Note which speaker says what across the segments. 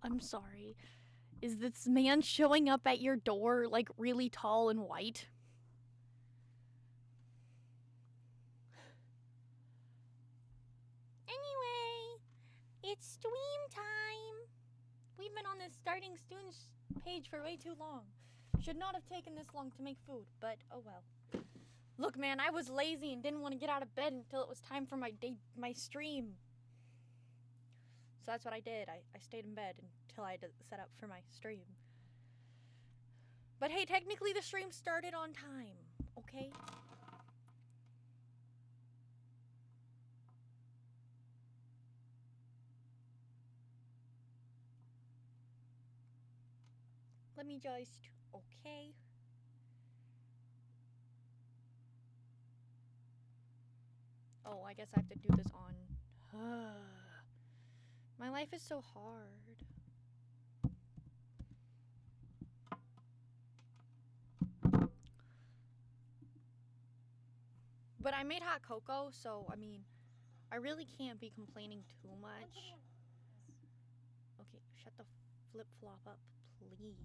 Speaker 1: I'm sorry. Is this man showing up at your door, like, really tall and white? Anyway, it's stream time. We've been on this starting students page for way too long. Should not have taken this long to make food, but oh well. Look, man, I was lazy and didn't want to get out of bed until it was time for my stream. So that's what I did. I stayed in bed until I had to set up for my stream. But hey, technically the stream started on time, okay? Let me just, okay. Oh, I guess I have to do this on. My life is so hard. But I made hot cocoa, so, I mean, I really can't be complaining too much. Okay, shut the flip-flop up, please.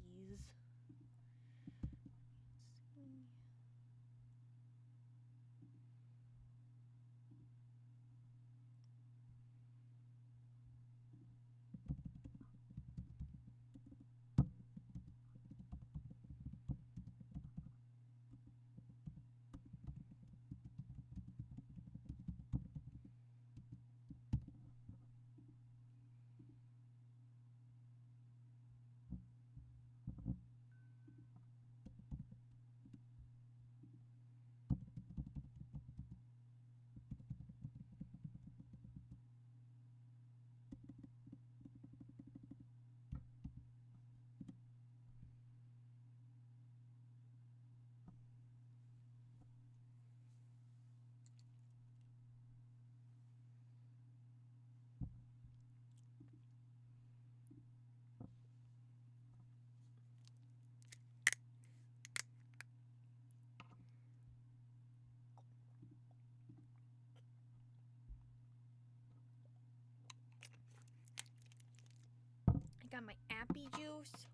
Speaker 1: I got my appy juice.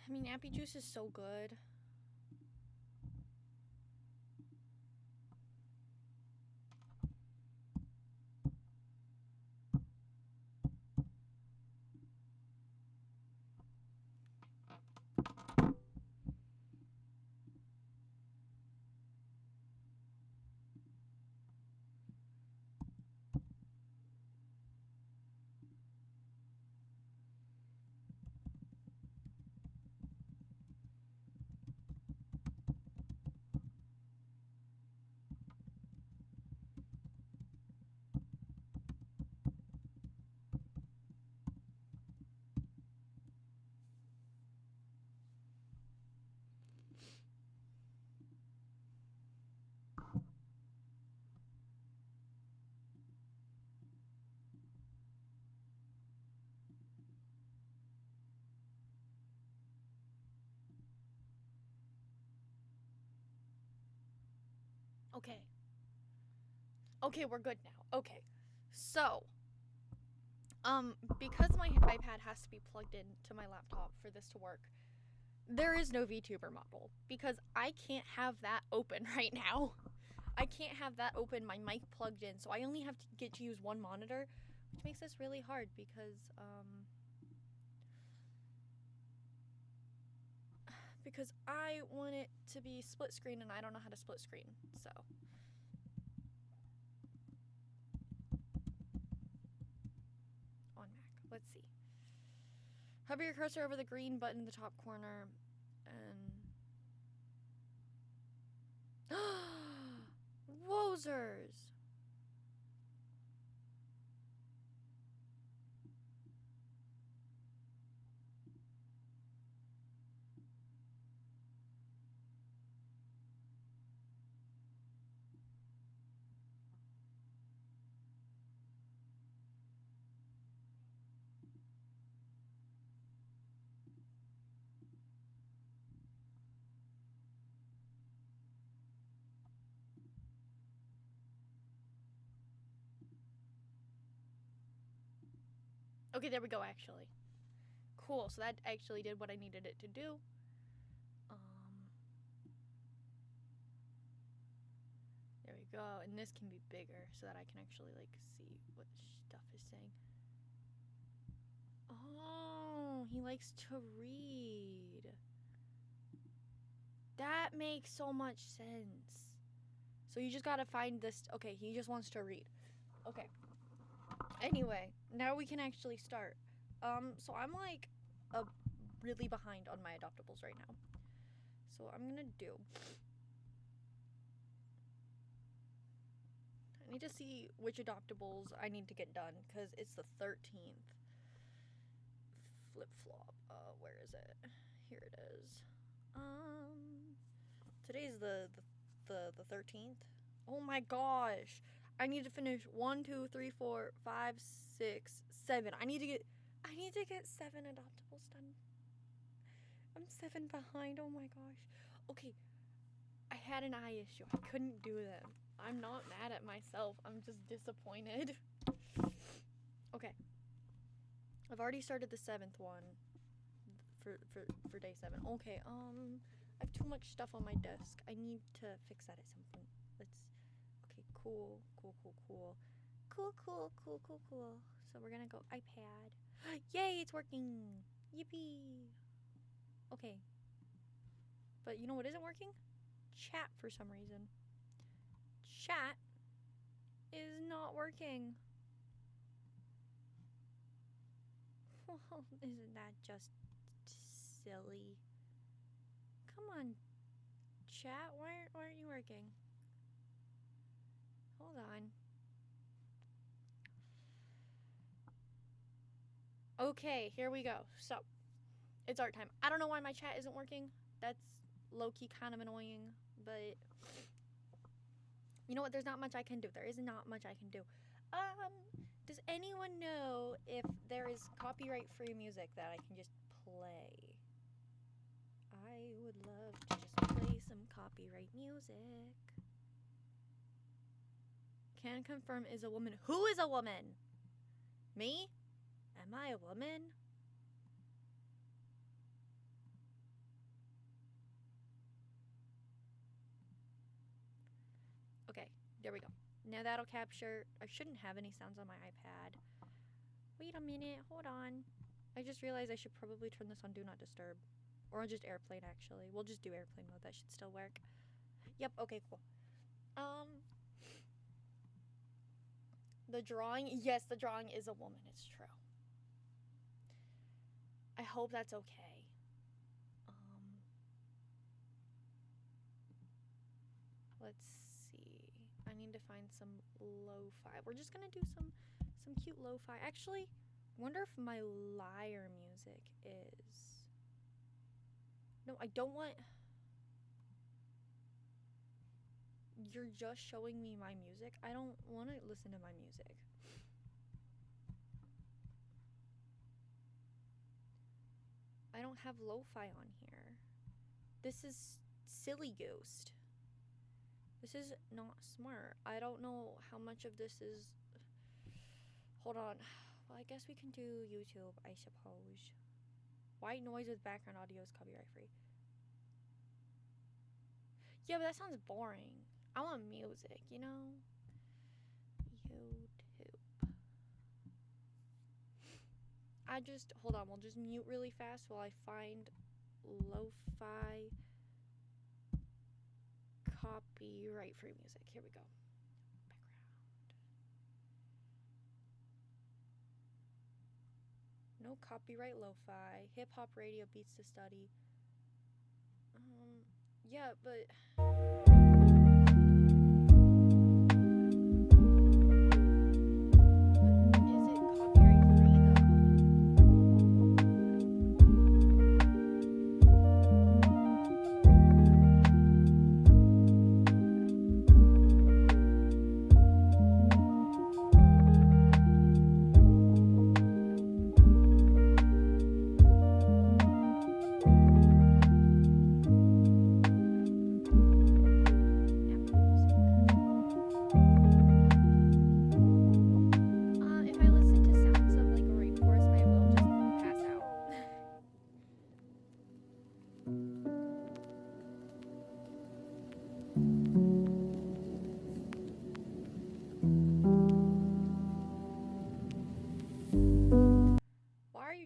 Speaker 1: I mean, appy juice is so good. Okay. Okay, we're good now. Okay. So, because my iPad has to be plugged into my laptop for this to work, there is no VTuber model because I can't have that open right now. I can't have that open, my mic plugged in, so I only have to get to use one monitor, which makes this really hard because I want it to be split screen and I don't know how to split screen, so. On Mac, let's see. Hover your cursor over the green button in the top corner and Wozers! Okay, there we go, actually. Cool, so that actually did what I needed it to do. There we go, and this can be bigger so that I can actually, like, see what stuff is saying. Oh, he likes to read. That makes so much sense. So you just gotta find this. Okay, he just wants to read. Okay. Anyway, now we can actually start. So I'm like really behind on my adoptables right now. So what I'm gonna do. I need to see which adoptables I need to get done because it's the 13th. Flip flop. Where is it? Here it is. Today's the 13th. Oh my gosh. I need to finish 1, 2, 3, 4, 5, 6, 7. I need to get 7 adoptables done. I'm 7 behind. Oh my gosh. Okay. I had an eye issue. I couldn't do them. I'm not mad at myself. I'm just disappointed. Okay. I've already started the 7th one for day 7. Okay. I have too much stuff on my desk. I need to fix that at some point. Okay, cool. So we're gonna go iPad. Yay, it's working. Yippee. Okay. But you know what isn't working? Chat for some reason. Chat is not working. Well, isn't that just silly? Come on, chat. Why aren't you working? Hold on. Okay, here we go. So, it's art time. I don't know why my chat isn't working. That's low-key kind of annoying, but you know what? There's not much I can do. There is not much I can do. Does anyone know if there is copyright-free music that I can just play? I would love to just play some copyright music. Can confirm is a woman. Who is a woman? Me? Am I a woman? Okay, there we go. Now that'll capture. I shouldn't have any sounds on my iPad. Wait a minute, hold on. I just realized I should probably turn this on Do Not Disturb. Or on just airplane, actually. We'll just do airplane mode. That should still work. Yep, okay, cool. The drawing. Yes, the drawing is a woman. It's true. I hope that's okay. Let's see. I need to find some lo-fi. We're just gonna do some cute lo-fi. Actually, wonder if my lyre music is. No, I don't want. You're just showing me my music. I don't want to listen to my music. I don't have lo-fi on here. This is Silly Ghost. This is not smart. I don't know how much of this is... Hold on. Well, I guess we can do YouTube, I suppose. White noise with background audio is copyright free. Yeah, but that sounds boring. I want music, you know? YouTube. Hold on, we'll just mute really fast while I find lo-fi copyright free music. Here we go. Background. No copyright lo-fi. Hip hop radio beats to study. Yeah, but...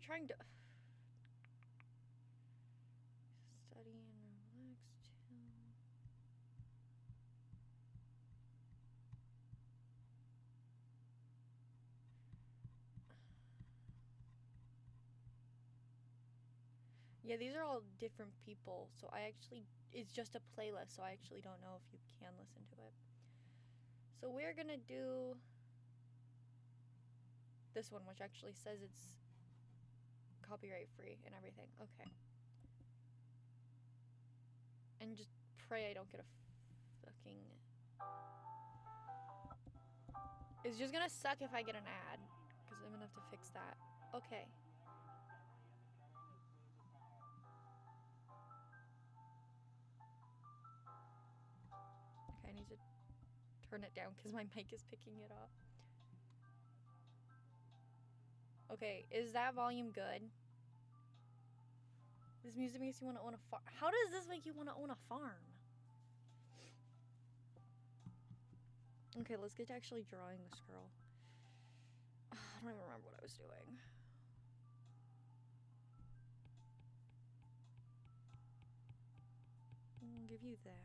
Speaker 1: trying to study and relax too. Yeah, these are all different people, so it's just a playlist, so I actually don't know if you can listen to it. So we're gonna do this one, which actually says it's copyright free and everything. Okay. And just pray I don't get a fucking... It's just gonna suck if I get an ad, because I'm gonna have to fix that. Okay. Okay, I need to turn it down because my mic is picking it up. Okay, is that volume good? This music makes you want to own a farm. How does this make you want to own a farm? Okay, let's get to actually drawing this girl. I don't even remember what I was doing. I'll give you that.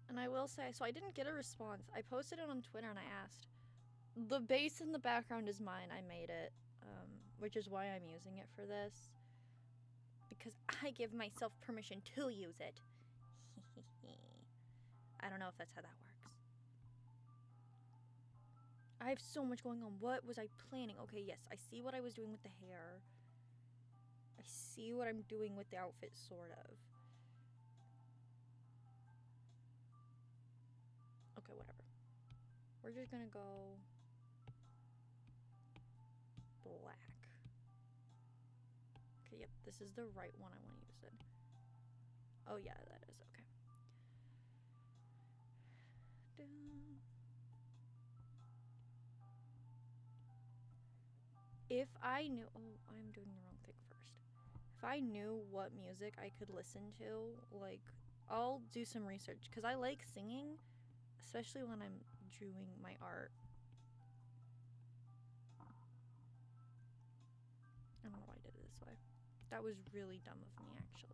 Speaker 1: And I will say, so I didn't get a response. I posted it on Twitter and I asked. The bass in the background is mine. I made it, which is why I'm using it for this. Because I give myself permission to use it. I don't know if that's how that works. I have so much going on. What was I planning? Okay, yes, I see what I was doing with the hair. I see what I'm doing with the outfit, sort of. Okay, whatever. We're just gonna go black. Okay, yep, this is the right one I want to use it. Oh yeah, that is okay. If I knew, oh, I'm doing the wrong thing first. If I knew what music I could listen to, like, I'll do some research because I like singing, especially when I'm doing my art. I don't know why I did it this way. That was really dumb of me, actually.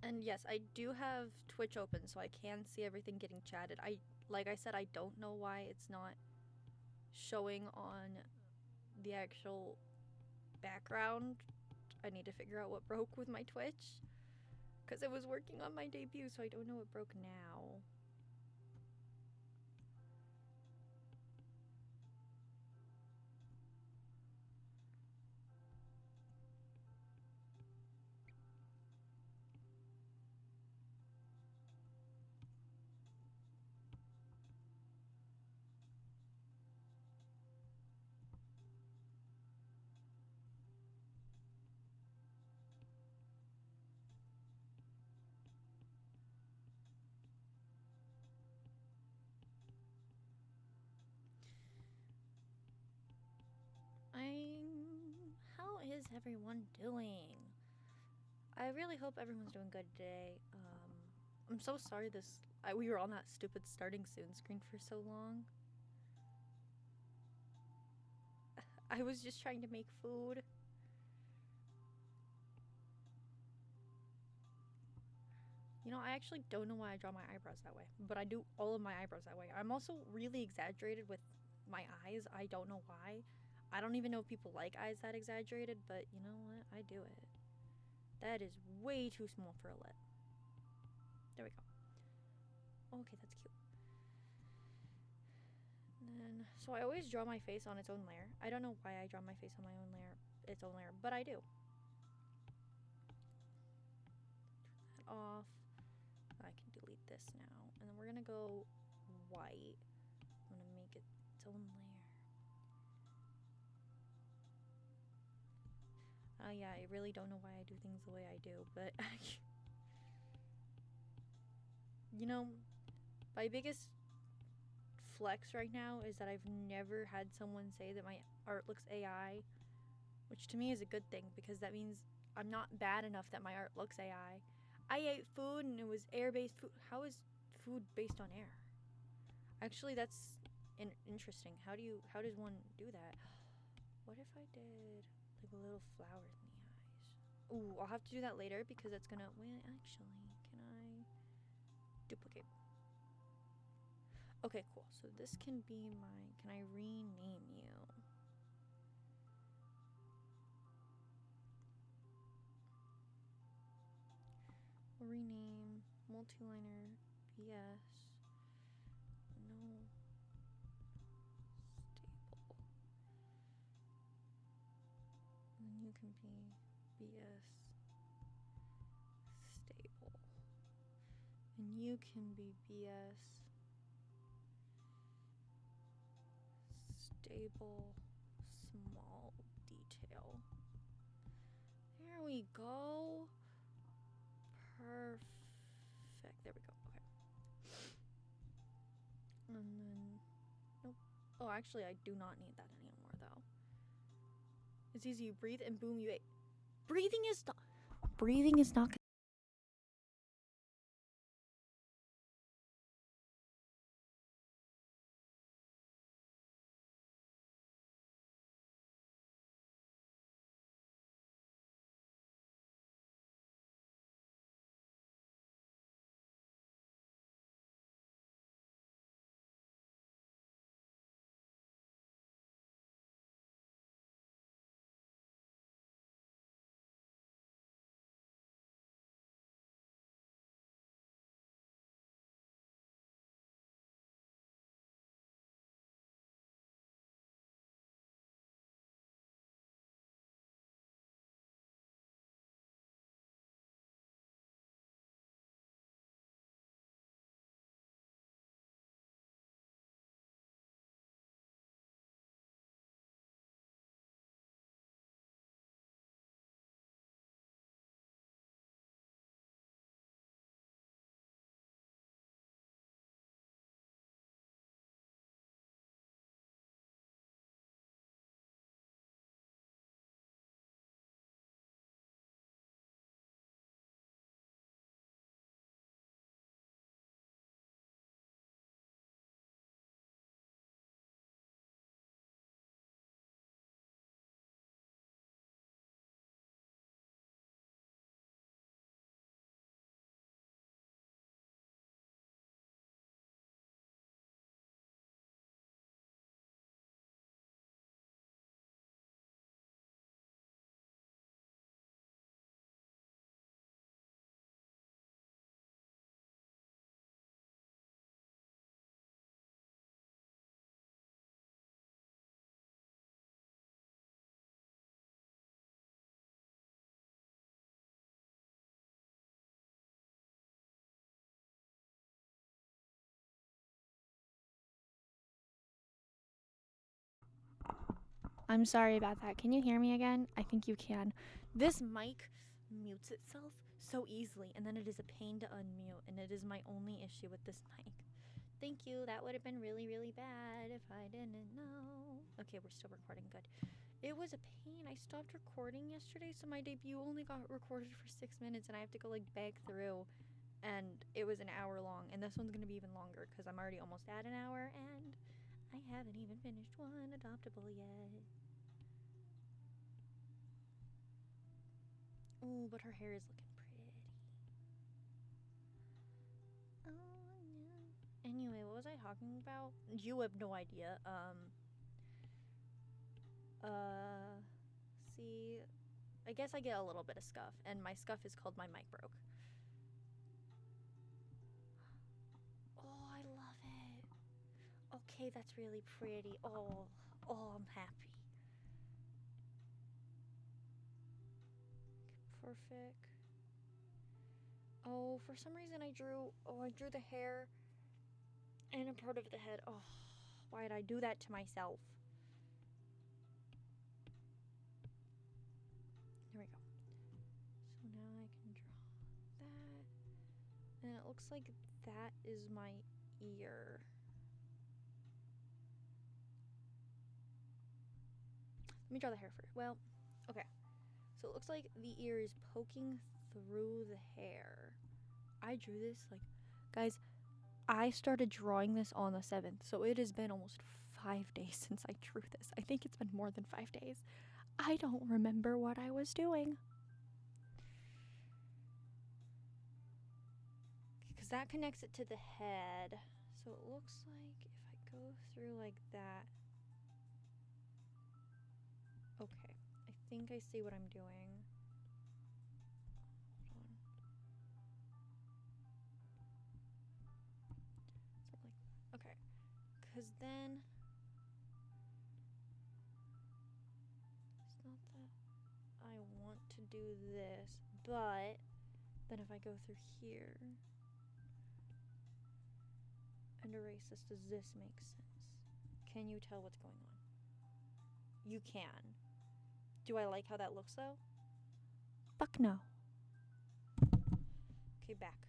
Speaker 1: And yes, I do have Twitch open, so I can see everything getting chatted. Like I said, I don't know why it's not showing on the actual background. I need to figure out what broke with my Twitch. Because it was working on my debut, so I don't know what broke now. How is everyone doing? I really hope everyone's doing good today. I'm so sorry we were on that stupid starting soon screen for so long. I was just trying to make food. You know, I actually don't know why I draw my eyebrows that way, but I do all of my eyebrows that way. I'm also really exaggerated with my eyes. I don't know why. I don't even know if people like eyes that exaggerated, but you know what? I do it. That is way too small for a lid. There we go. Okay, that's cute. And then, so I always draw my face on its own layer. I don't know why I draw my face on my own layer, its own layer, but I do. Turn that off. I can delete this now. And then we're gonna go white. I'm gonna make it its own layer. Yeah, I really don't know why I do things the way I do, but you know, my biggest flex right now is that I've never had someone say that my art looks AI, which to me is a good thing because that means I'm not bad enough that my art looks AI. I ate food and it was air-based food. How is food based on air? Actually, that's interesting. How does one do that? What if I did like little flowers in the eyes? Ooh, I'll have to do that later because that's gonna. Wait, actually, can I duplicate? Okay, cool. So this can be my. Can I rename you? Rename multiliner BS. No. Stable. And then you can be BS stable. And you can be BS stable small detail. There we go. Perfect. There we go. Okay. And then, nope. Oh, actually, I do not need that anymore, though. It's easy. You breathe and boom, you ate. Breathing is not. Breathing is not. I'm sorry about that. Can you hear me again? I think you can. This mic mutes itself so easily, and then it is a pain to unmute, and it is my only issue with this mic. Thank you. That would have been really, really bad if I didn't know. Okay, we're still recording. Good. It was a pain. I stopped recording yesterday, so my debut only got recorded for 6 minutes, and I have to go like back through, and it was an hour long, and this one's gonna be even longer because I'm already almost at an hour, and I haven't even finished one adoptable yet. Ooh, but her hair is looking pretty. Oh no. Anyway, what was I talking about? You have no idea. See, I guess I get a little bit of scuff, and my scuff is called my mic broke. Oh, I love it. Okay, that's really pretty. Oh, I'm happy. Perfect. Oh, for some reason I drew the hair and a part of the head. Oh, why did I do that to myself? There we go. So now I can draw that. And it looks like that is my ear. Let me draw the hair first. Well, okay. So it looks like the ear is poking through the hair. I drew this, like, guys, I started drawing this on the 7th, so it has been almost 5 days since I drew this. I think it's been more than 5 days. I don't remember what I was doing. Because that connects it to the head. So it looks like if I go through like that. Okay, I think I see what I'm doing. Hold on. Something like that. Okay, because then it's not that I want to do this, but then if I go through here and erase this, does this make sense? Can you tell what's going on? You can. Do I like how that looks though? Fuck no. Okay, back.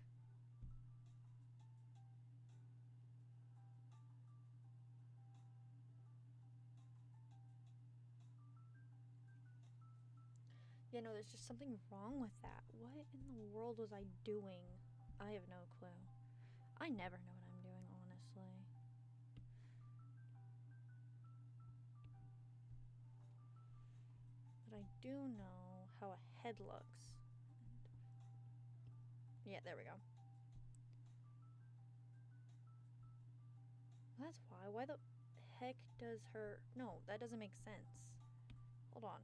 Speaker 1: Yeah, no, there's just something wrong with that. What in the world was I doing? I have no clue. I never know what I'm doing, honestly. But I do know how a head looks. Yeah, there we go. That's why. Why the heck does her... No, that doesn't make sense. Hold on.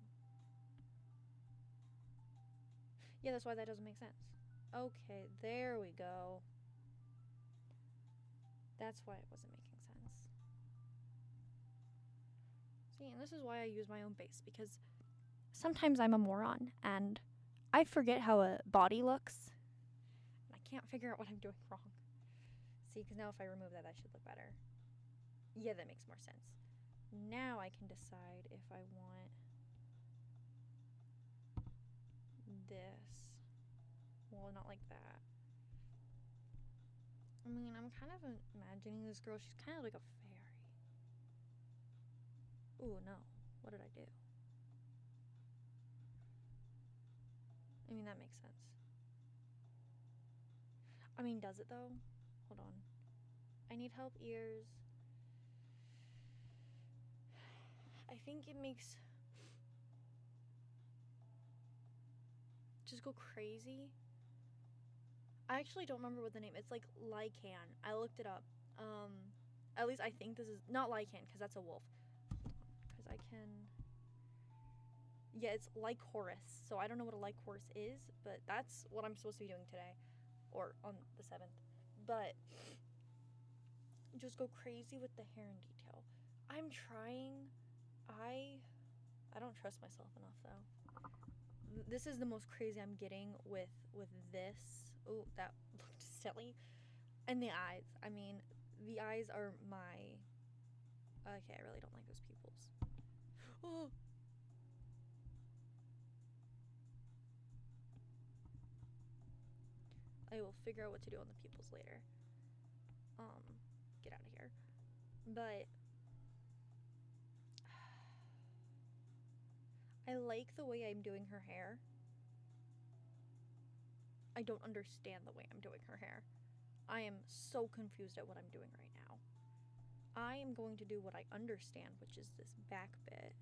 Speaker 1: Yeah, that's why that doesn't make sense. Okay, there we go. That's why it wasn't making sense. See, and this is why I use my own base, because sometimes I'm a moron, and I forget how a body looks, and I can't figure out what I'm doing wrong. See, because now if I remove that, that should look better. Yeah, that makes more sense. Now I can decide if I want this. Well, not like that. I mean, I'm kind of imagining this girl. She's kind of like a fairy. Ooh, no. What did I do? I mean, that makes sense. I mean, does it though? Hold on. I need help ears. I think it makes... Just go crazy. I actually don't remember what the name... It's like lichen. I looked it up. At least I think this is... Not lichen, because that's a wolf. Because I can... Yeah, it's Lycoris. So I don't know what a Lycoris is, but that's what I'm supposed to be doing today. Or on the 7th. But... Just go crazy with the hair and detail. I'm trying... I don't trust myself enough, though. This is the most crazy I'm getting with this. Oh, that looked silly. And the eyes. I mean, the eyes are my... Okay, I really don't like those pupils. Oh. I will figure out what to do on the pupils later. Get out of here. But I like the way I'm doing her hair. I don't understand the way I'm doing her hair. I am so confused at what I'm doing right now. I am going to do what I understand, which is this back bit.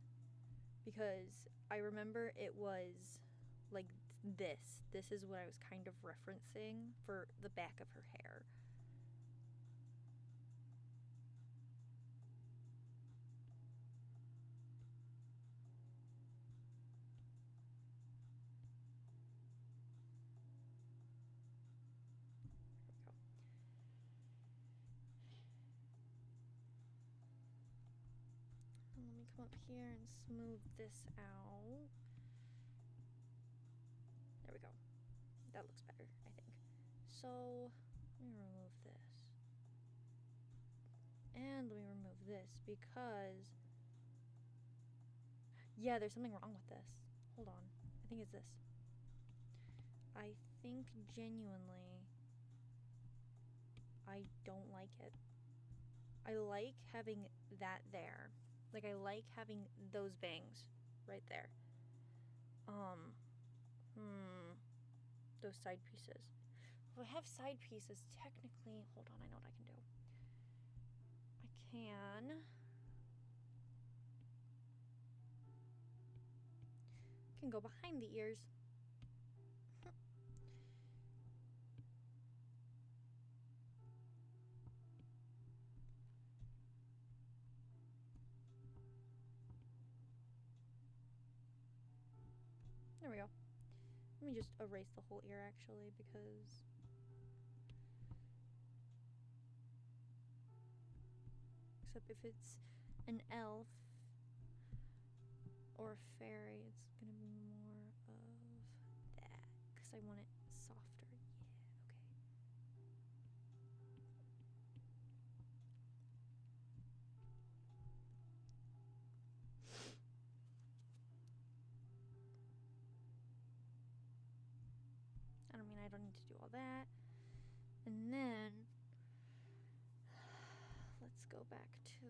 Speaker 1: Because I remember it was like this. This is what I was kind of referencing for the back of her hair. And let me come up here and smooth this out. There we go. That looks better, I think. So, let me remove this. And let me remove this because... yeah, there's something wrong with this. Hold on. I think it's this. I think genuinely I don't like it. I like having that there. Like, I like having those bangs right there. Those side pieces. If I have side pieces, technically, hold on, I know what I can do. I can go behind the ears. There we go. Let me just erase the whole ear, actually, because... except if it's an elf or a fairy, it's gonna be more of that, because I want it softer. Yeah, okay. I mean, I don't need to do all that. And then let's go back to,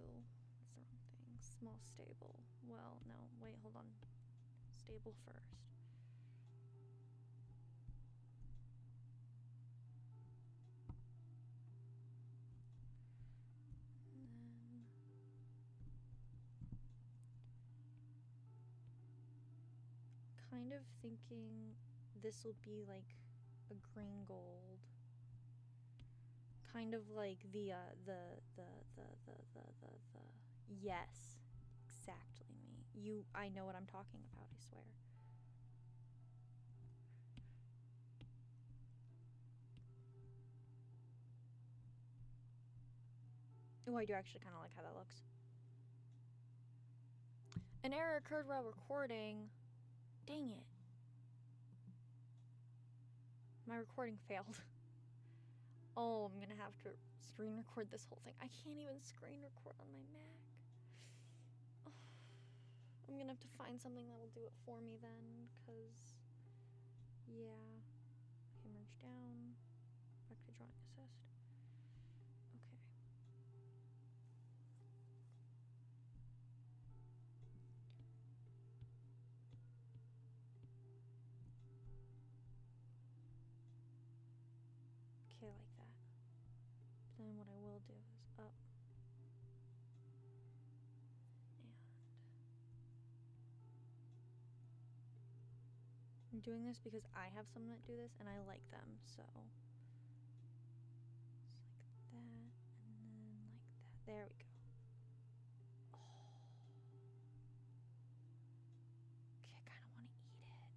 Speaker 1: what's the wrong thing? Small stable. Well, no, wait, hold on. Stable first. And then kind of thinking this will be like a green gold. Kind of like the yes, exactly me. I know what I'm talking about, I swear. Oh, I do actually kind of like how that looks. An error occurred while recording. Dang it. My recording failed. Oh, I'm gonna have to screen record this whole thing. I can't even screen record on my Mac. Oh, I'm gonna have to find something that'll do it for me then, because, yeah. Okay, merge down. Back to drawing assist. Okay. Okay, like that. But then what I will do is up. I'm doing this because I have some that do this and I like them, so it's like that, and then like that. There we go. Oh. Okay, I kind of want to eat it.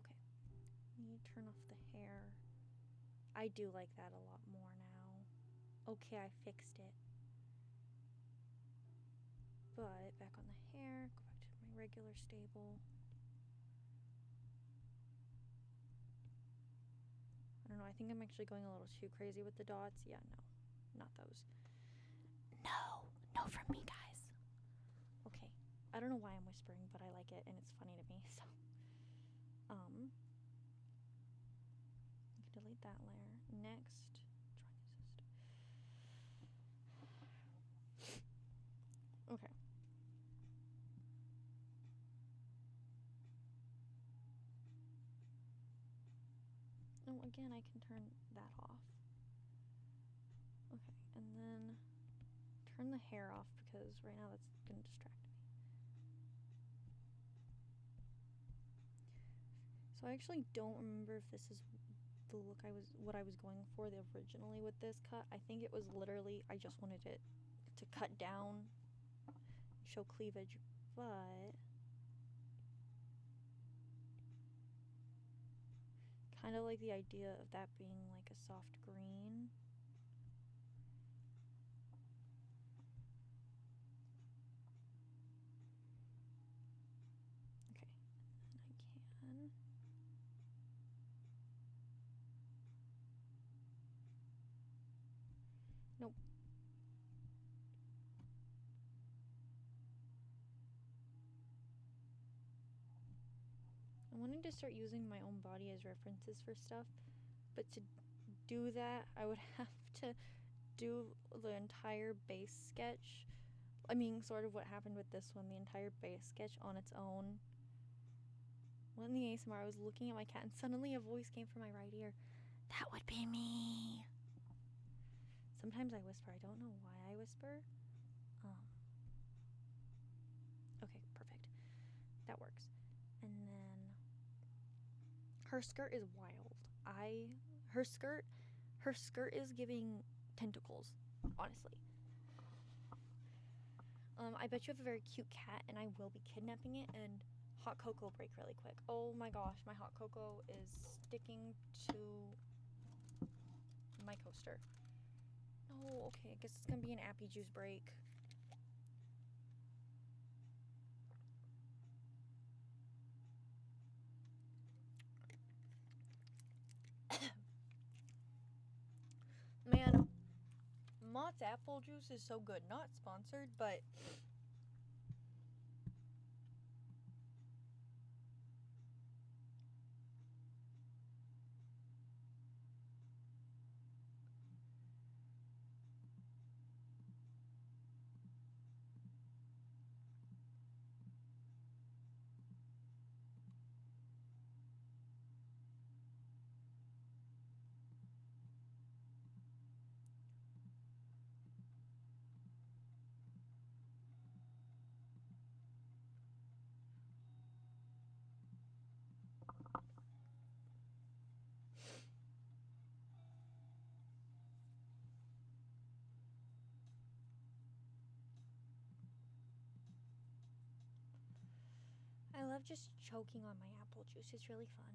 Speaker 1: Okay, let me turn off the hair. I do like that a lot more now. Okay, I fixed it. But back on the hair, go back to my regular stable. I don't know, I think I'm actually going a little too crazy with the dots. Yeah, no, not those. No from me, guys. I don't know why I'm whispering, but I like it and it's funny to me. So, you can delete that layer. Next, okay. Oh, again, I can turn that off. Okay, and then turn the hair off because right now that's gonna distract me. So I actually don't remember if this is the look what I was going for originally with this cut. I think it was literally, I just wanted it to cut down, show cleavage, but kind of like the idea of that being like a soft green. Okay, and I can. Nope. I wanted to start using my own body as references for stuff, but to do that, I would have to do the entire base sketch. I mean, sort of what happened with this one, the entire base sketch on its own. When the ASMR, I was looking at my cat and suddenly a voice came from my right ear. That would be me. Sometimes I whisper. I don't know why I whisper. Okay, perfect. That works. And then her skirt is wild. Her skirt is giving tentacles, honestly. I bet you have a very cute cat, and I will be kidnapping it. And hot cocoa break really quick. Oh my gosh, my hot cocoa is sticking to my coaster. Oh, okay, I guess it's gonna be an appy juice break. Man, Mott's apple juice is so good. Not sponsored, but I love just choking on my apple juice. It's really fun.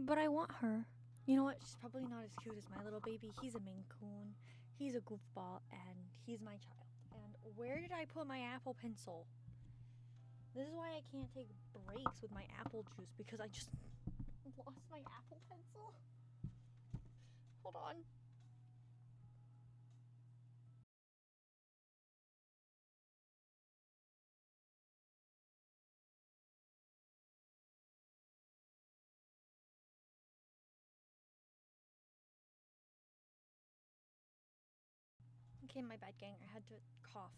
Speaker 1: But I want her. You know what? She's probably not as cute as my little baby. He's a Maine Coon. He's a goofball, and he's my child. And where did I put my apple pencil? This is why I can't take breaks with my apple juice, because I just lost my apple pencil. Hold on. Okay, my bad, gang. I had to cough.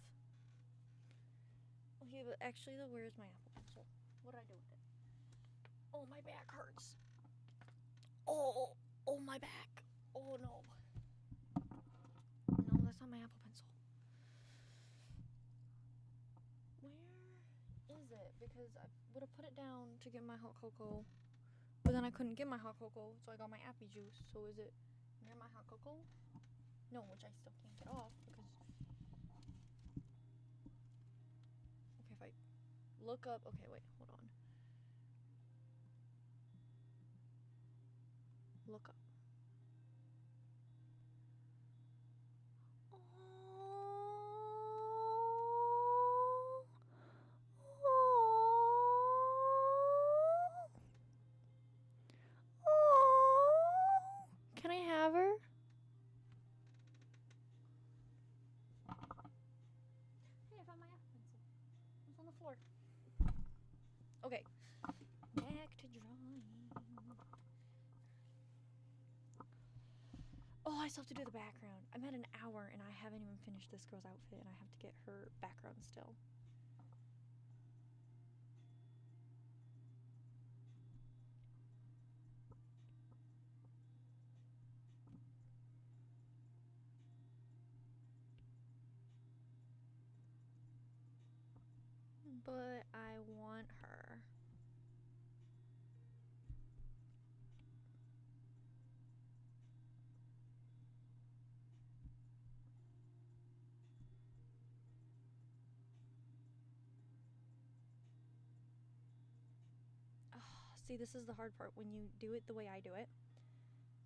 Speaker 1: Okay, but actually, though, where's my Apple Pencil? What did I do with it? Oh, my back hurts. Oh, my back. Oh, no. No, that's not my Apple Pencil. Where is it? Because I would have put it down to get my hot cocoa, but then I couldn't get my hot cocoa, so I got my appy juice. So is it near my hot cocoa? No, which I still can't get off because... Okay, if I look up... Okay, wait, hold on. Look up. Can I have her? Hey, I found my Apple Pencil. It's on the floor. Okay. Back to drawing. Oh, I still have to do the background. I'm at an hour and I haven't even finished this girl's outfit and I have to get her background still. But I want her. Oh, see, this is the hard part. When you do it the way I do it,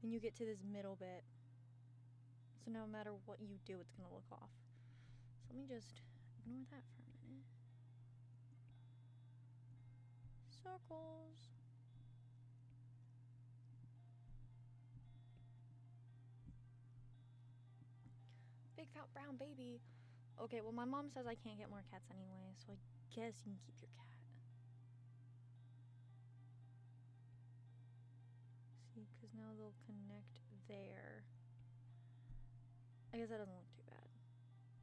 Speaker 1: then you get to this middle bit. So no matter what you do, it's going to look off. So let me just ignore that for a minute. Circles. Big fat brown baby. Okay, well, my mom says I can't get more cats anyway, so I guess you can keep your cat. See, because now they'll connect there. I guess that doesn't look too bad.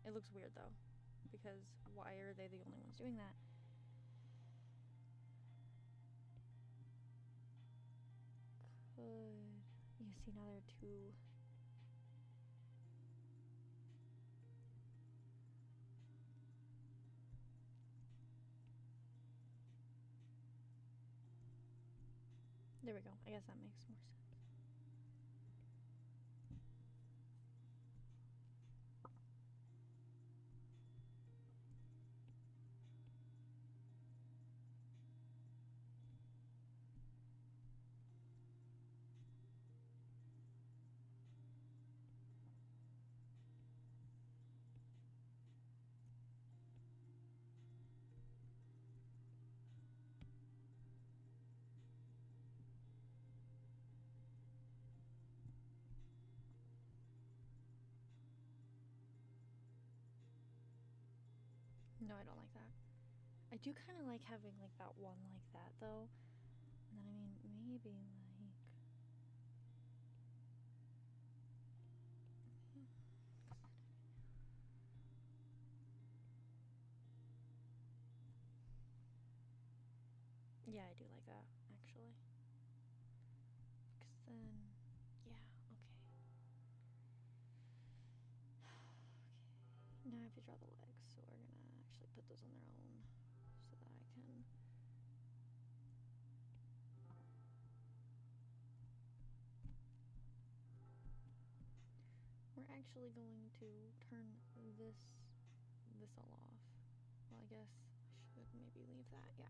Speaker 1: It looks weird, though, because why are they the only ones doing that? You see, now there are two. There we go. I guess that makes more sense. No, I don't like that. I do kind of like having like that one like that though. And then I mean maybe like yeah, I do like that actually. Because then yeah, okay. Now I have to draw the legs, so we're gonna actually put those on their own so that I can. We're actually going to turn this all off. Well, I guess I should maybe leave that, yeah.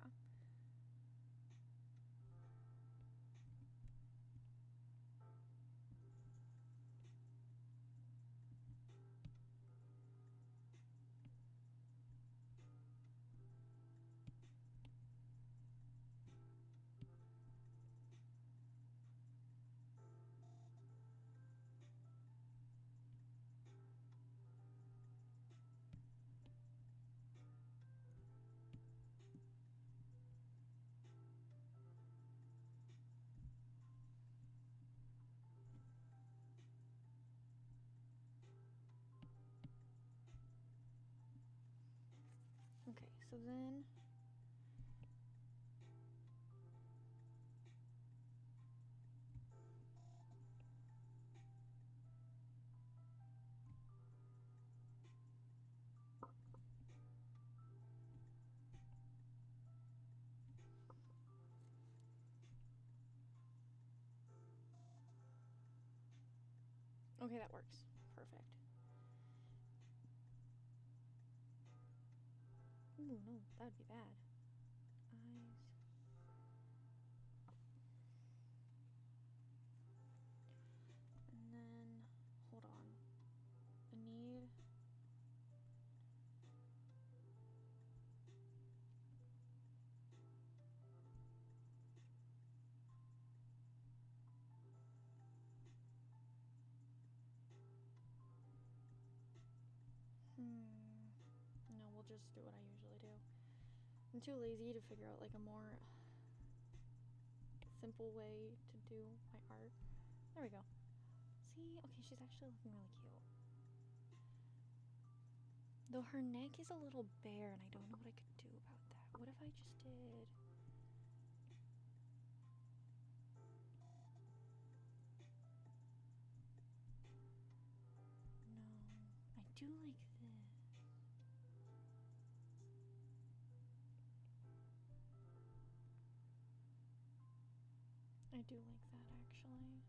Speaker 1: so then okay, that works. Perfect. Ooh, no, that'd be bad. Eyes. And then, hold on. I need... No, we'll just do what I usually do. I'm too lazy to figure out like a more simple way to do my art. There we go. See? Okay, she's actually looking really cute. Though her neck is a little bare and I don't know what I could do about that. What if I just did... No, I do like this. I do like that, actually.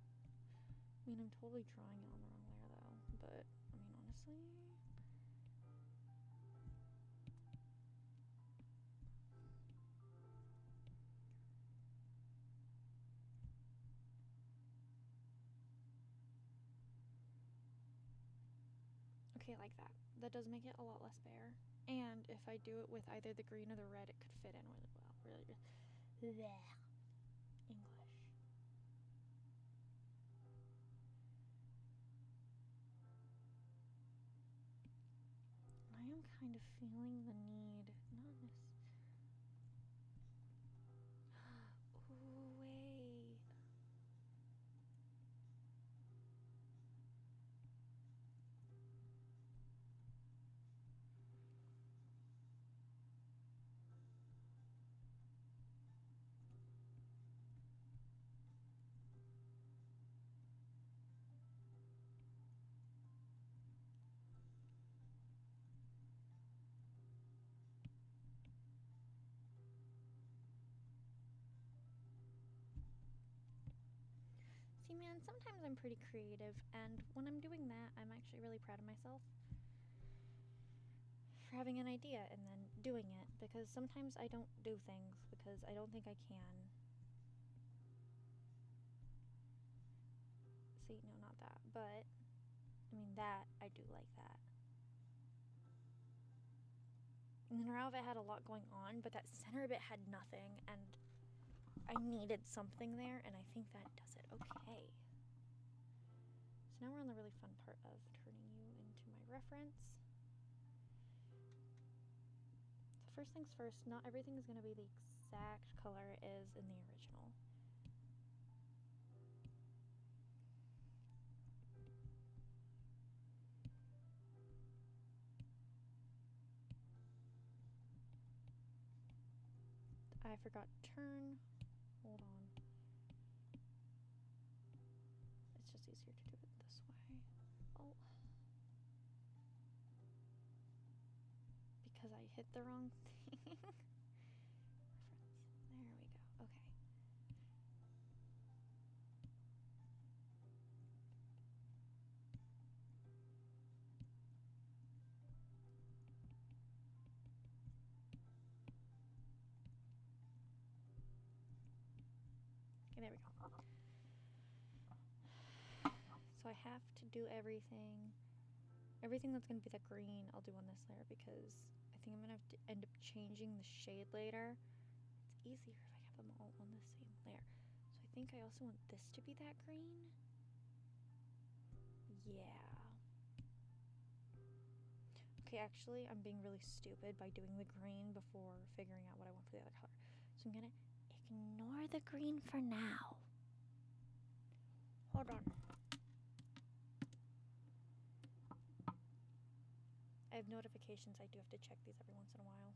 Speaker 1: I mean, I'm totally drawing it on the wrong layer, though. But, I mean, honestly... Okay, like that. That does make it a lot less bare. And if I do it with either the green or the red, it could fit in really well. Really good. Blech. English. I am kind of feeling the need. Not this. Ooh, wait. See, man, sometimes I'm pretty creative, and when I'm doing that, I'm actually really proud of myself for having an idea and then doing it, because sometimes I don't do things because I don't think I can. See, no, not that, but, I mean, that, I do like that. And then Rav had a lot going on, but that center bit had nothing, and I needed something there, and I think that does it. Okay. So now we're on the really fun part of turning you into my reference. So first things first, not everything is going to be the exact color it is in the original. I forgot turn. Hold on. It's just easier to do it this way. Oh. Because I hit the wrong thing. There we go. Okay. Okay, there we go. So I have to do everything that's going to be that green I'll do on this layer, because I think I'm going to have to end up changing the shade later. It's easier if I have them all on the same layer. So I think I also want this to be that green. Yeah. Okay, actually, I'm being really stupid by doing the green before figuring out what I want for the other color. So I'm going to ignore the green for now. Hold on. I have notifications. I do have to check these every once in a while.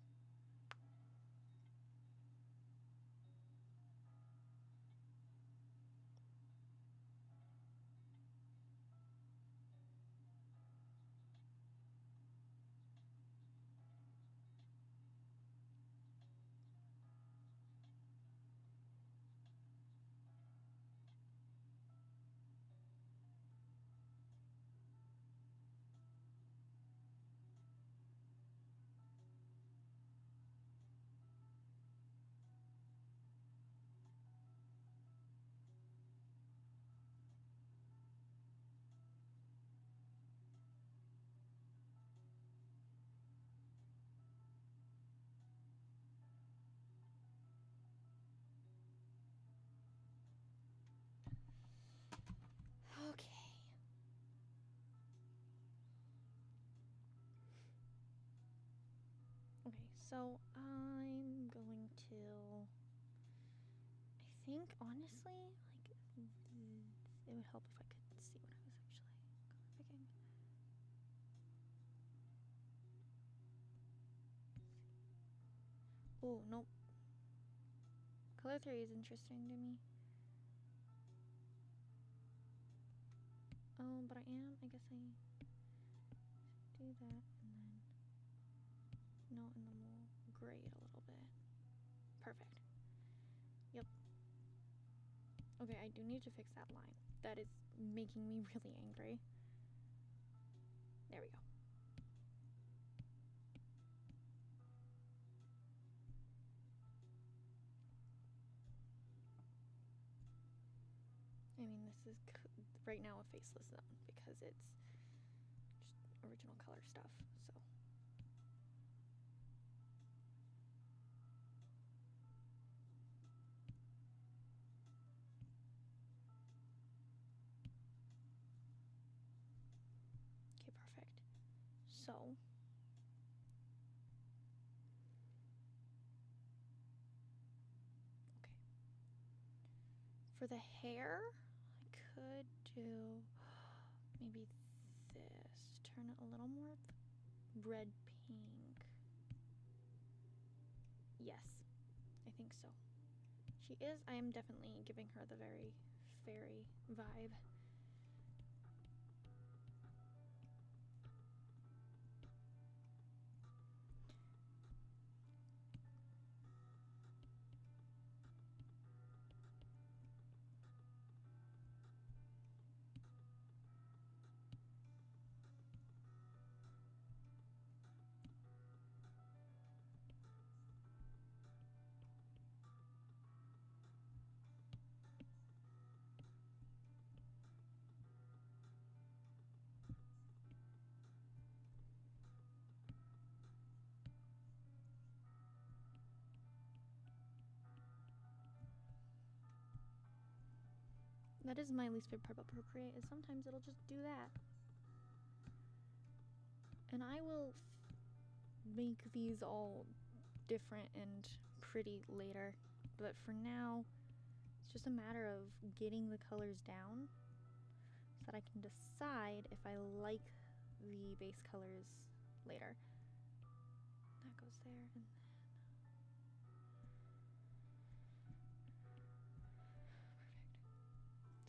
Speaker 1: so I'm going to, I think honestly, like, it would help if I could see what I was actually color picking. Oh, nope. Color theory is interesting to me. Oh, but I guess I do that and then, no, and then we'll gray it a little bit. Perfect. Yep. Okay, I do need to fix that line. That is making me really angry. There we go. I mean, this is right now a faceless zone because it's just original color stuff, so. Okay, perfect. So, okay. For the hair, I could do maybe this. Turn it a little more red pink. Yes, I think so. She is. I am definitely giving her the very fairy vibe. That is my least favorite part about Procreate, is sometimes it'll just do that. And I will make these all different and pretty later, but for now, it's just a matter of getting the colors down so that I can decide if I like the base colors later. That goes there, and then perfect.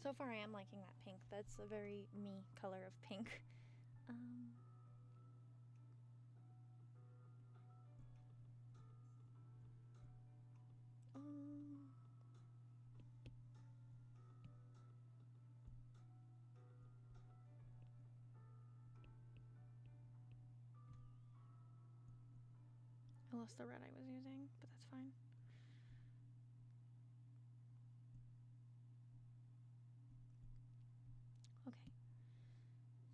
Speaker 1: So far I am liking that pink. That's a very me color of pink. I lost the red I was using, but that's fine. Okay.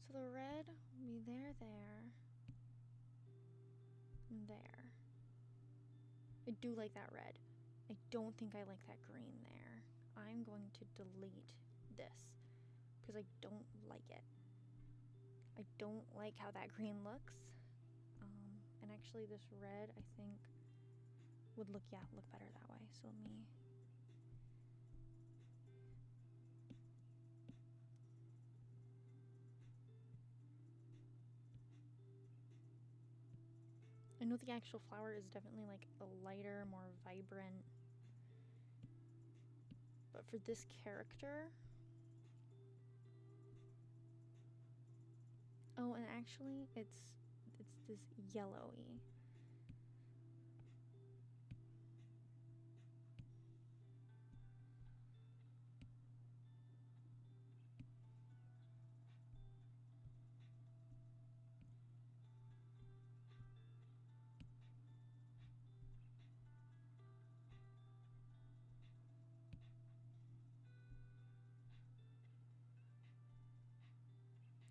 Speaker 1: So the red will be there, and there. I do like that red. I don't think I like that green there. I'm going to delete this because I don't like it. I don't like how that green looks. And actually this red, I think, would look better that way. So let me... I know the actual flower is definitely like a lighter, more vibrant, but for this character... Oh, and actually it's this yellowy.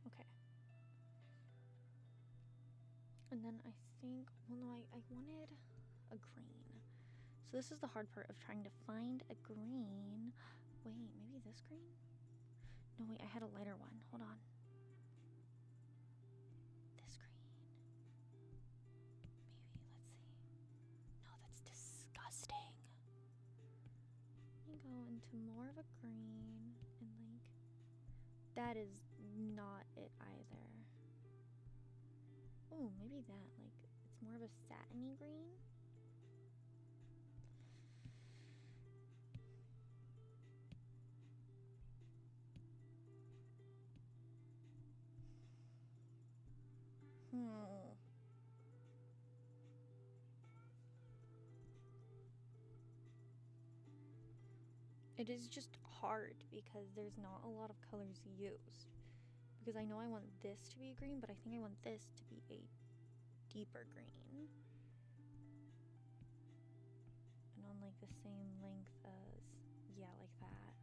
Speaker 1: Okay. And then I think, well no, I wanted a green. So this is the hard part of trying to find a green. Wait, maybe this green? No, wait, I had a lighter one. Hold on. This green. Maybe, let's see. me go into more of a green and like, that is not it either. Oh, maybe that, like, it's more of a satiny green. It is just hard because there's not a lot of colors used. Because I know I want this to be green, but I think I want this to be a deeper green. And on like the same length as, yeah, like that.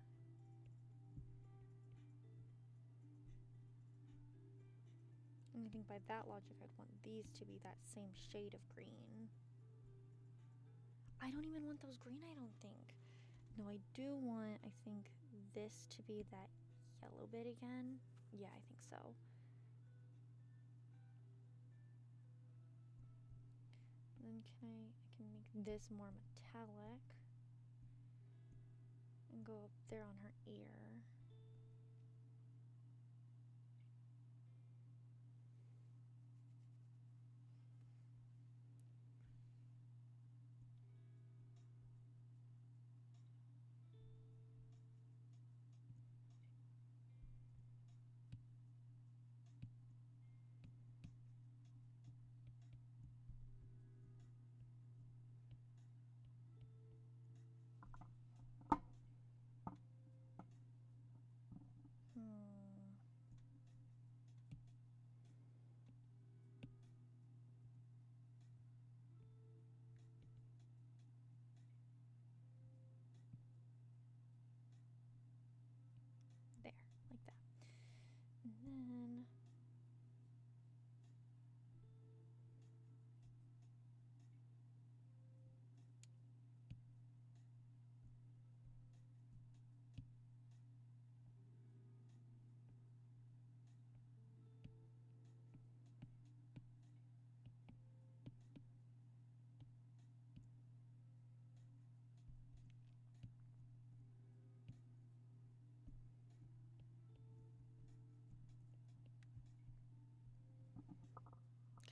Speaker 1: And I think by that logic, I'd want these to be that same shade of green. I don't even want those green, I don't think. No, I do want, I think, this to be that yellow bit again. Yeah, I think so. Then I can make this more metallic and go up there on her ear. There, like that. And then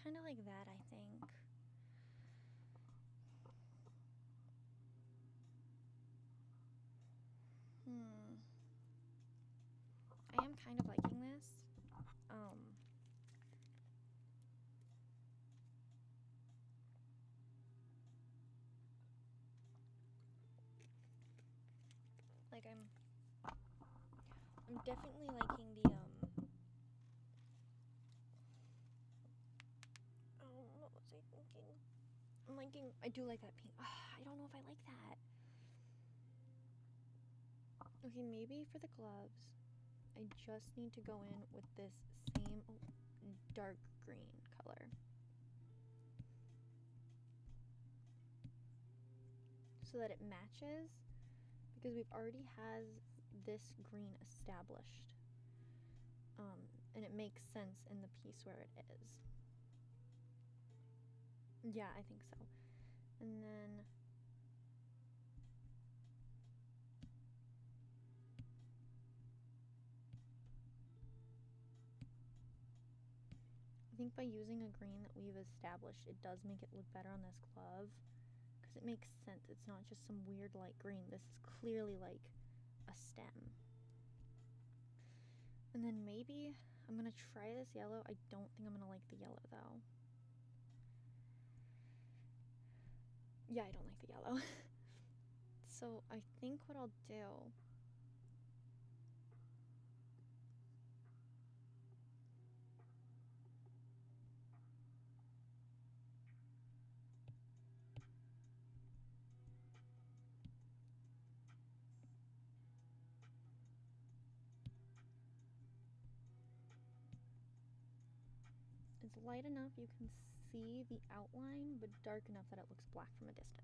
Speaker 1: kind of like that, I think. I am kind of liking this. Like I'm definitely liking the what was I thinking? I do like that pink. I don't know if I like that. Okay, maybe for the gloves, I just need to go in with this same dark green color. So that it matches, because we've already has this green established. And it makes sense in the piece where it is. Yeah, I think so. And then I think by using a green that we've established, it does make it look better on this glove, because it makes sense. It's not just some weird light green. This is clearly like a stem. And then maybe I'm gonna try this yellow. I don't think I'm gonna like the yellow though. Yeah, I don't like the yellow. So I think what I'll do, it's light enough you can see the outline, but dark enough that it looks black from a distance.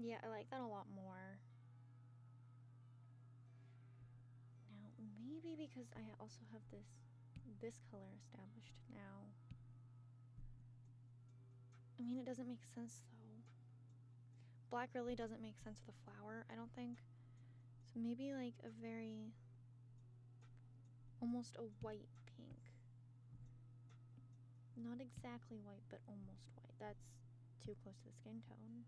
Speaker 1: Yeah, I like that a lot more. Now, maybe because I also have this color established now. I mean, it doesn't make sense though. Black really doesn't make sense with a flower, I don't think. So maybe like a very, almost a white pink. Not exactly white, but almost white. That's too close to the skin tone.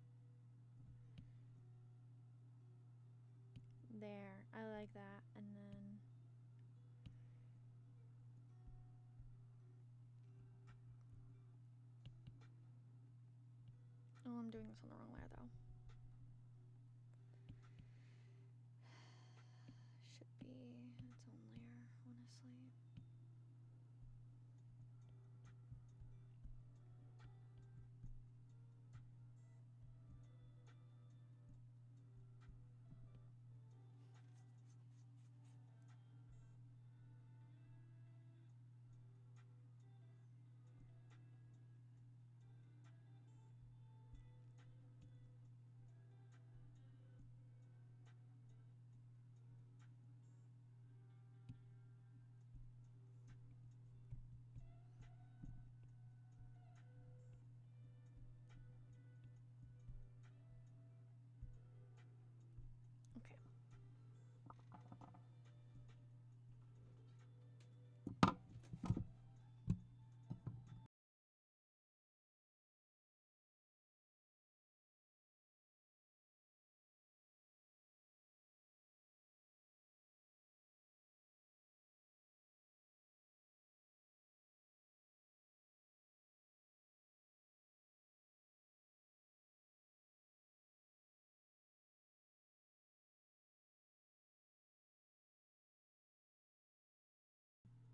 Speaker 1: There, I like that. And then oh, I'm doing this on the wrong layer though. Should be its own layer, honestly. Okay.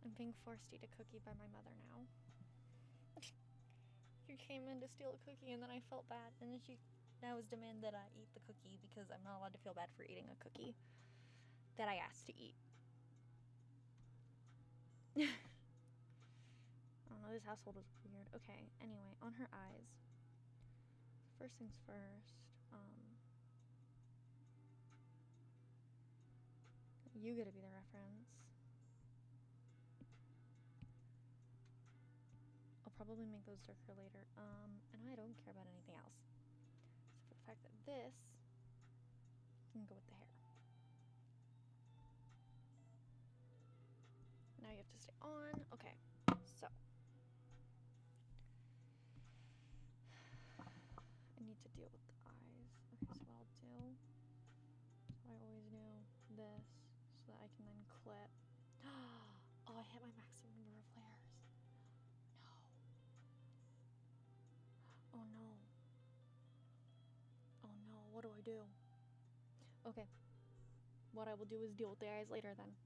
Speaker 1: I'm being forced to eat a cookie by my mother now. She came in to steal a cookie and then I felt bad. And then she now is demand that I eat the cookie because I'm not allowed to feel bad for eating a cookie that I asked to eat. I don't know, this household is weird. Okay, anyway, on her eyes. First things first, you gotta be the reference. I'll probably make those darker later. And I don't care about anything else. So for the fact that this can go with the hair. Now you have to stay on. Okay, so I need to deal with the eyes. Okay, so what I'll do, what I always do, this, so that I can then clip. Oh, I hit my maximum number of layers. No. Oh no. Oh no, what do I do? Okay. What I will do is deal with the eyes later then.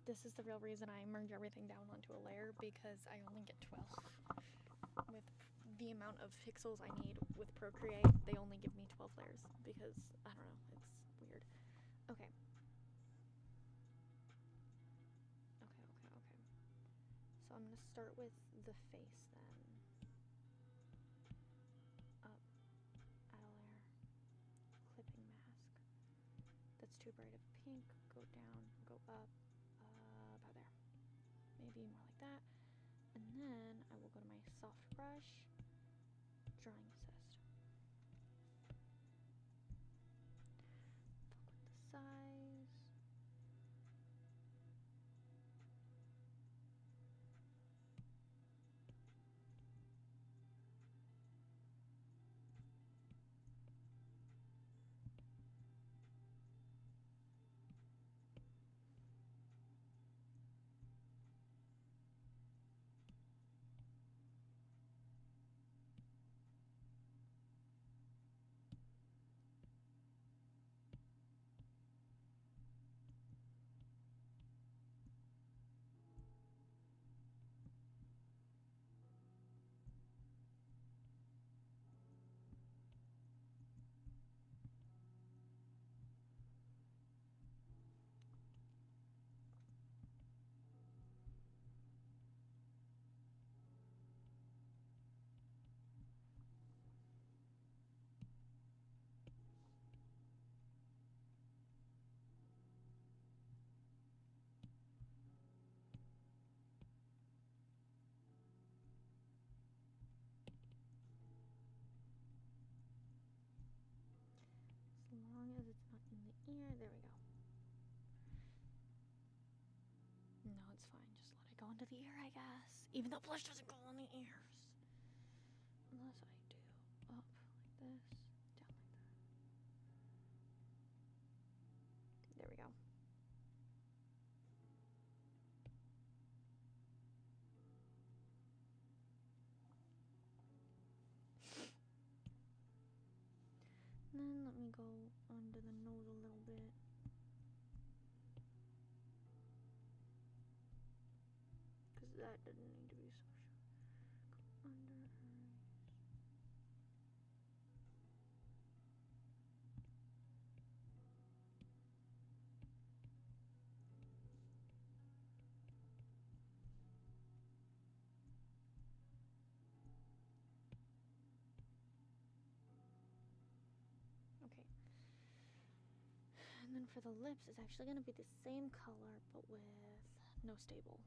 Speaker 1: This is the real reason I merge everything down onto a layer, because I only get 12. With the amount of pixels I need with Procreate, they only give me 12 layers because, I don't know, it's weird. Okay. Okay. So I'm going to start with the face then. Up, add a layer, clipping mask. That's too bright of pink. Go down, go up, about there. Maybe more like that. And then I will go to my soft brush, drawing assist. Fuck with the size. No, it's fine. Just let it go into the ear, I guess. Even though blush doesn't go on the ears. Unless I do up like this, down like that. There we go. And then let me go under the nose a little bit. Because that doesn't need to be so sharp. Go under her eyes. Okay. And then for the lips, it's actually going to be the same color, but with no stable.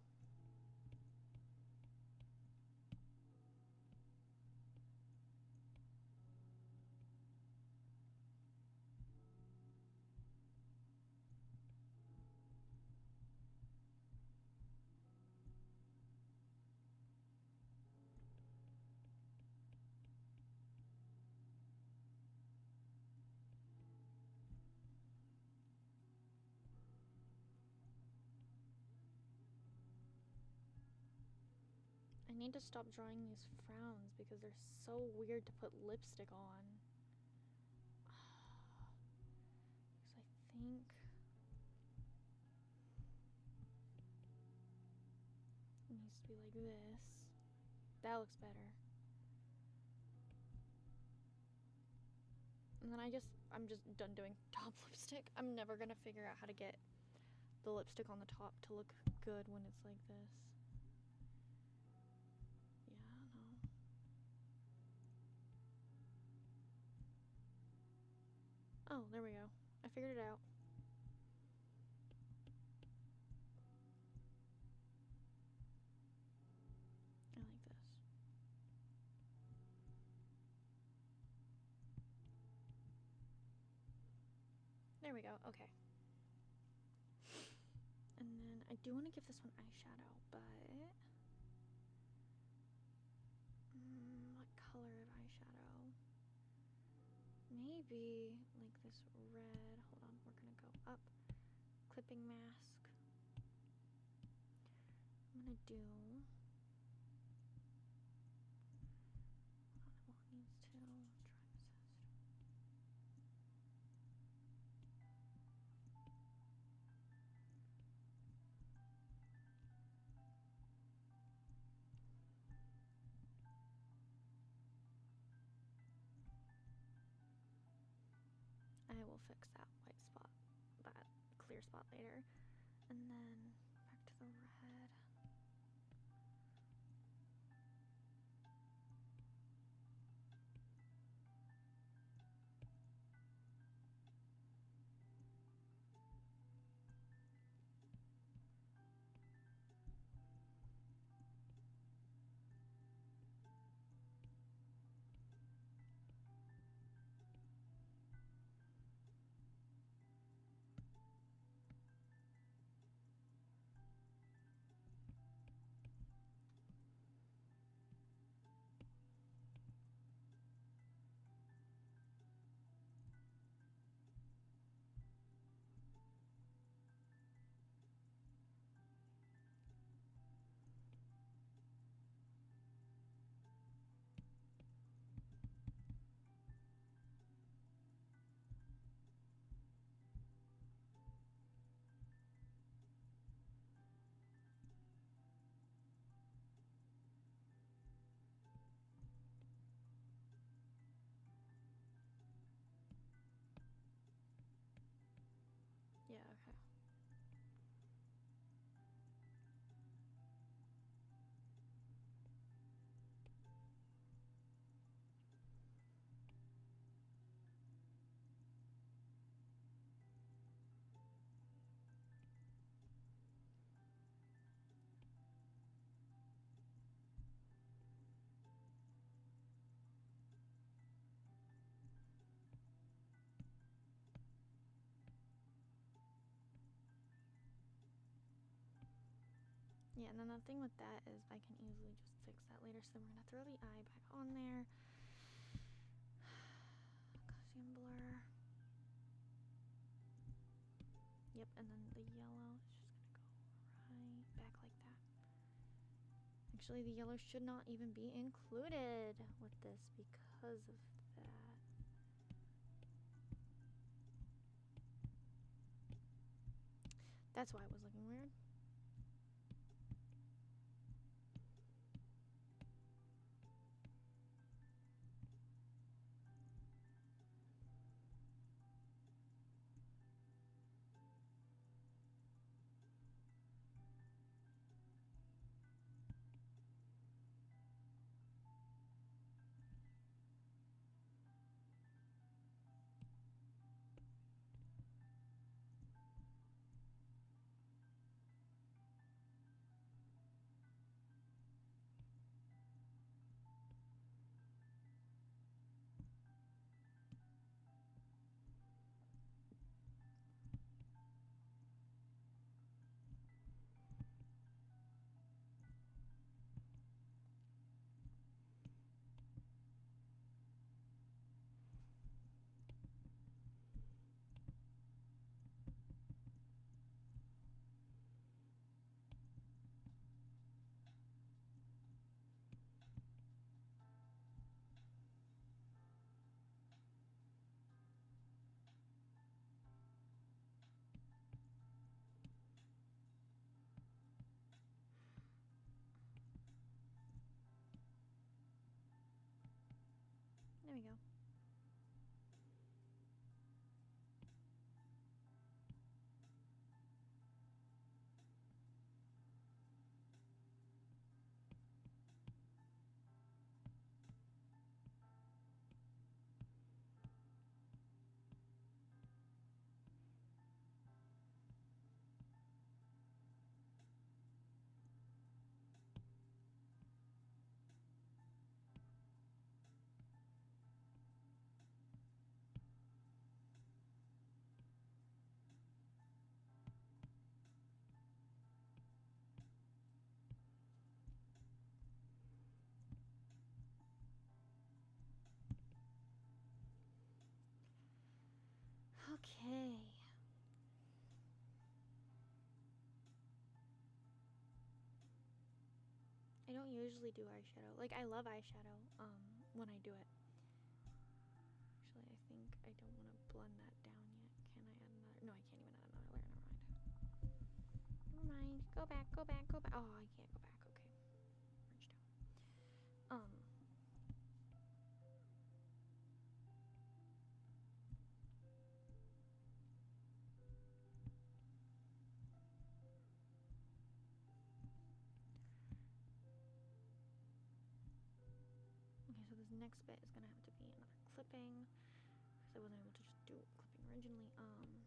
Speaker 1: I need to stop drawing these frowns because they're so weird to put lipstick on. Because I think it needs to be like this. That looks better. And then I'm just done doing top lipstick. I'm never gonna figure out how to get the lipstick on the top to look good when it's like this. Yeah, no. Oh, there we go. I figured it out. I like this. There we go. Okay. And then I do want to give this one eyeshadow, but what color of eyeshadow? Maybe like this red. Hold on, we're gonna go up. Clipping mask. I'm gonna do. Hold on, well, it needs to try assist. I will fix that white spot, that clear spot later. And then back to the red. Yeah, and then the thing with that is I can easily just fix that later. So then we're gonna throw the eye back on there. Gaussian blur. Yep, and then the yellow is just gonna go right back like that. Actually, the yellow should not even be included with this because of that. That's why it was looking weird. There we go. Okay. I don't usually do eyeshadow. Like, I love eyeshadow when I do it. Actually, I think I don't want to blend that down yet. Can I add another? No, I can't even add another layer. Never mind. Go back, go back, go back. Oh, I can't go back. Okay. Merge down. Okay, so this next bit is gonna have to be another clipping because I wasn't able to just do clipping originally. Recent.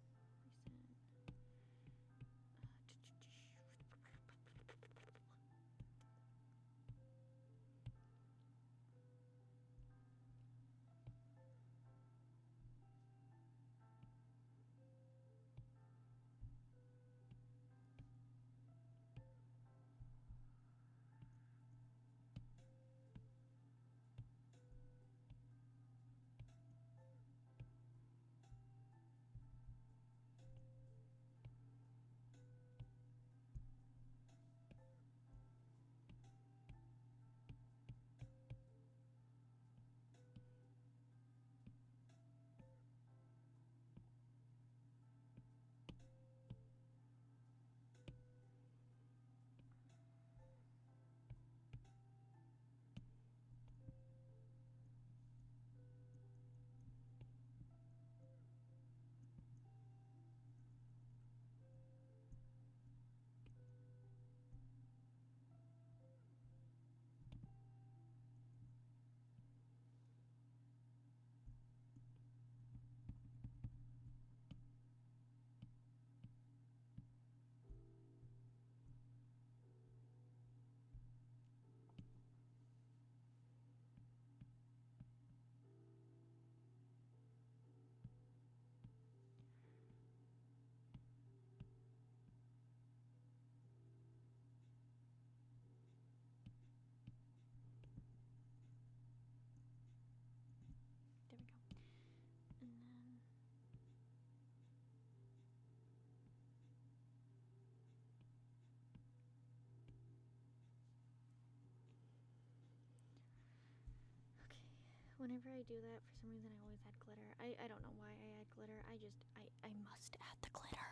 Speaker 1: Whenever I do that, for some reason I always add glitter. I don't know why I add glitter. I must add the glitter.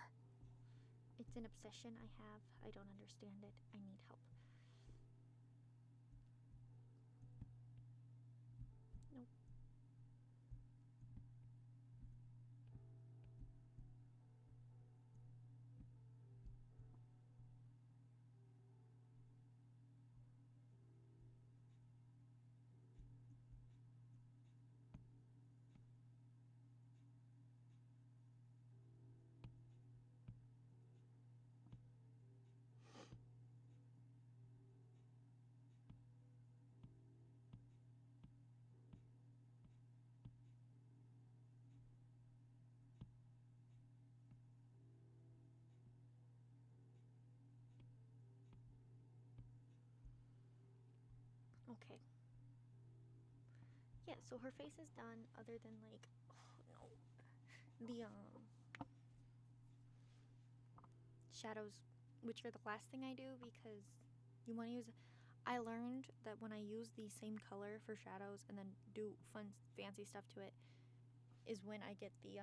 Speaker 1: It's an obsession I have. I don't understand it. I need help. Nope. Okay. Yeah, so her face is done, other than like, oh no, the shadows, which are the last thing I do, because you want to use. I learned that when I use the same color for shadows and then do fun fancy stuff to it, is when I get the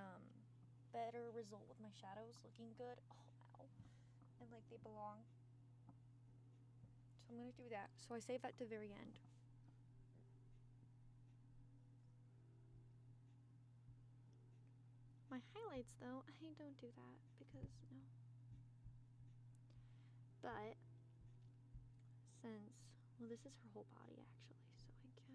Speaker 1: better result with my shadows looking good. Oh, ow. And like they belong. So I'm gonna do that. So I save that to the very end. My highlights, though, I don't do that because no. But since, well, this is her whole body actually, so I guess.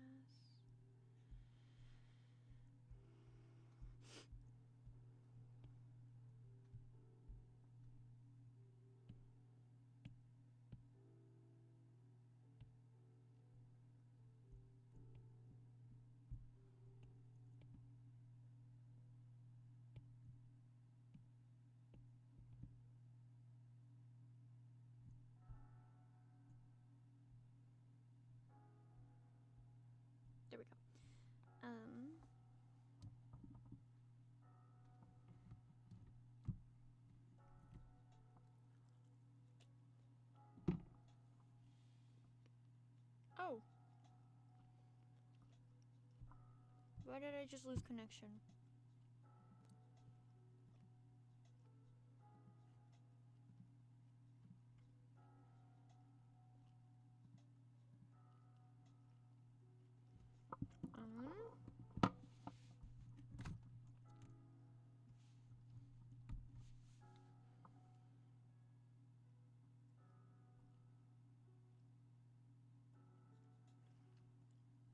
Speaker 1: There we go. Oh. Why did I just lose connection?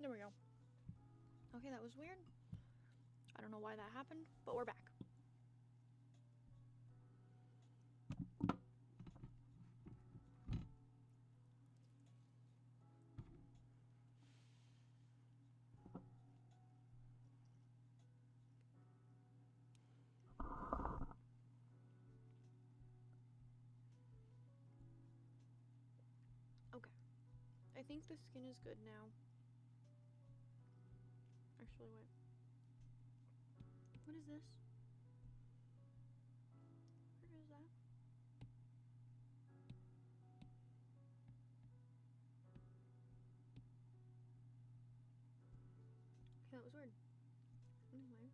Speaker 1: There we go. Okay, that was weird. I don't know why that happened, but we're back. Okay. I think the skin is good now. Actually, wait. What is this? Where is that? Okay, that was weird. Anyway.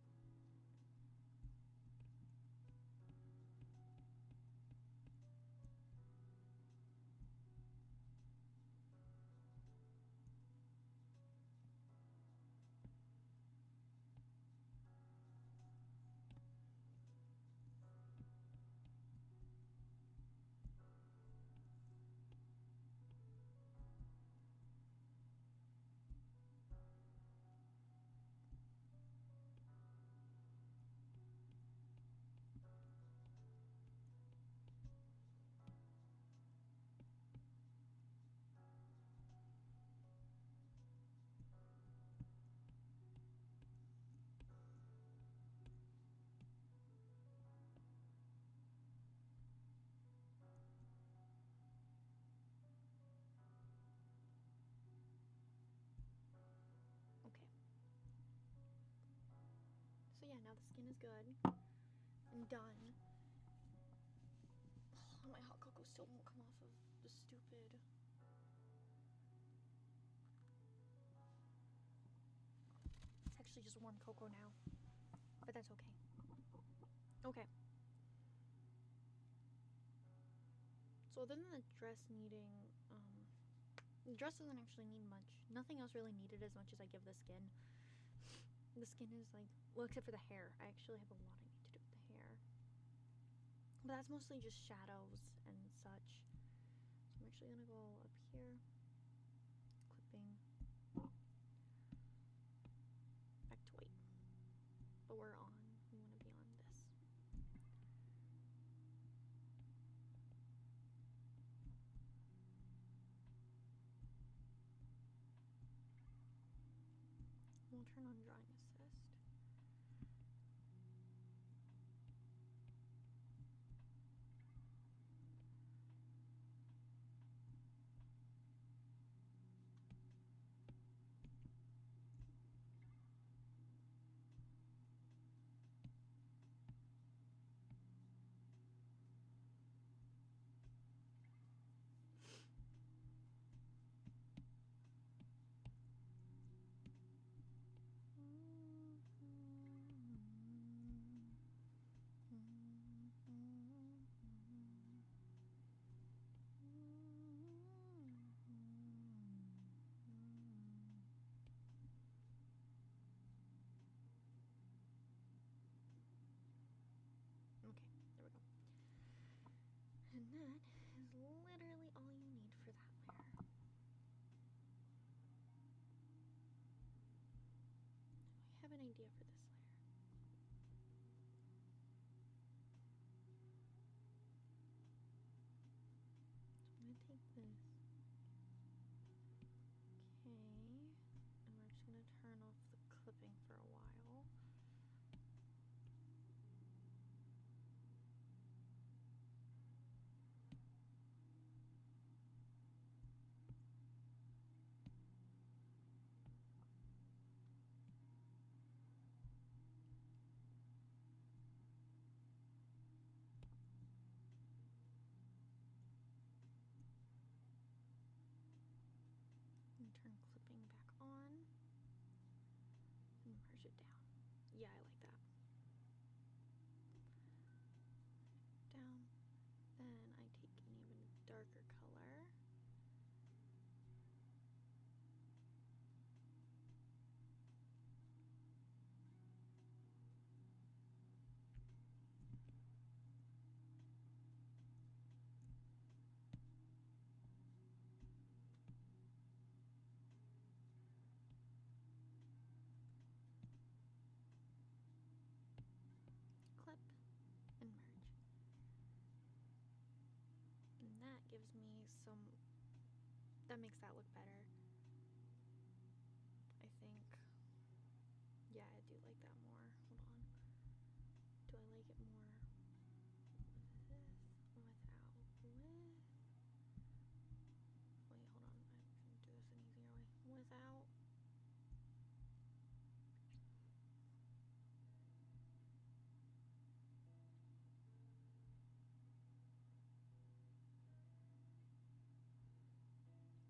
Speaker 1: Okay. So yeah, now the skin is good. I'm done. Oh, my hot cocoa still won't come off of the stupid. just warm cocoa now. But that's okay. Okay. So other than the dress needing, the dress doesn't actually need much. Nothing else really needed as much as I give the skin. The skin is like, well, except for the hair. I actually have a lot I need to do with the hair. But that's mostly just shadows and such. So I'm actually gonna go up here, clipping, back to white. But we're on, we wanna be on this. We'll turn on drawing assist. Okay, there we go. And that is literally all you need for that layer. I have an idea for this layer. So I'm gonna take this. Okay, and we're just gonna turn off the clipping for a while. And turn clipping back on and merge it down. Yeah, I like that. Down. Then I take an even darker color. Clip and merge. And that gives me some, that makes that look better. I think, yeah, I do like that more. Hold on. Do I like it more with, without, with? Wait, hold on. I'm gonna do this an easier way. Without.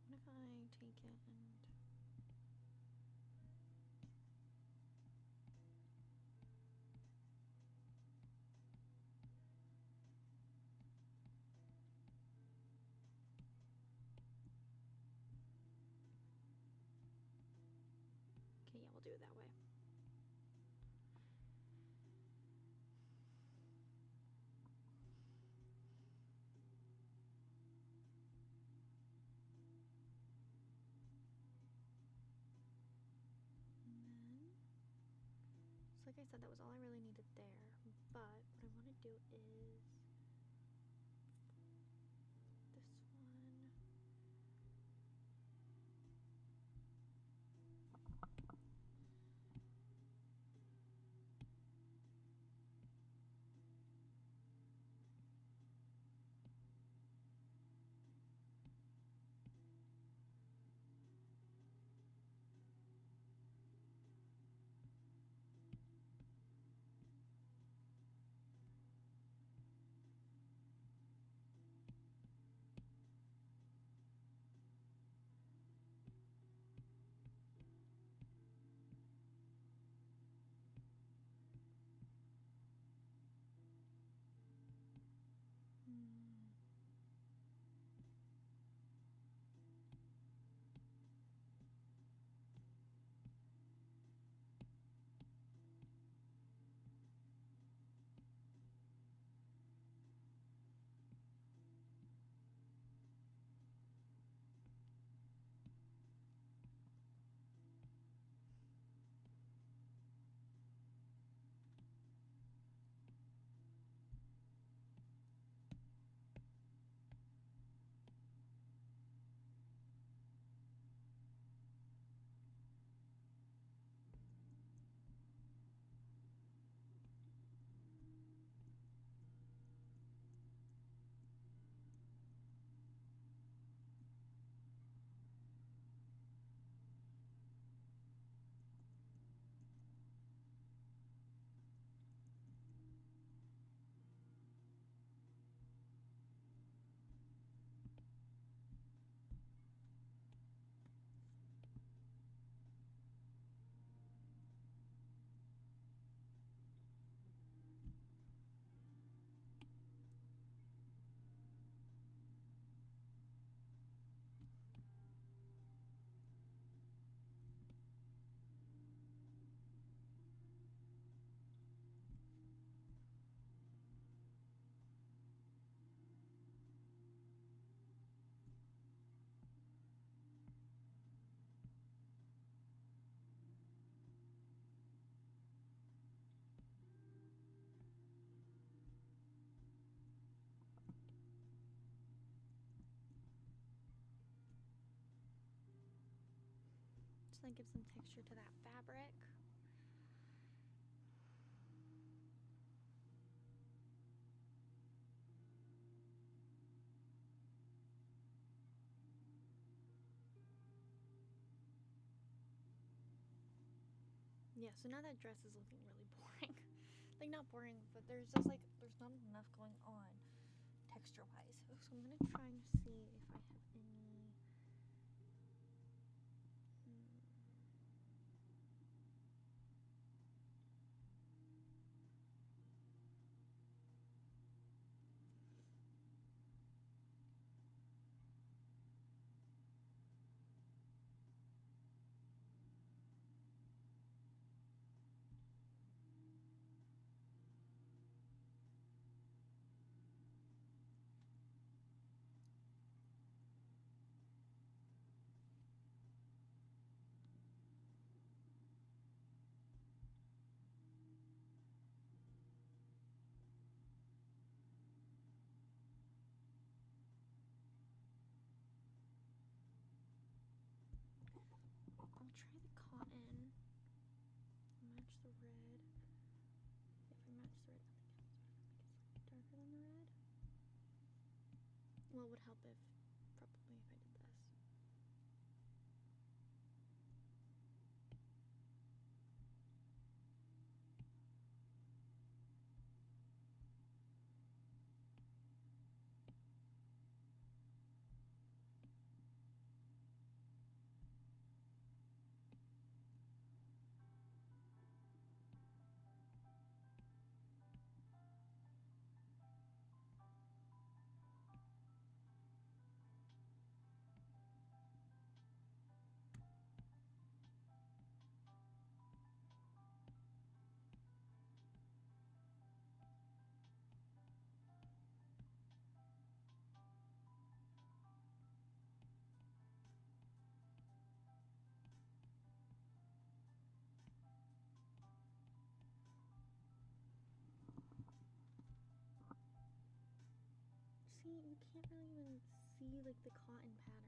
Speaker 1: What if I take it and okay, yeah, we'll do it that way. And then, so like I said, that was all I really needed there. But what I want to do is this one. So that gives some texture to that fabric. Yeah, so now that dress is looking really boring. Like, not boring, but there's just like, there's not enough going on texture-wise. So I'm gonna try and see if I have any. I'll try the cotton. Match the red. If I match the red, I think it's darker than the red. Well, it would help if, probably if I did this. See, you can't really even see like the cotton pattern.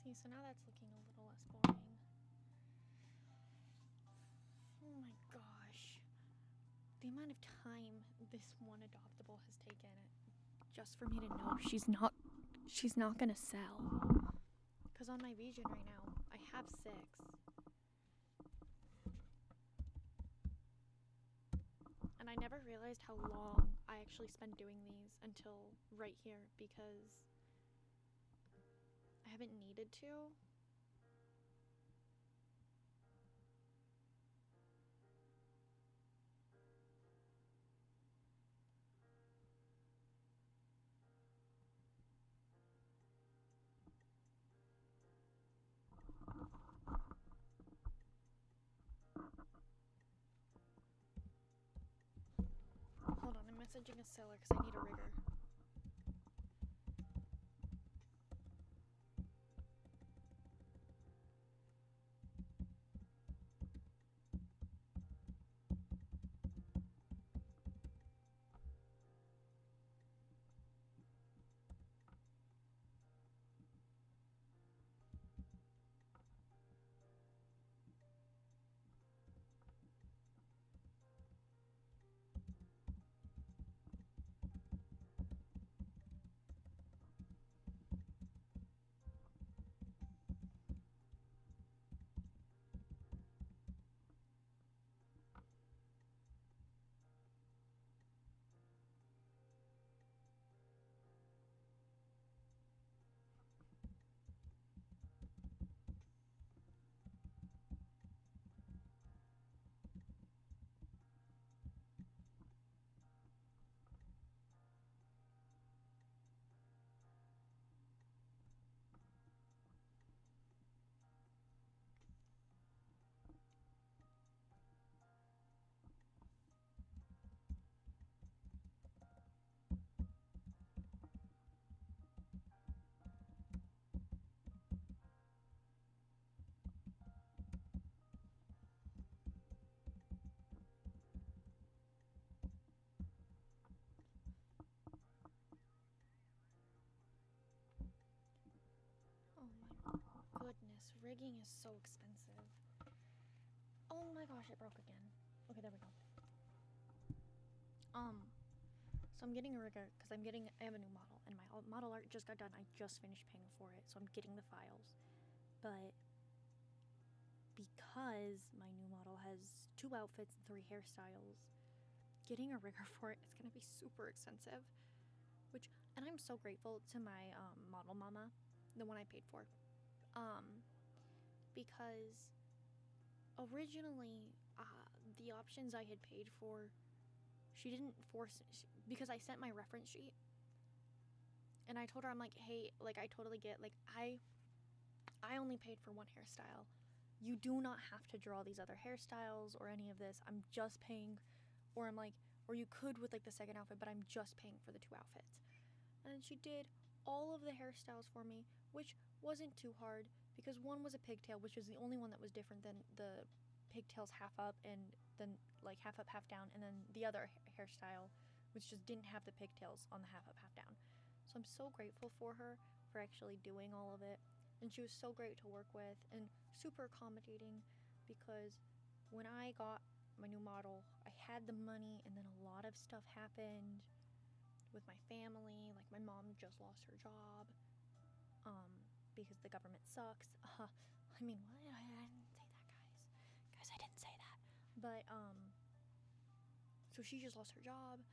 Speaker 1: See, so now that's looking a little less boring. Oh my gosh. The amount of time this one adoptable has taken just for me to know she's not gonna sell. Because on my vision right now, I have 6. And I never realized how long I actually spent doing these until right here, because I haven't needed to. Hold on, I'm messaging a seller because I need a rigger. goodness, rigging is so expensive. Oh my gosh, it broke again. Okay, there we go. So I'm getting a rigger because I have a new model, and my model art just got done. I just finished paying for it, so I'm getting the files. But because my new model has 2 outfits and 3 hairstyles, getting a rigger for it is gonna be super expensive. And I'm so grateful to my model mama, the one I paid for, because originally the options I had paid for, she didn't force because I sent my reference sheet, and I told her, I'm like, hey, like, I totally get, like, I only paid for 1 hairstyle. You do not have to draw these other hairstyles or any of this. I'm just paying, or I'm like, or you could with like the second outfit, but I'm just paying for the 2 outfits. And then she did all of the hairstyles for me, which wasn't too hard because one was a pigtail, which was the only one that was different than the pigtails half up and then like half up, half down, and then the other hairstyle, which just didn't have the pigtails on the half up, half down. So I'm so grateful for her for actually doing all of it. And she was so great to work with and super accommodating, because when I got my new model, I had the money, and then a lot of stuff happened with my family. Like, my mom just lost her job because the government sucks. I mean, what? I didn't say that, guys. I didn't say that. But so she just lost her job,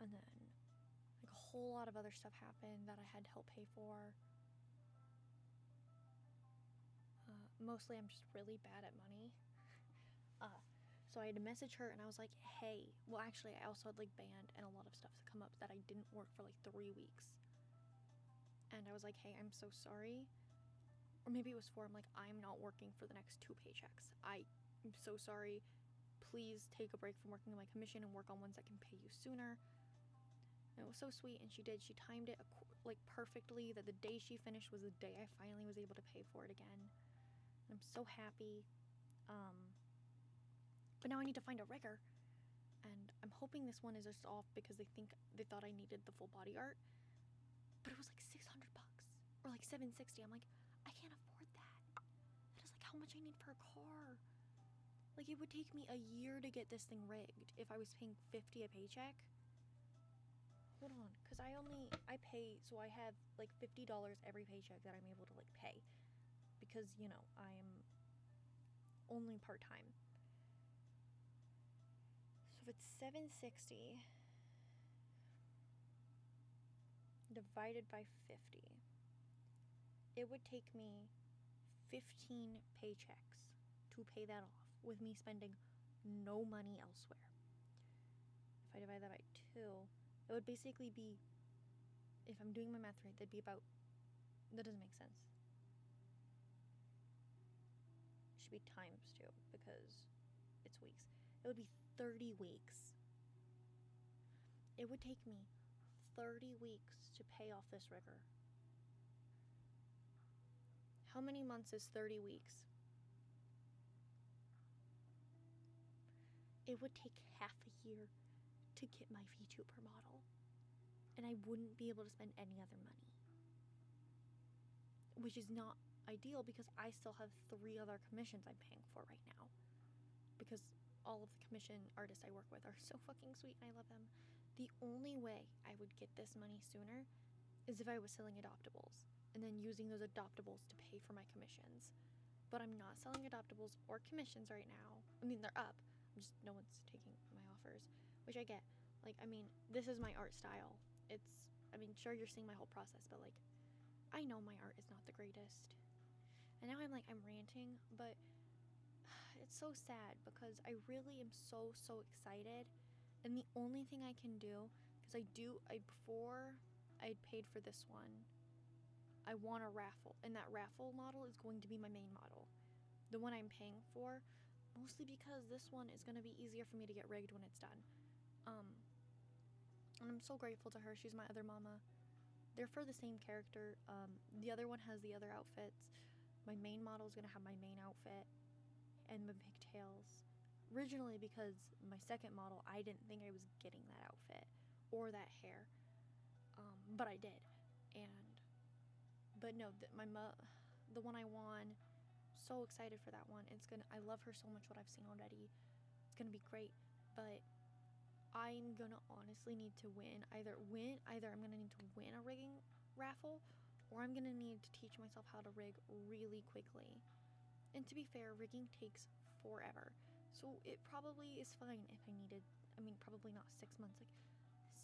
Speaker 1: and then like a whole lot of other stuff happened that I had to help pay for. Mostly I'm just really bad at money. So I had to message her, and I was like, hey, well, actually, I also had like band and a lot of stuff to come up that I didn't work for like 3 weeks. And I was like, hey, I'm so sorry. Or maybe it was 4. I'm like, I'm not working for the next 2 paychecks. I'm so sorry. Please take a break from working on my commission and work on ones that can pay you sooner. And it was so sweet, and she did. She timed it like perfectly, that the day she finished was the day I finally was able to pay for it again. I'm so happy. But now I need to find a rigger, and I'm hoping this one is just off because they thought I needed the full body art, but it was like $600 or like $760. I'm like, I can't afford that. That is like how much I need for a car. Like, it would take me a year to get this thing rigged if I was paying $50 a paycheck. Hold on, because I pay, so I have like $50 every paycheck that I'm able to like pay, because, you know, I am only part-time. So if it's $760 divided by 50, it would take me 15 paychecks to pay that off, with me spending no money elsewhere. If I divide that by 2, it would basically be, if I'm doing my math right, that'd be about, that doesn't make sense. It should be times 2 because it's weeks. It would be 30 weeks. It would take me 30 weeks to pay off this rigger. How many months is 30 weeks? It would take half a year to get my VTuber model, and I wouldn't be able to spend any other money, which is not ideal because I still have 3 other commissions I'm paying for right now, because all of the commission artists I work with are so fucking sweet and I love them. The only way I would get this money sooner is if I was selling adoptables and then using those adoptables to pay for my commissions. But I'm not selling adoptables or commissions right now. I mean, they're up. No one's taking my offers, which I get. Like, I mean, this is my art style. Sure, you're seeing my whole process, but like, I know my art is not the greatest. And now I'm ranting, but it's so sad because I really am so excited, and the only thing I can do, because before I paid for this one, I won a raffle, and that raffle model is going to be my main model, the one I'm paying for, mostly because this one is going to be easier for me to get rigged when it's done. And I'm so grateful to her. She's my other mama. They're for the same character. The other one has the other outfits. My main model is going to have my main outfit and my pigtails. Originally, because my second model, I didn't think I was getting that outfit or that hair, but I did. But no, the one I won, so excited for that one. I love her so much, what I've seen already. It's gonna be great, but I'm gonna honestly need to either I'm gonna need to win a rigging raffle, or I'm gonna need to teach myself how to rig really quickly. And to be fair, rigging takes forever, so it probably is fine if I needed, probably not 6 months. Like,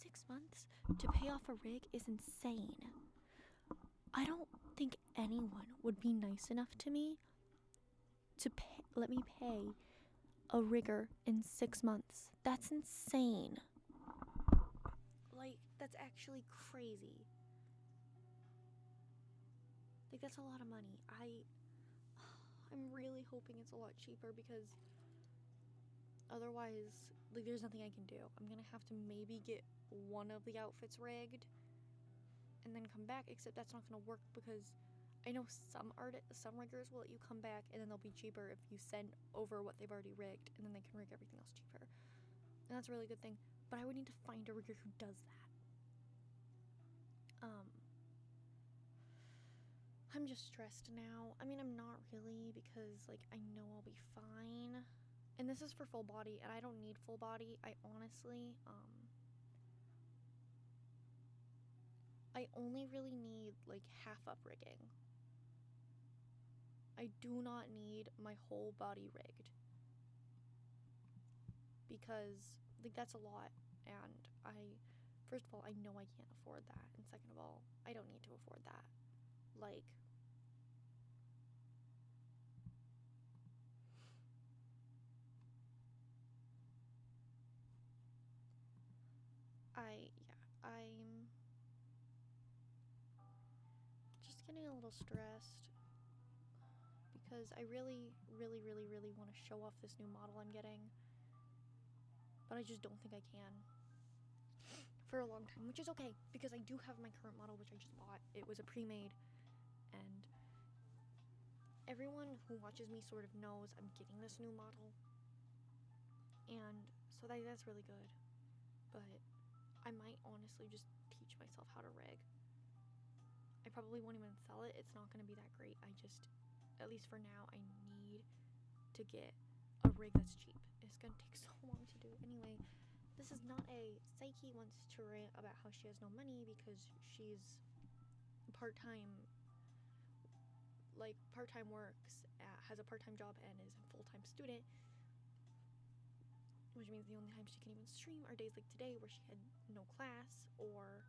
Speaker 1: 6 months to pay off a rig is insane. I don't think anyone would be nice enough to me to let me pay a rigger in 6 months. That's insane. Like, that's actually crazy. Like, that's a lot of money. I'm really hoping it's a lot cheaper, because otherwise, like, there's nothing I can do. I'm gonna have to maybe get one of the outfits rigged and then come back, except that's not gonna work, because I know some riggers will let you come back and then they'll be cheaper if you send over what they've already rigged, and then they can rig everything else cheaper. And that's a really good thing. But I would need to find a rigger who does that. I'm just stressed now. I'm not really, because, like, I know I'll be fine. And this is for full body, and I don't need full body. I honestly, I only really need, like, half up rigging. I do not need my whole body rigged, because, like, that's a lot, and first of all, I know I can't afford that, and second of all, I don't need to afford that. Like, I'm just getting a little stressed, because I really, really, really, really want to show off this new model I'm getting, but I just don't think I can for a long time, which is okay, because I do have my current model, which I just bought. It was a pre-made, and everyone who watches me sort of knows I'm getting this new model, and so that's really good. But I might honestly just teach myself how to rig. I probably won't even sell it. It's not going to be that great. At least for now, I need to get a rig that's cheap. It's going to take so long to do. Anyway, this is not a Psyche wants to rant about how she has no money, because she's part-time works, has a part-time job, and is a full-time student, which means the only time she can even stream are days like today, where she had no class, or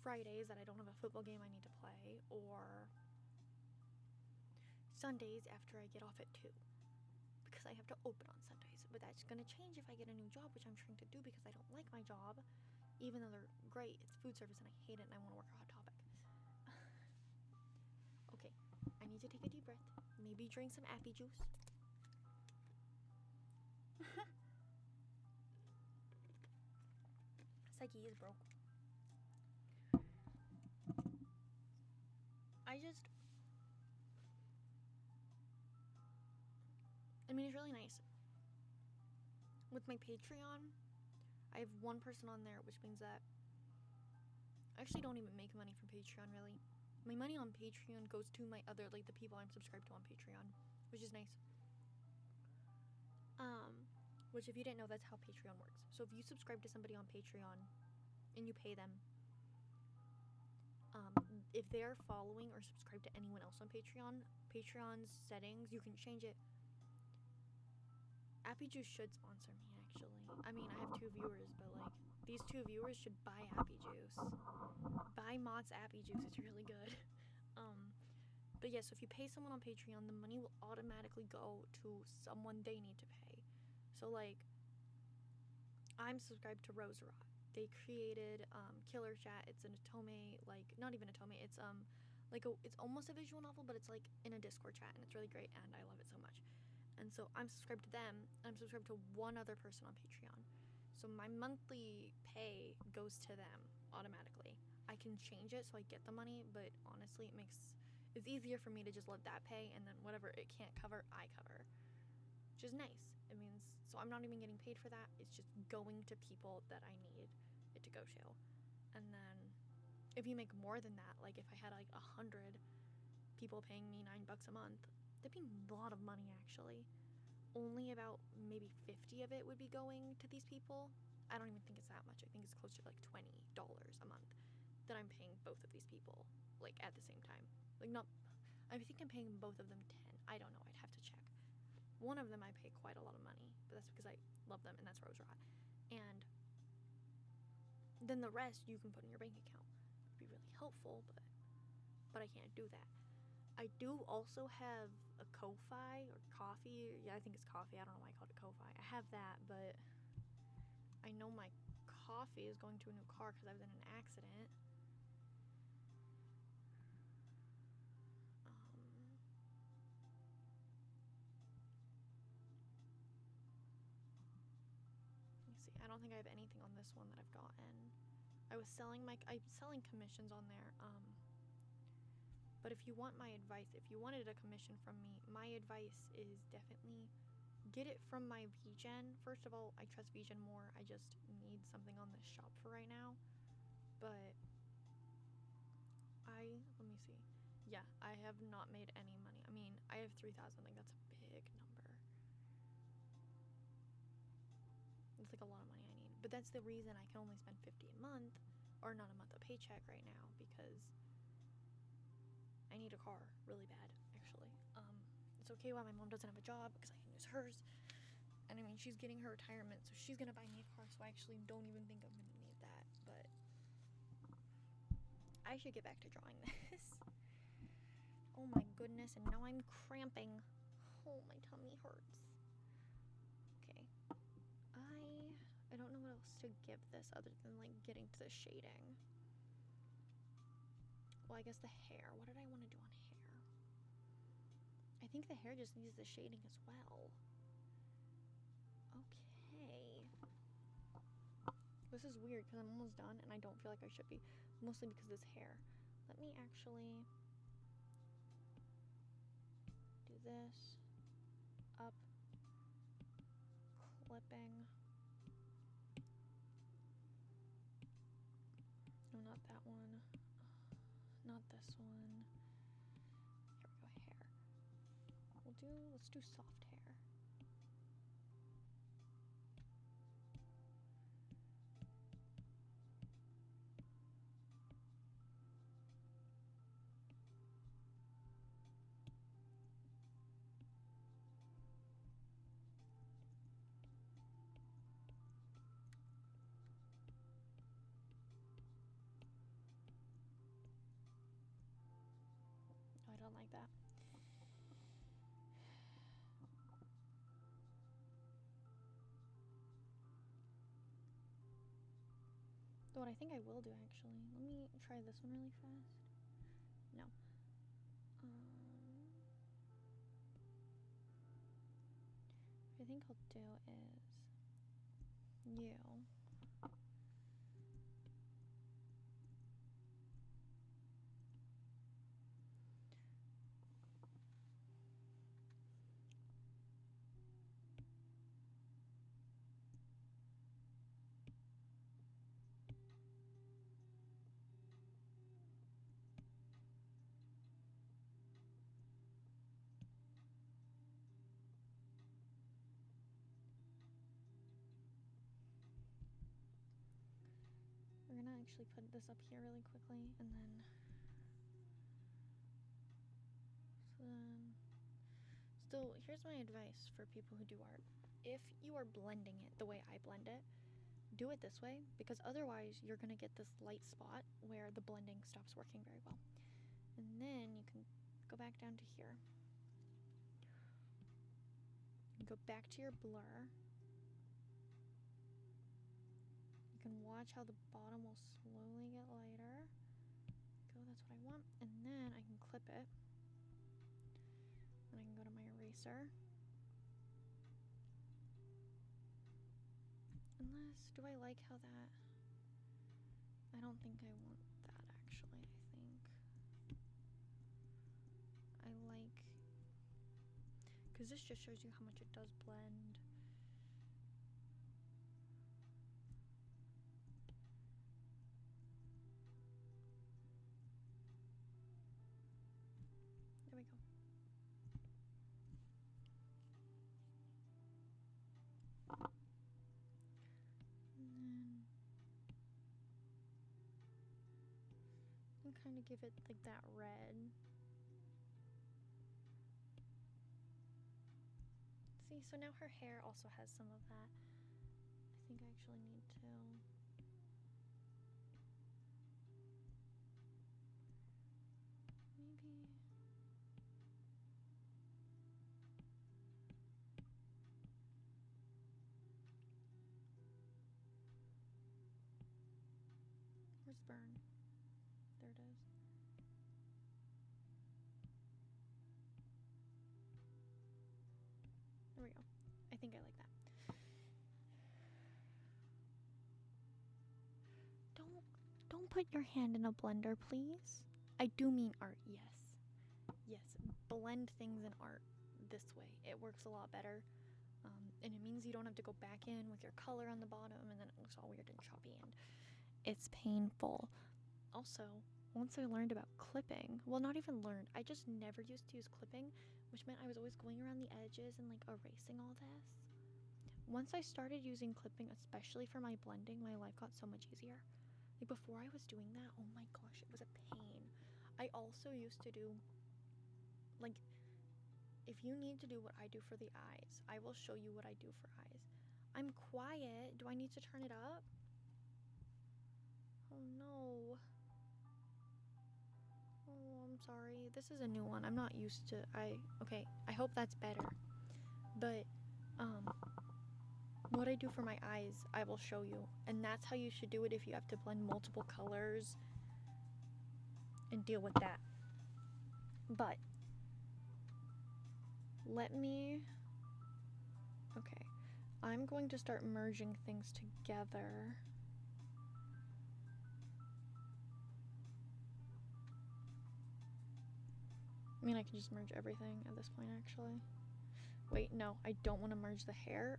Speaker 1: Fridays that I don't have a football game I need to play, or Sundays after I get off at 2, because I have to open on Sundays. But that's gonna change if I get a new job, which I'm trying to do, because I don't like my job, even though they're great. It's food service and I hate it, and I want to work at Hot Topic. Okay, I need to take a deep breath, maybe drink some appy juice. Psyche is broke. It's really nice. With my Patreon, I have one person on there, which means that I actually don't even make money from Patreon, really. My money on Patreon goes to my other, like, the people I'm subscribed to on Patreon, which is nice. Which, if you didn't know, that's how Patreon works. So if you subscribe to somebody on Patreon and you pay them, if they're following or subscribed to anyone else on Patreon's settings, you can change it. Appy Juice should sponsor me, actually. I have 2 viewers, but, like, these 2 viewers should buy Appy Juice. Buy Mott's Appy Juice, it's really good. But yeah, so if you pay someone on Patreon, the money will automatically go to someone they need to pay. So, like, I'm subscribed to Roserot. They created Killer Chat. It's an Otome, like, not even Otome, it's it's almost a visual novel, but it's like in a Discord chat, and it's really great, and I love it so much. And so I'm subscribed to them, and I'm subscribed to one other person on Patreon. So my monthly pay goes to them automatically. I can change it so I get the money, but honestly, it's easier for me to just let that pay, and then whatever it can't cover, I cover. Which is nice. It means, so I'm not even getting paid for that. It's just going to people that I need it to go to. And then if you make more than that, like if I had like 100 people paying me $9 a month,
Speaker 2: that'd be a lot of money actually. Only about maybe 50 of it would be going to these people. I don't even think it's that much. I think it's closer to like $20 a month that I'm paying both of these people, like at the same time. Like not, I think I'm paying both of them 10. I don't know. I'd have to check. One of them I pay quite a lot of money, but that's because I love them and that's Rose Rot. And then the rest you can put in your bank account. It'd be really helpful, but I can't do that. I do also have a Ko-Fi or coffee. Yeah, I think it's coffee. I don't know why I called it Ko-Fi. I have that, but I know my coffee is going to a new car because I was in an accident. Let me see. I don't think I have anything on this one that I've gotten. I'm selling commissions on there. But if you want my advice, if you wanted a commission from me, my advice is definitely get it from my VGen. First of all, I trust VGen more. I just need something on this shop for right now. But let me see. Yeah, I have not made any money. I mean, I have 3,000. Like, that's a big number. It's like a lot of money I need. But that's the reason I can only spend 50 a month, or not a month, a paycheck right now, because I need a car really bad, actually. It's okay while my mom doesn't have a job because I can use hers. And I mean, she's getting her retirement, so she's gonna buy me a car, so I actually don't even think I'm gonna need that. But I should get back to drawing this. Oh my goodness, and now I'm cramping. Oh, my tummy hurts. Okay. I don't know what else to give this other than like getting to the shading. Well, I guess the hair. What did I want to do on hair? I think the hair just needs the shading as well. Okay. This is weird because I'm almost done and I don't feel like I should be. Mostly because of this hair. Let me actually do this. Up. Clipping. No, not that one. Not this one. Here we go, hair. Let's do soft hair. I don't like that. What I think I will do actually. Let me try this one really fast. No. What I think I'll do is you. We're gonna actually put this up here really quickly and then so here's my advice for people who do art. If you are blending it the way I blend it, do it this way because otherwise you're gonna get this light spot where the blending stops working very well. And then you can go back down to here. Go back to your blur. You can watch how the bottom will slowly get lighter. Go, that's what I want. And then I can clip it. And I can go to my eraser. Unless, do I like how that? I don't think I want that actually, I think. I like, because this just shows you how much it does blend. There we go. want to kind of give it like that red. See, so now her hair also has some of that. I think I actually need to. Maybe. Where's Burn? There it is. There we go. I think I like that. Don't put your hand in a blender, please. I do mean art, yes. Yes, blend things in art this way. It works a lot better. And it means you don't have to go back in with your color on the bottom and then it looks all weird and choppy and it's painful. Also, once I learned about clipping, well, not even learned, I just never used to use clipping, which meant I was always going around the edges and like erasing all this. Once I started using clipping, especially for my blending, my life got so much easier. Like before I was doing that, oh my gosh, it was a pain. I also used to do, like, if you need to do what I do for the eyes, I will show you what I do for eyes. I'm quiet. Do I need to turn it up? Oh no. Oh, I'm sorry. This is a new one. I'm not used to, okay, I hope that's better. But, what I do for my eyes, I will show you. And that's how you should do it if you have to blend multiple colors and deal with that. But, okay, I'm going to start merging things together. I mean, I can just merge everything at this point, actually. Wait, no, I don't want to merge the hair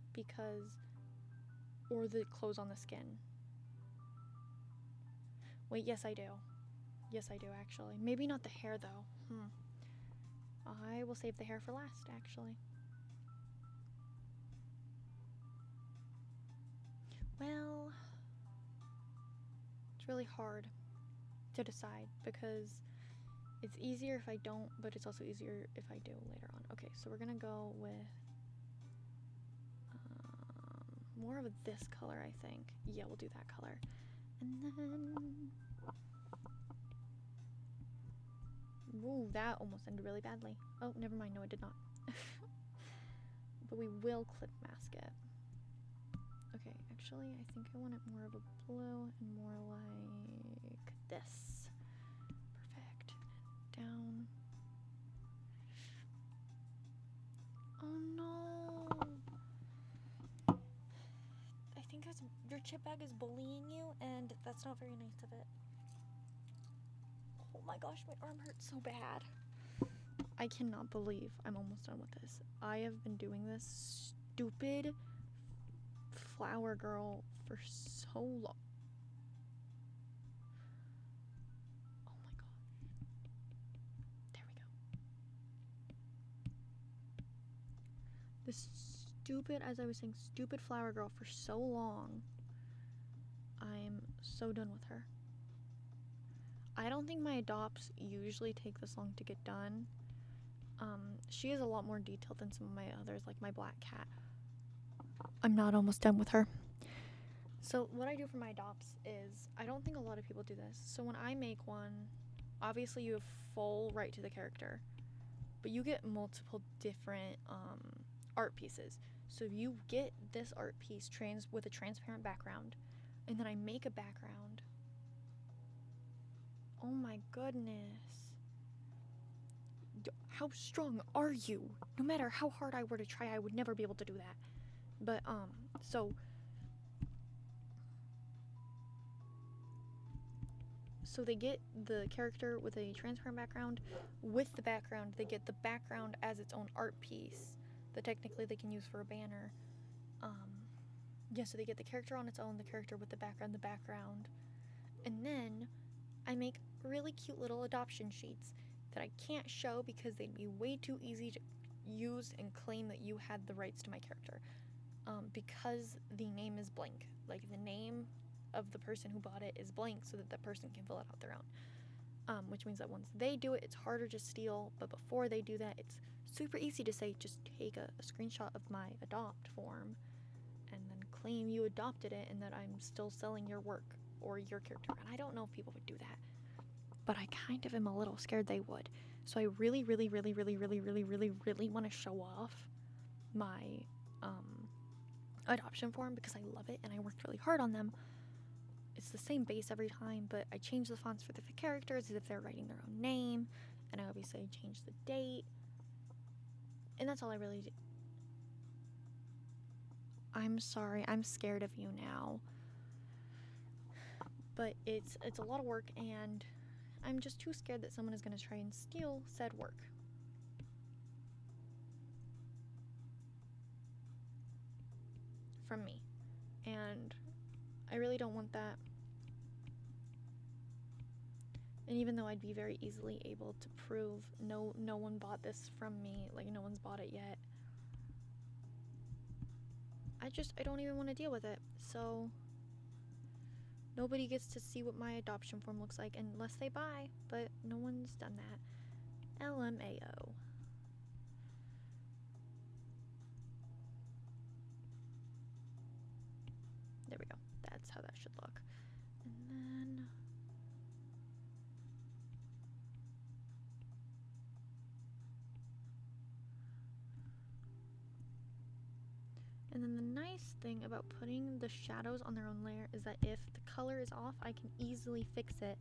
Speaker 2: or the clothes on the skin. Wait, yes, I do. Yes, I do, actually. Maybe not the hair, though. I will save the hair for last, actually. Well, it's really hard to decide because it's easier if I don't, but it's also easier if I do later on. Okay, so we're gonna go with more of this color, I think. Yeah, we'll do that color. And then... Ooh, that almost ended really badly. Oh, never mind. No, it did not. But we will clip mask it. Okay, actually, I think I want it more of a blue and more like this. Perfect. Down. Oh no! I think your chip bag is bullying you, and that's not very nice of it. Oh my gosh, my arm hurts so bad. I cannot believe I'm almost done with this. I have been doing this stupid flower girl for so long. Oh my gosh. There we go. This stupid, as I was saying, stupid flower girl for so long. I'm so done with her. I don't think my adopts usually take this long to get done. She is a lot more detailed than some of my others, like my black cat. I'm not almost done with her. So what I do for my adopts is, I don't think a lot of people do this. So when I make one, obviously you have full right to the character, but you get multiple different art pieces. So you get this art piece with a transparent background, and then I make a background. Oh my goodness. How strong are you? No matter how hard I were to try, I would never be able to do that. But, so they get the character with a transparent background. With the background, they get the background as its own art piece that technically they can use for a banner. Yeah, so they get the character on its own, the character with the background. And then I make really cute little adoption sheets that I can't show because they'd be way too easy to use and claim that you had the rights to my character. Because the name is blank. Like, the name of the person who bought it is blank so that the person can fill it out their own. which means that once they do it, it's harder to steal. But before they do that, it's super easy to say, just take a screenshot of my adopt form and then claim you adopted it and that I'm still selling your work or your character. And I don't know if people would do that, but I kind of am a little scared they would. So I really, really, really, really, really, really, really, really want to show off my adoption form because I love it and I worked really hard on them. It's the same base every time, but I change the fonts for the characters as if they're writing their own name, and I obviously change the date, and that's all I really do. I'm sorry, I'm scared of you now, but it's a lot of work, and I'm just too scared that someone is going to try and steal said work. From me, and I really don't want that. And even though I'd be very easily able to prove no one bought this from me, like no one's bought it yet, I don't even want to deal with it. So nobody gets to see what my adoption form looks like unless they buy, but no one's done that. LMAO. There we go. That's how that should look. And then the nice thing about putting the shadows on their own layer is that if the color is off, I can easily fix it.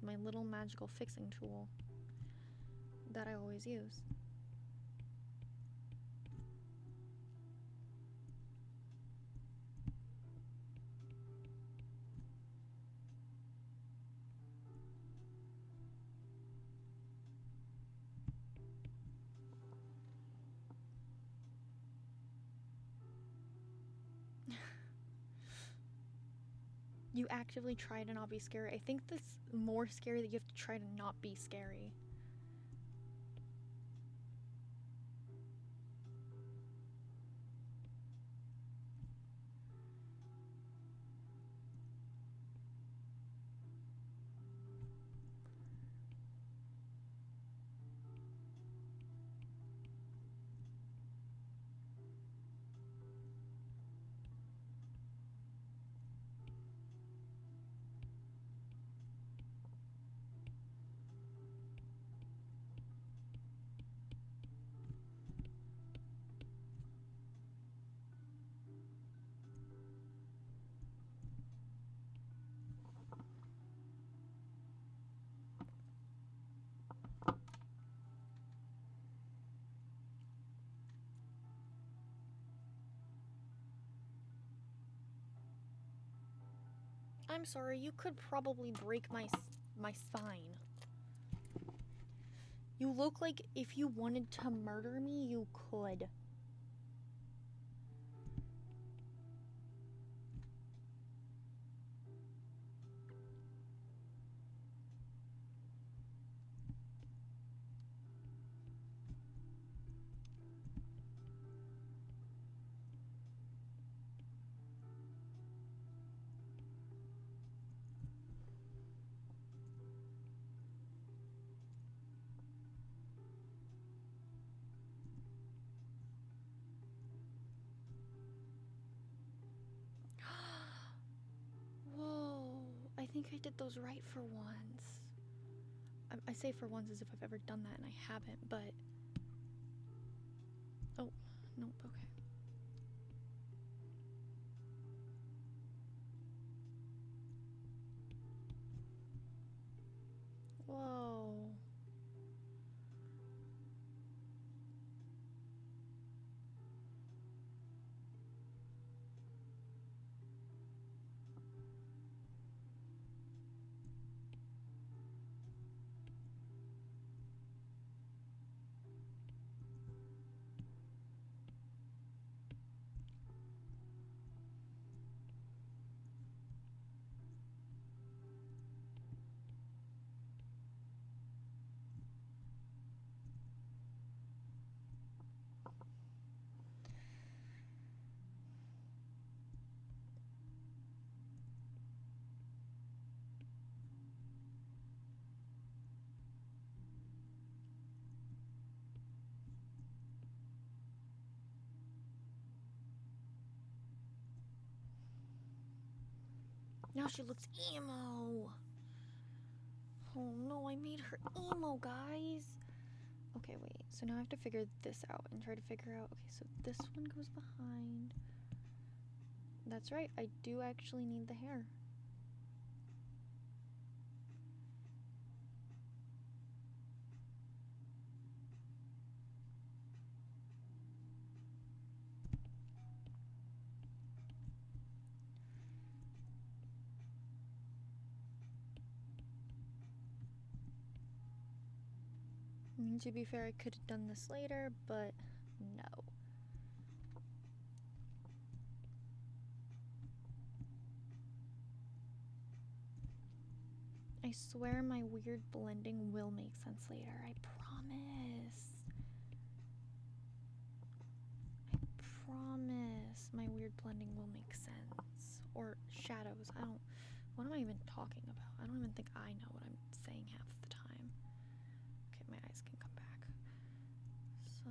Speaker 2: My little magical fixing tool that I always use. You actively try to not be scary. I think that's more scary that you have to try to not be scary. I'm sorry, you could probably break my spine. You look like if you wanted to murder me, you could. I think I did those right for once. I say for once as if I've ever done that, and I haven't, but... Oh, nope, okay. Whoa. Now she looks emo. Oh no, I made her emo, guys. Okay, wait. So now I have to figure this out and try to figure out. Okay, so this one goes behind. That's right. I do actually need the hair. I mean, to be fair, I could have done this later, but no. I swear my weird blending will make sense later. I promise. I promise my weird blending will make sense. Or shadows. What am I even talking about? I don't even think I know what I'm saying half the time. Okay, my eyes can come back. So...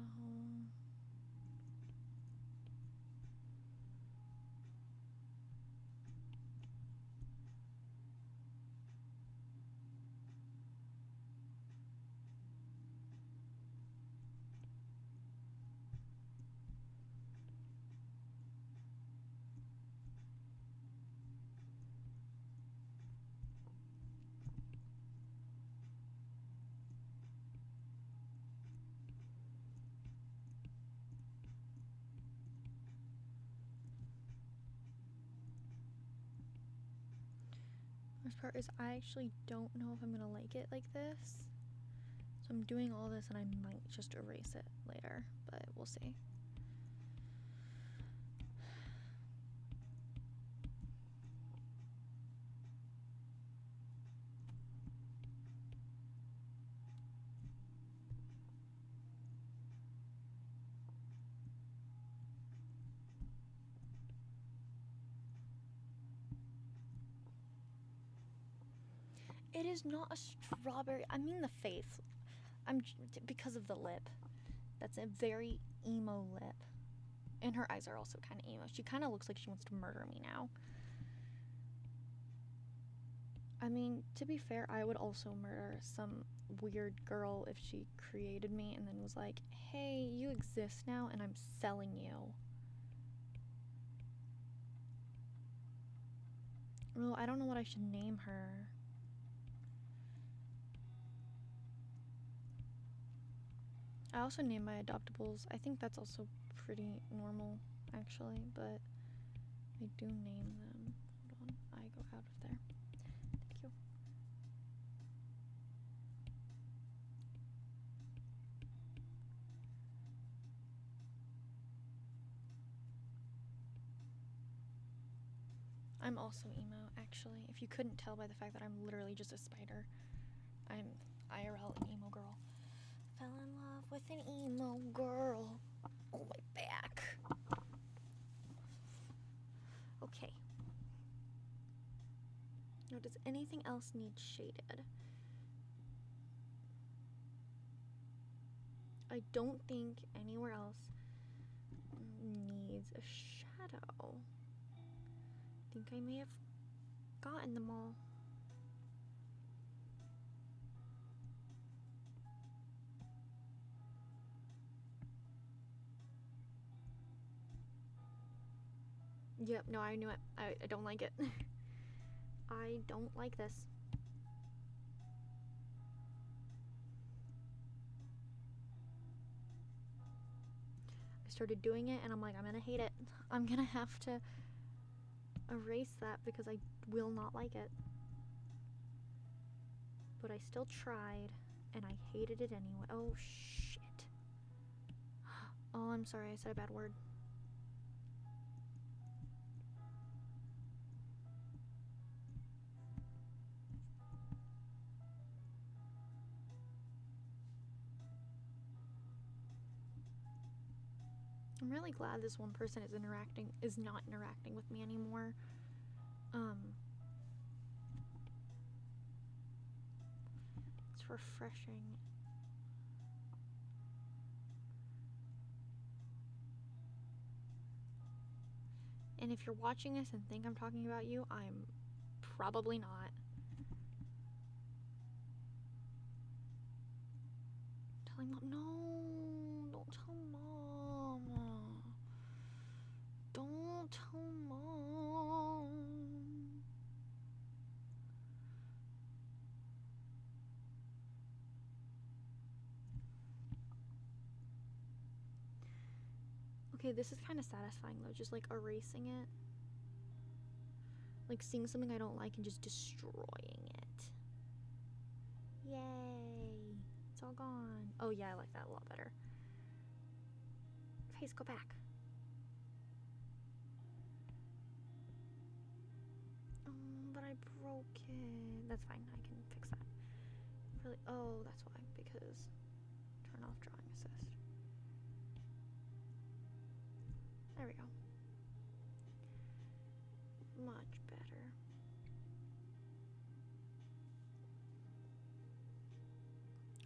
Speaker 2: Worst part is I actually don't know if I'm gonna like it like this. So I'm doing all this and I might just erase it later, but we'll see. It is not a strawberry. I mean the face. Because of the lip. That's a very emo lip. And her eyes are also kind of emo. She kind of looks like she wants to murder me now. I mean, to be fair, I would also murder some weird girl if she created me and then was like, hey, you exist now and I'm selling you. Well, I don't know what I should name her. I also name my adoptables. I think that's also pretty normal, actually, but I do name them. Hold on, I go out of there. Thank you. I'm also emo, actually. If you couldn't tell by the fact that I'm literally just a spider. I'm IRL an emo girl. Fell in love with an emo girl. Oh, my back. Okay. Now, does anything else need shaded? I don't think anywhere else needs a shadow. I think I may have gotten them all. Yep, no, I knew it. I don't like it. I don't like this. I started doing it and I'm like, I'm gonna hate it. I'm gonna have to erase that because I will not like it. But I still tried and I hated it anyway. Oh, shit. Oh, I'm sorry, I said a bad word. I'm really glad this one person is not interacting with me anymore. It's refreshing. And if you're watching this and think I'm talking about you, I'm Probably not. Telling mom, no, don't tell mom. Don't tell mom. Okay, this is kind of satisfying though, just like erasing it. Like seeing something I don't like and just destroying it. Yay. It's all gone. Oh yeah, I like that a lot better. Face, go back. Oh, but I broke it. That's fine, I can fix that. Really? Oh, that's why, because turn off drawing assist. There we go. Much better.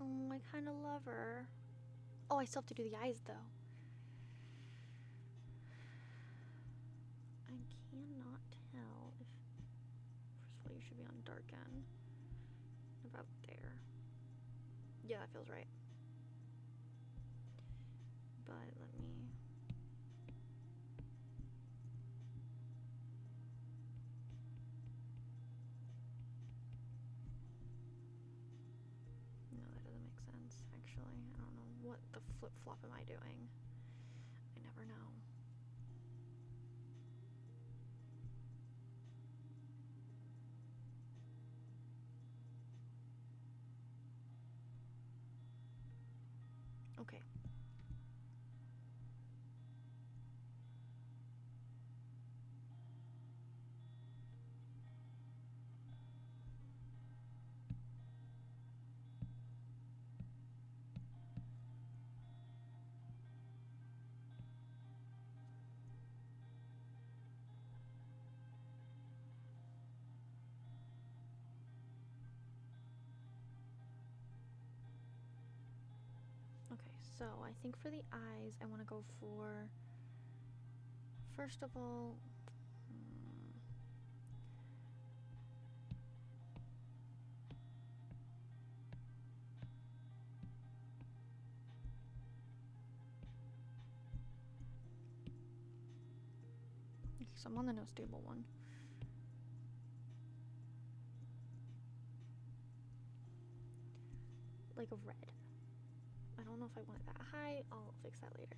Speaker 2: Oh, I kind of love her. Oh, I still have to do the eyes though. I cannot tell if. First of all, you should be on darken. About there. Yeah, that feels right. But let me. No, that doesn't make sense, actually. I don't know what the flip-flop am I doing. I never know. Okay. Okay, so I think for the eyes, I want to go for, first of all, okay, so I'm on the no stable one. Like a red. I don't know if I want it that high. I'll fix that later.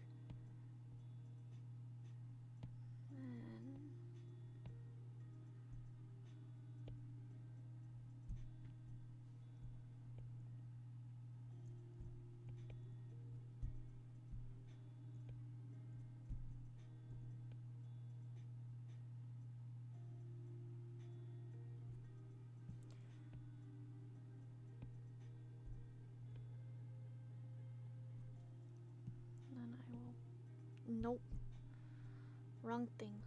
Speaker 2: Then I will. Nope. Wrong thing.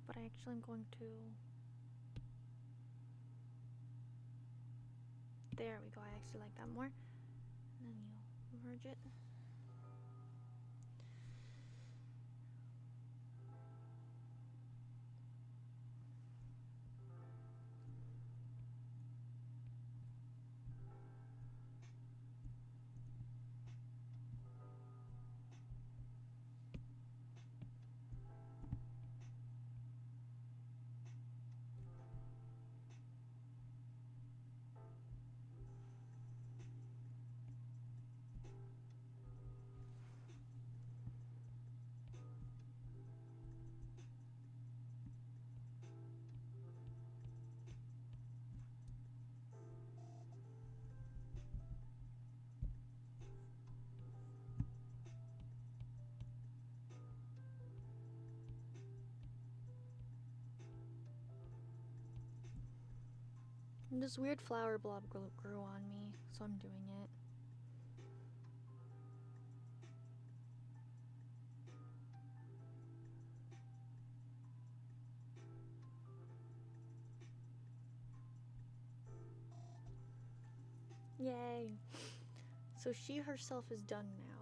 Speaker 2: But I actually am going to. There we go. I actually like that more. And then you merge it. And this weird flower blob grew on me, so I'm doing it. Yay. So she herself is done now.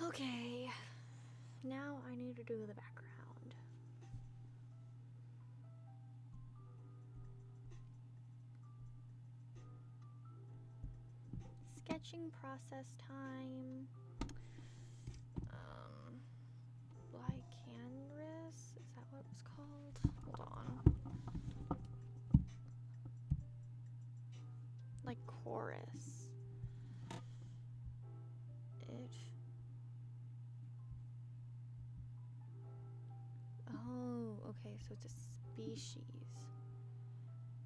Speaker 2: Okay, now I need to do the background. Sketching process time. Lycanris? Is that what it was called? Hold on. Like chorus. Oh, okay, so it's a species.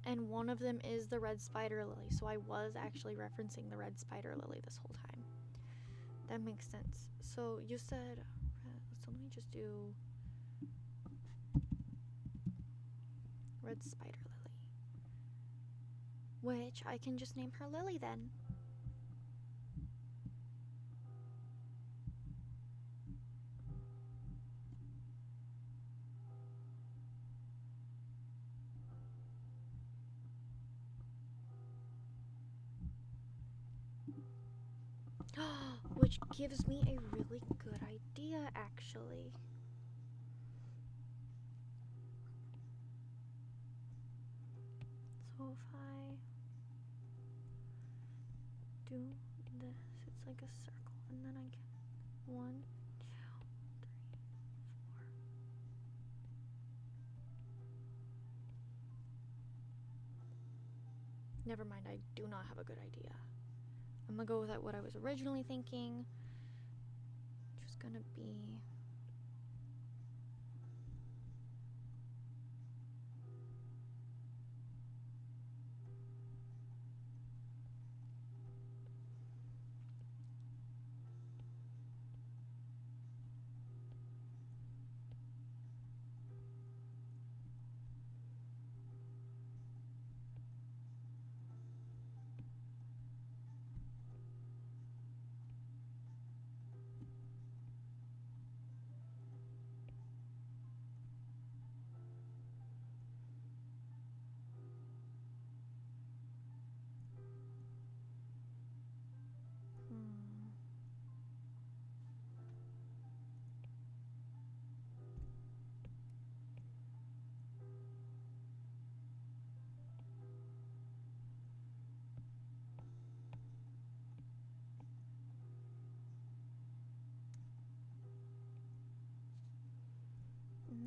Speaker 2: And one of them is the red spider lily, so I was actually referencing the red spider lily this whole time. That makes sense. So you said, so let me just do red spider lily, which I can just name her Lily then. Which gives me a really good idea, actually. So if I do this, it's like a circle, and then I can 1, 2, 3, 4. Never mind, I do not have a good idea. I'm gonna go with what I was originally thinking, which is gonna be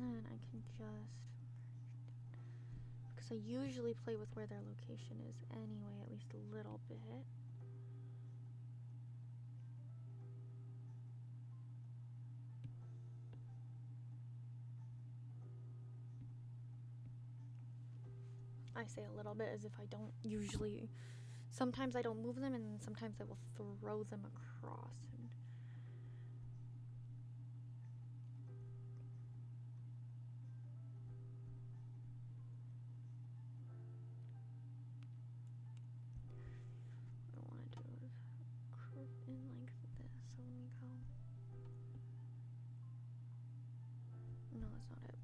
Speaker 2: and then I can just, because I usually play with where their location is anyway, at least a little bit. I say a little bit as if I don't usually, sometimes I don't move them, and sometimes I will throw them across. And what I want to do is curve in like this. So let me go. No, that's not it.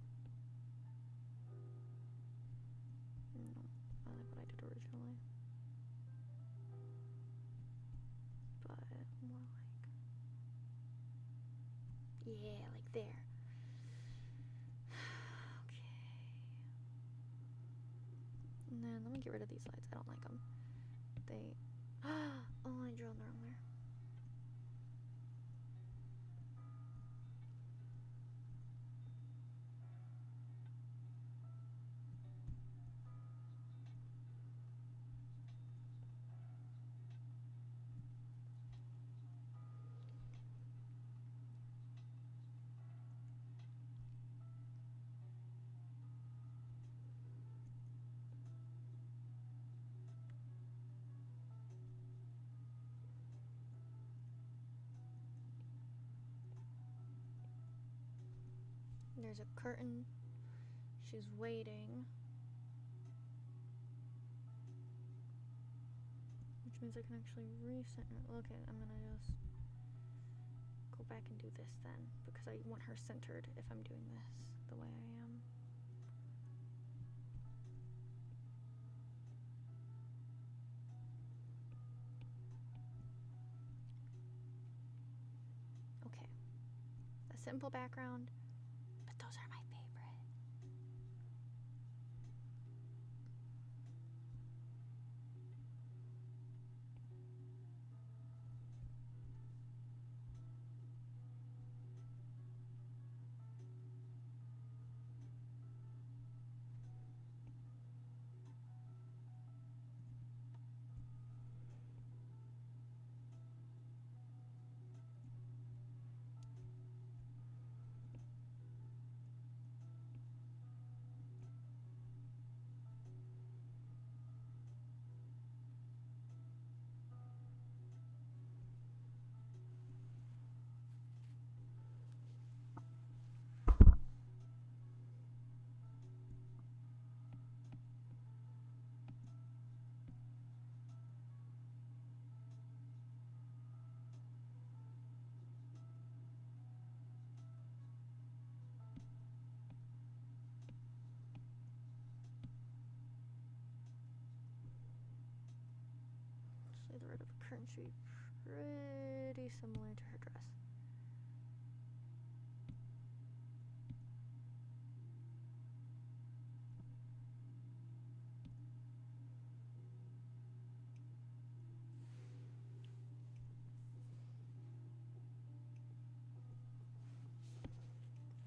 Speaker 2: No, I like what I did originally. But more like, yeah, like there. Okay. And then let me get rid of these lights. I don't like them. They, oh, I drilled wrong there. There's a curtain. She's waiting. Which means I can actually reset her. Okay, I'm gonna just go back and do this then, because I want her centered if I'm doing this the way I am. Okay. A simple background, but those are my favorite. Actually, the red of a curtain should be pretty similar to her dress.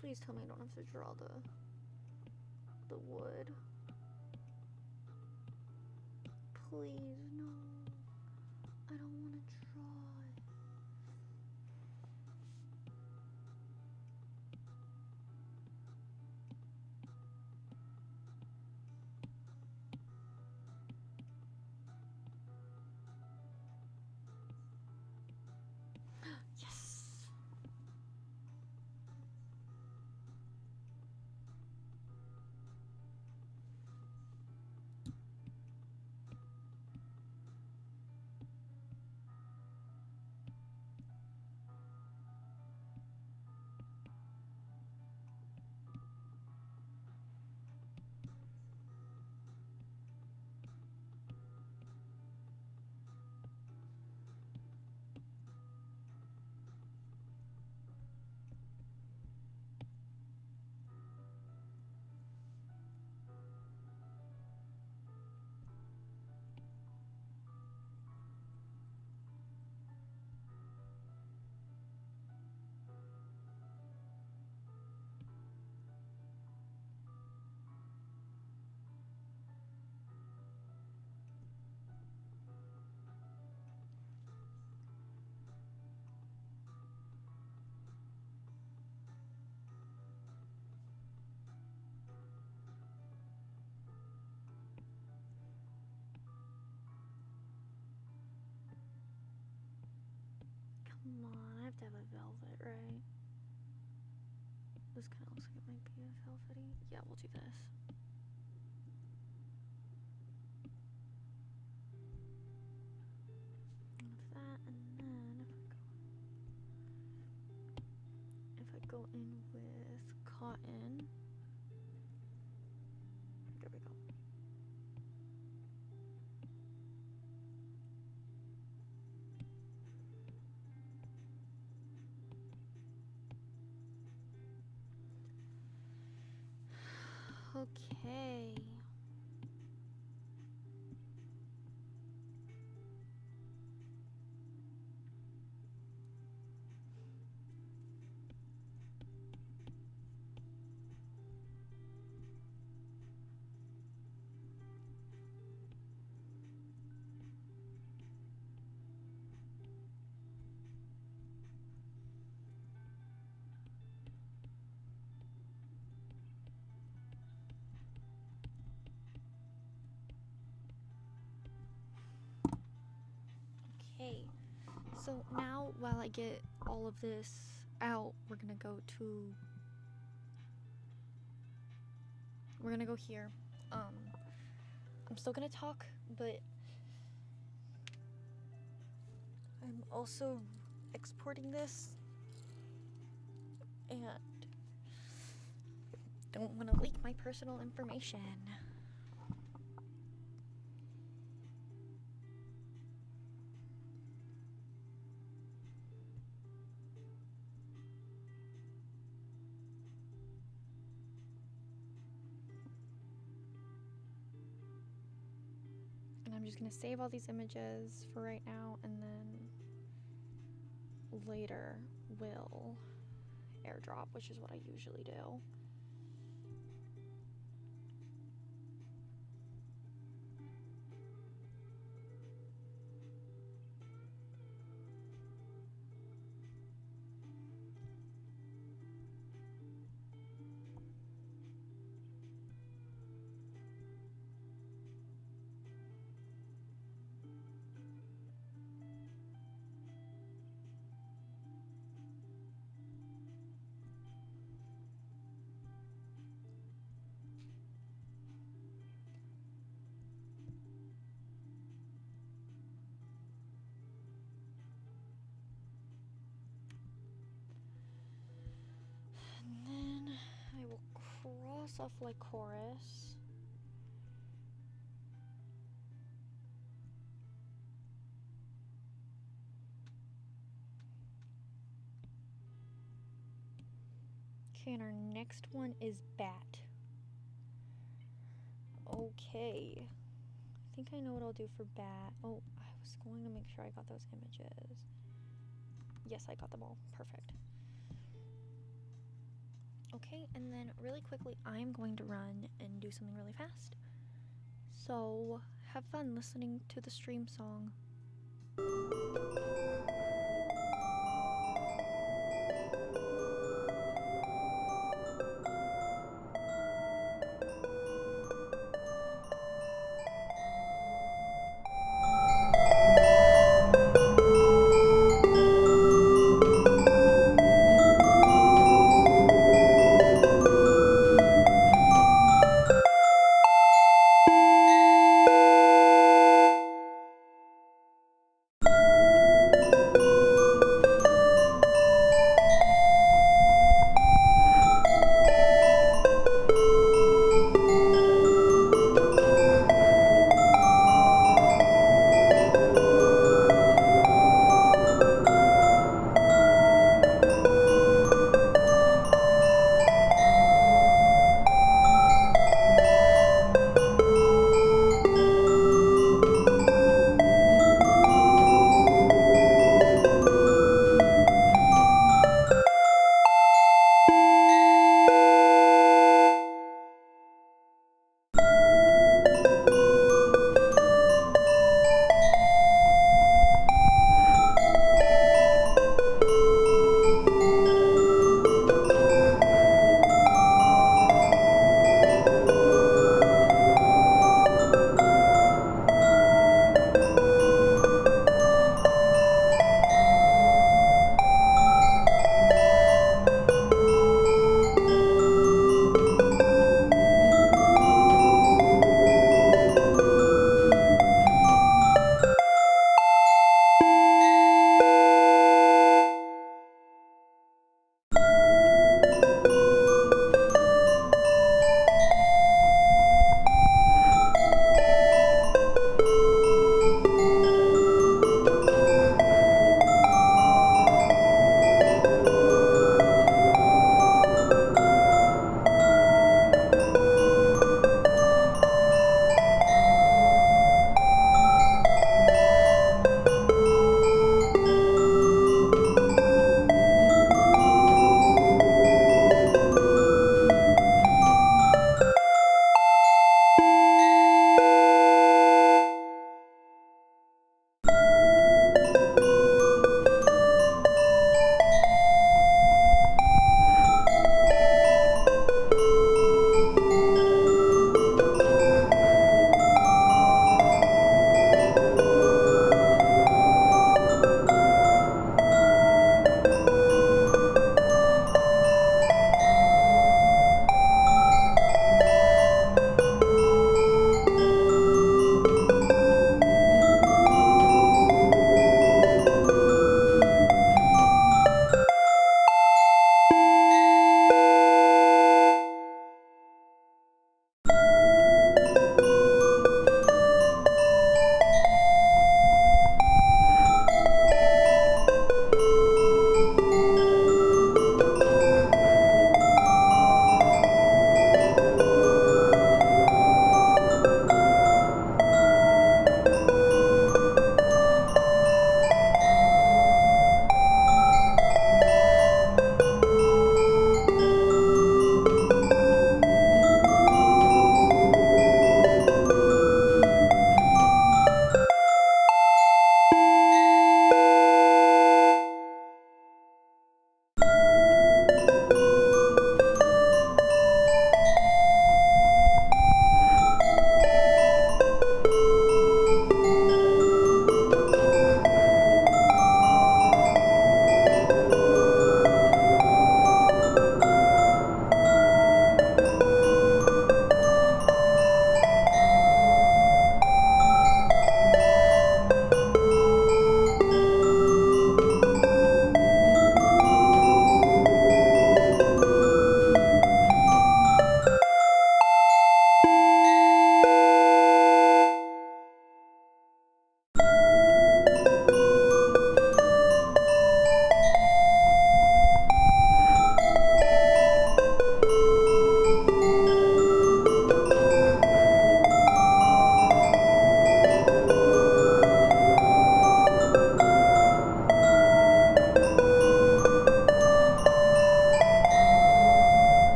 Speaker 2: Please tell me I don't have to draw the wood. Please, no. I don't want to draw it. Yes! Come on, I have to have a velvet, right? This kind of looks like it might be a velvety. Yeah, we'll do this. With that, and then if I go in with cotton, there we go. Okay. Okay, so now while I get all of this out, we're gonna go to we're gonna go here. I'm still gonna talk, but I'm also exporting this and don't want to leak my personal information. And I'm just gonna save all these images for right now, and then later we'll airdrop, which is what I usually do. And then I will cross off like chorus. Okay, and our next one is bat. Okay. I think I know what I'll do for bat. Oh, I was going to make sure I got those images. Yes, I got them all. Perfect. Okay, and then really quickly, I'm going to run and do something really fast. So, have fun listening to the stream song.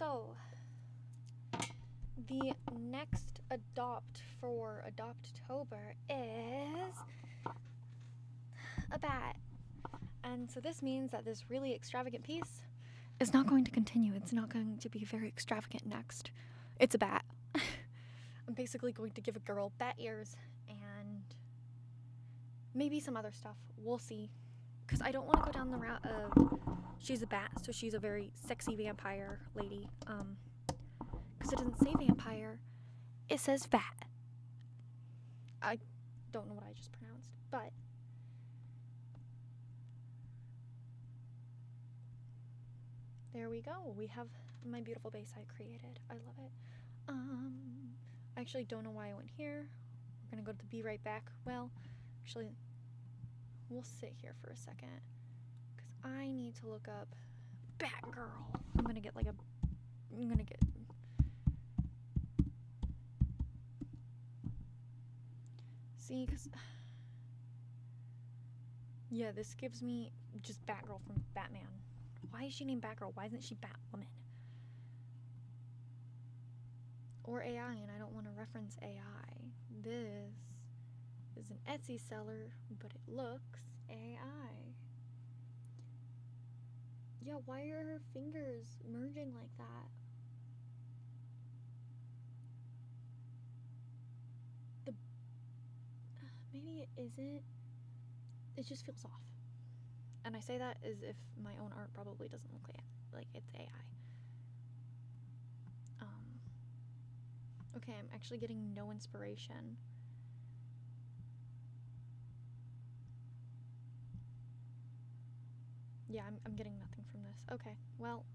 Speaker 2: So, the next adopt for Adoptober is a bat. And so this means that this really extravagant piece is not going to continue. It's not going to be very extravagant next. It's a bat. I'm basically going to give a girl bat ears and maybe some other stuff. We'll see. Because I don't want to go down the route of she's a bat, so she's a very sexy vampire lady. Because it doesn't say vampire, it says bat. I don't know what I just pronounced, but there we go. We have my beautiful base I created. I love it. I actually don't know why I went here. We're gonna go to be right back. Well, actually, we'll sit here for a second because I need to look up Batgirl. I'm gonna get see, because yeah, this gives me just Batgirl from Batman. Why is she named Batgirl? Why isn't she Batwoman? Or AI, and I don't want to reference AI. This is an Etsy seller, but it looks AI. Yeah, why are her fingers merging like that? Maybe it isn't. It just feels off. And I say that as if my own art probably doesn't look like it. like it's AI. Okay, I'm actually getting no inspiration. Yeah, I'm getting nothing from this. Okay, well,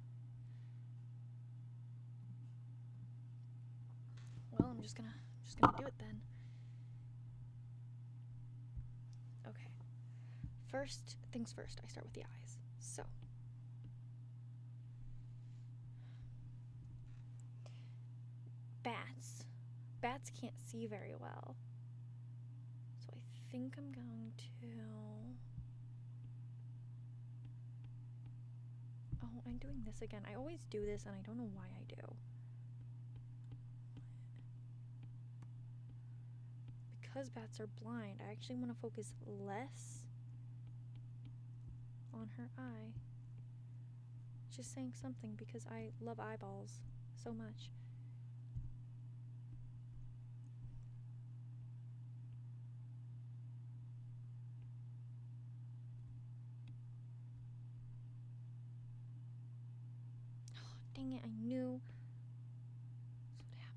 Speaker 2: I'm just gonna do it then. Okay. First things first, I start with the eyes. So, bats can't see very well. So I think I'm going to... Oh, I'm doing this again. I always do this and I don't know why I do. Because bats are blind, I actually want to focus less on her eye. Just saying something because I love eyeballs so much. Oh, dang it, I knew this would happen.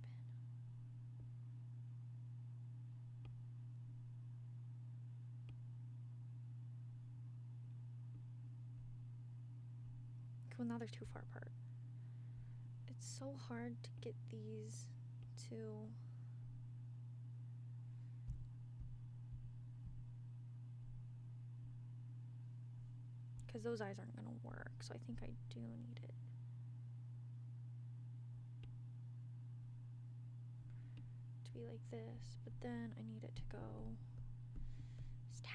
Speaker 2: Well, now they're too far apart. It's so hard to get these to... Because those eyes aren't going to work, so I think I do need it. To be like this, but then I need it to go... Stab.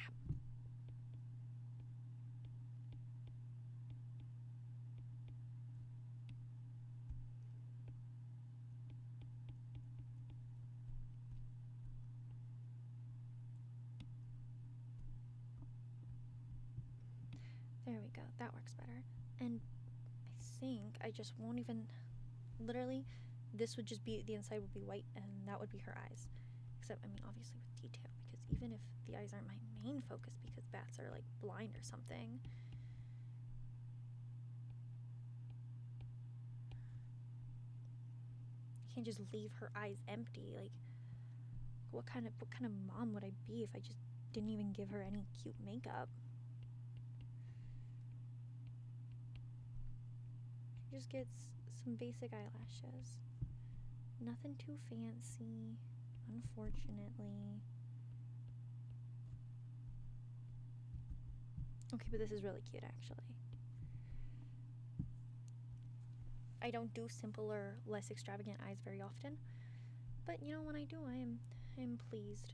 Speaker 2: There we go, that works better. And I think I just won't even, literally, this would just be, the inside would be white and that would be her eyes. Except, I mean, obviously with detail, because even if the eyes aren't my main focus because bats are like blind or something. You can't just leave her eyes empty. Like, what kind of mom would I be if I just didn't even give her any cute makeup? Just gets some basic eyelashes. Nothing too fancy, unfortunately. Okay, but this is really cute actually. I don't do simpler, less extravagant eyes very often, but you know, when I do, I am pleased.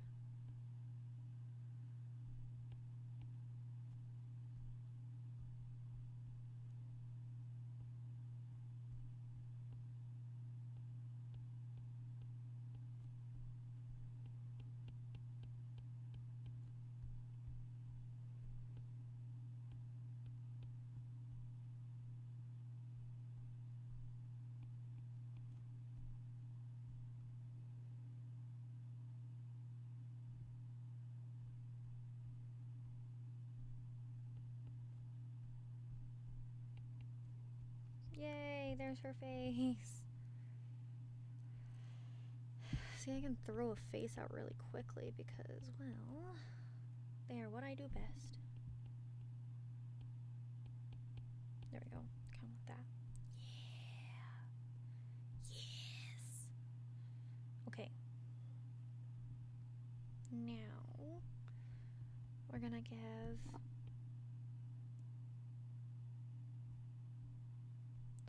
Speaker 2: Yay, there's her face. See, I can throw a face out really quickly because, well, there, what I do best. There we go, kind of like that. Yeah. Yes. Okay. Now, we're gonna give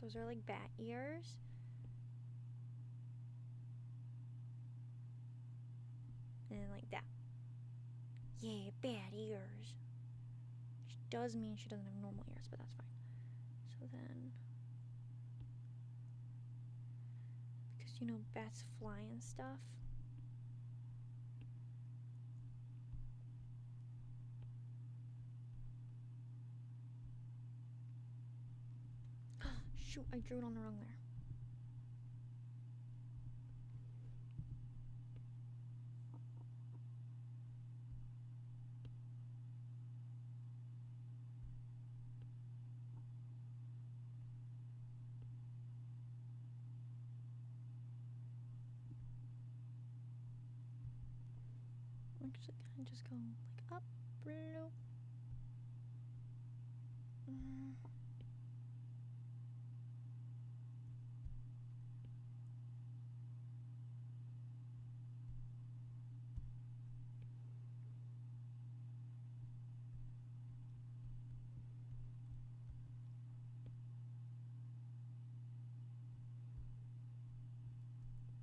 Speaker 2: those are like bat ears. And then like that. Yeah, bat ears. Which does mean she doesn't have normal ears, but that's fine. So then, because you know bats fly and stuff. Shoot, I drew it on the wrong there.
Speaker 1: actually kind of just go like up, below.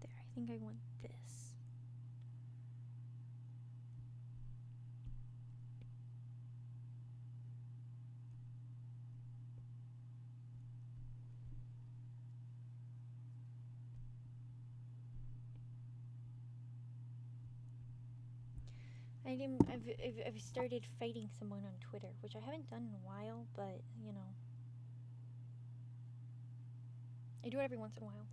Speaker 1: There, I think I want this. I've started fighting someone on Twitter, which I haven't done in a while, but, you know. I do it every once in a while.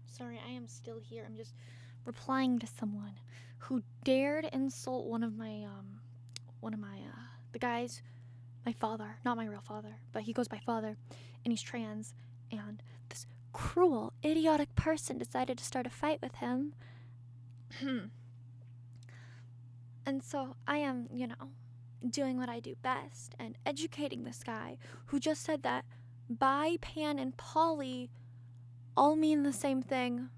Speaker 1: Sorry, I am still here. I'm just replying to someone who dared insult one of my the guys, my father, not my real father, but he goes by father, and he's trans, and this cruel, idiotic person decided to start a fight with him. And so I am, doing what I do best and educating this guy who just said that bi, pan, and poly all mean the same thing.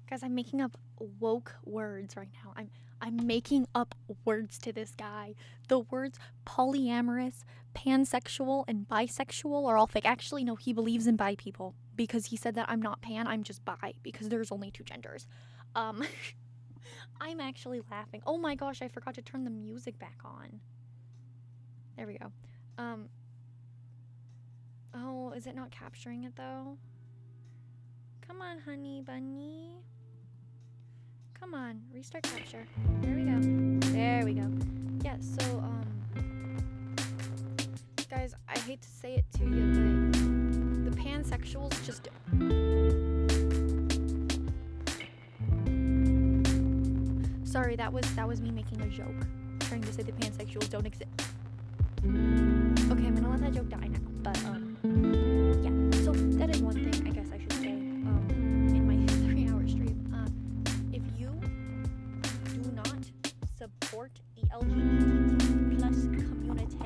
Speaker 1: Guys, I'm making up woke words right now. I'm making up words to this guy. The words polyamorous, pansexual, and bisexual are all fake. Actually, no, he believes in bi people because he said that I'm not pan, I'm just bi because there's only two genders. I'm actually laughing. Oh my gosh, I forgot to turn the music back on. There we go. Oh, is it not capturing it though? Come on, honey bunny. Come on, restart capture. There we go. There we go. Yeah, so, guys, I hate to say it to you, but
Speaker 2: pansexuals just Sorry, that was me making a joke. Trying to say the pansexuals don't exist. Okay, I'm gonna let that joke die now. But yeah. So that is one thing I guess I should say. In my 3-hour stream. If you do not support the LGBTQ plus community,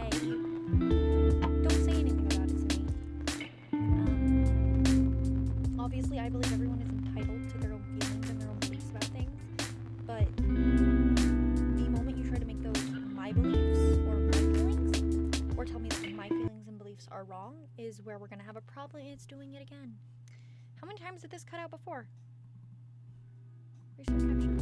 Speaker 2: don't say anything about it to me. Obviously, I believe everyone is entitled to their own feelings and their own beliefs about things, but the moment you try to make those my beliefs or my feelings, or tell me that my feelings and beliefs are wrong, is where we're gonna have a problem, and it's doing it again. How many times did this cut out before? Reset caption.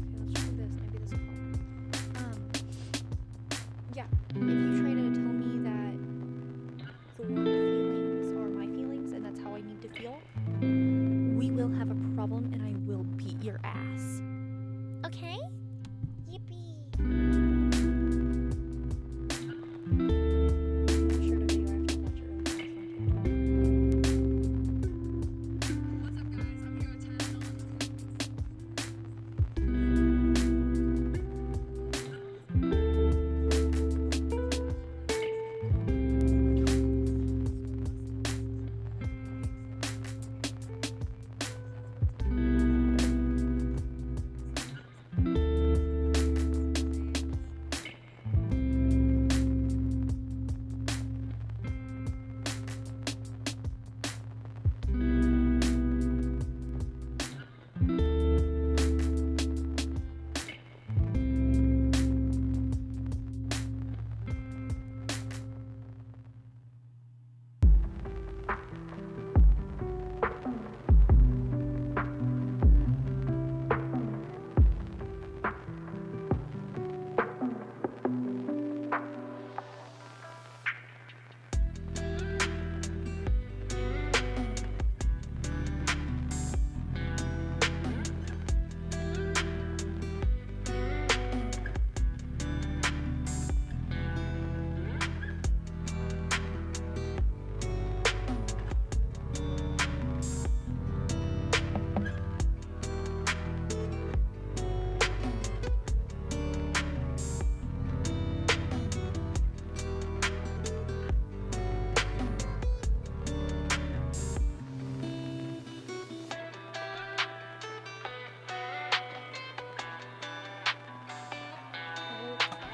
Speaker 2: Okay, let's try this. Maybe this will help. Yeah. If you try to tell me that your feelings are my feelings and that's how I need to feel, we will have a problem and I will beat your ass. Okay? Yippee. I shared a video. I have to watch it really fast on TikTok.
Speaker 3: What's up, guys? I'm here with 10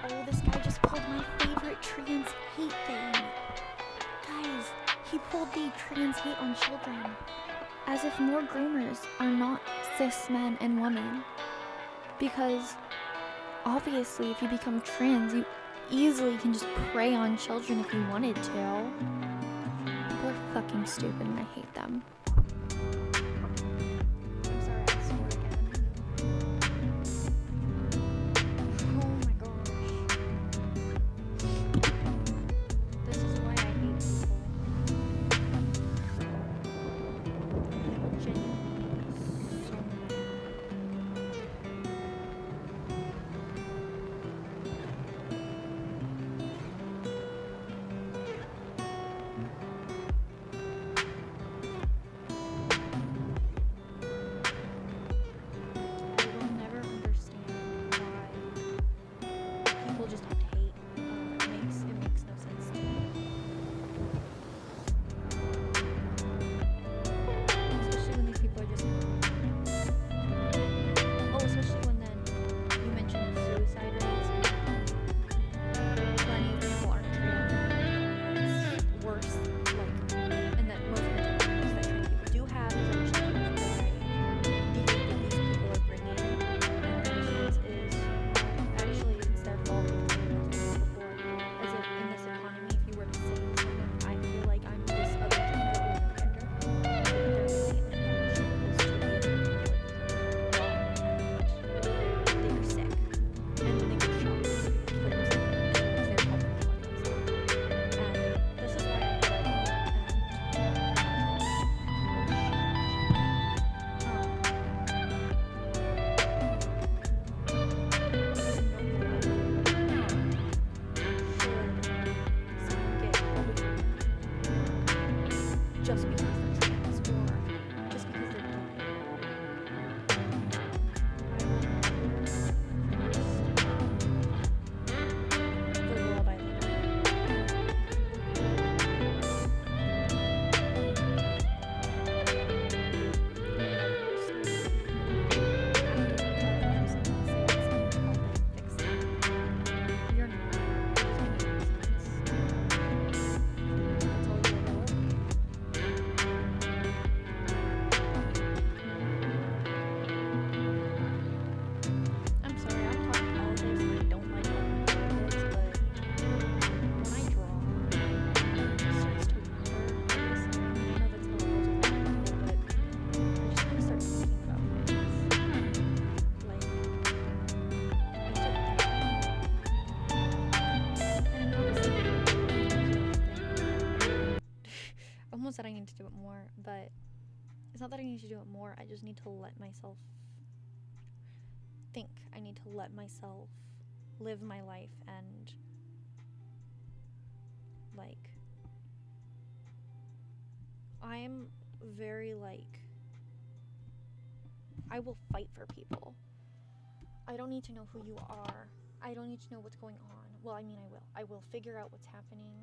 Speaker 2: Oh, this guy just pulled my favorite trans hate thing. Guys, he pulled the trans hate on children. As if more groomers are not cis men and women. Because obviously if you become trans, you easily can just prey on children if you wanted to. People are fucking stupid and I hate them. I'm sorry, I swore again. Oh my gosh. This is why I hate people. Genuinely so mad.
Speaker 1: but it's not that I need to do it more. I just need to let myself think. I need to let myself live my life and, like, I'm very, like, I will fight for people. I don't need to know who you are. I don't need to know what's going on. Well, I mean, I will. I will figure out what's happening.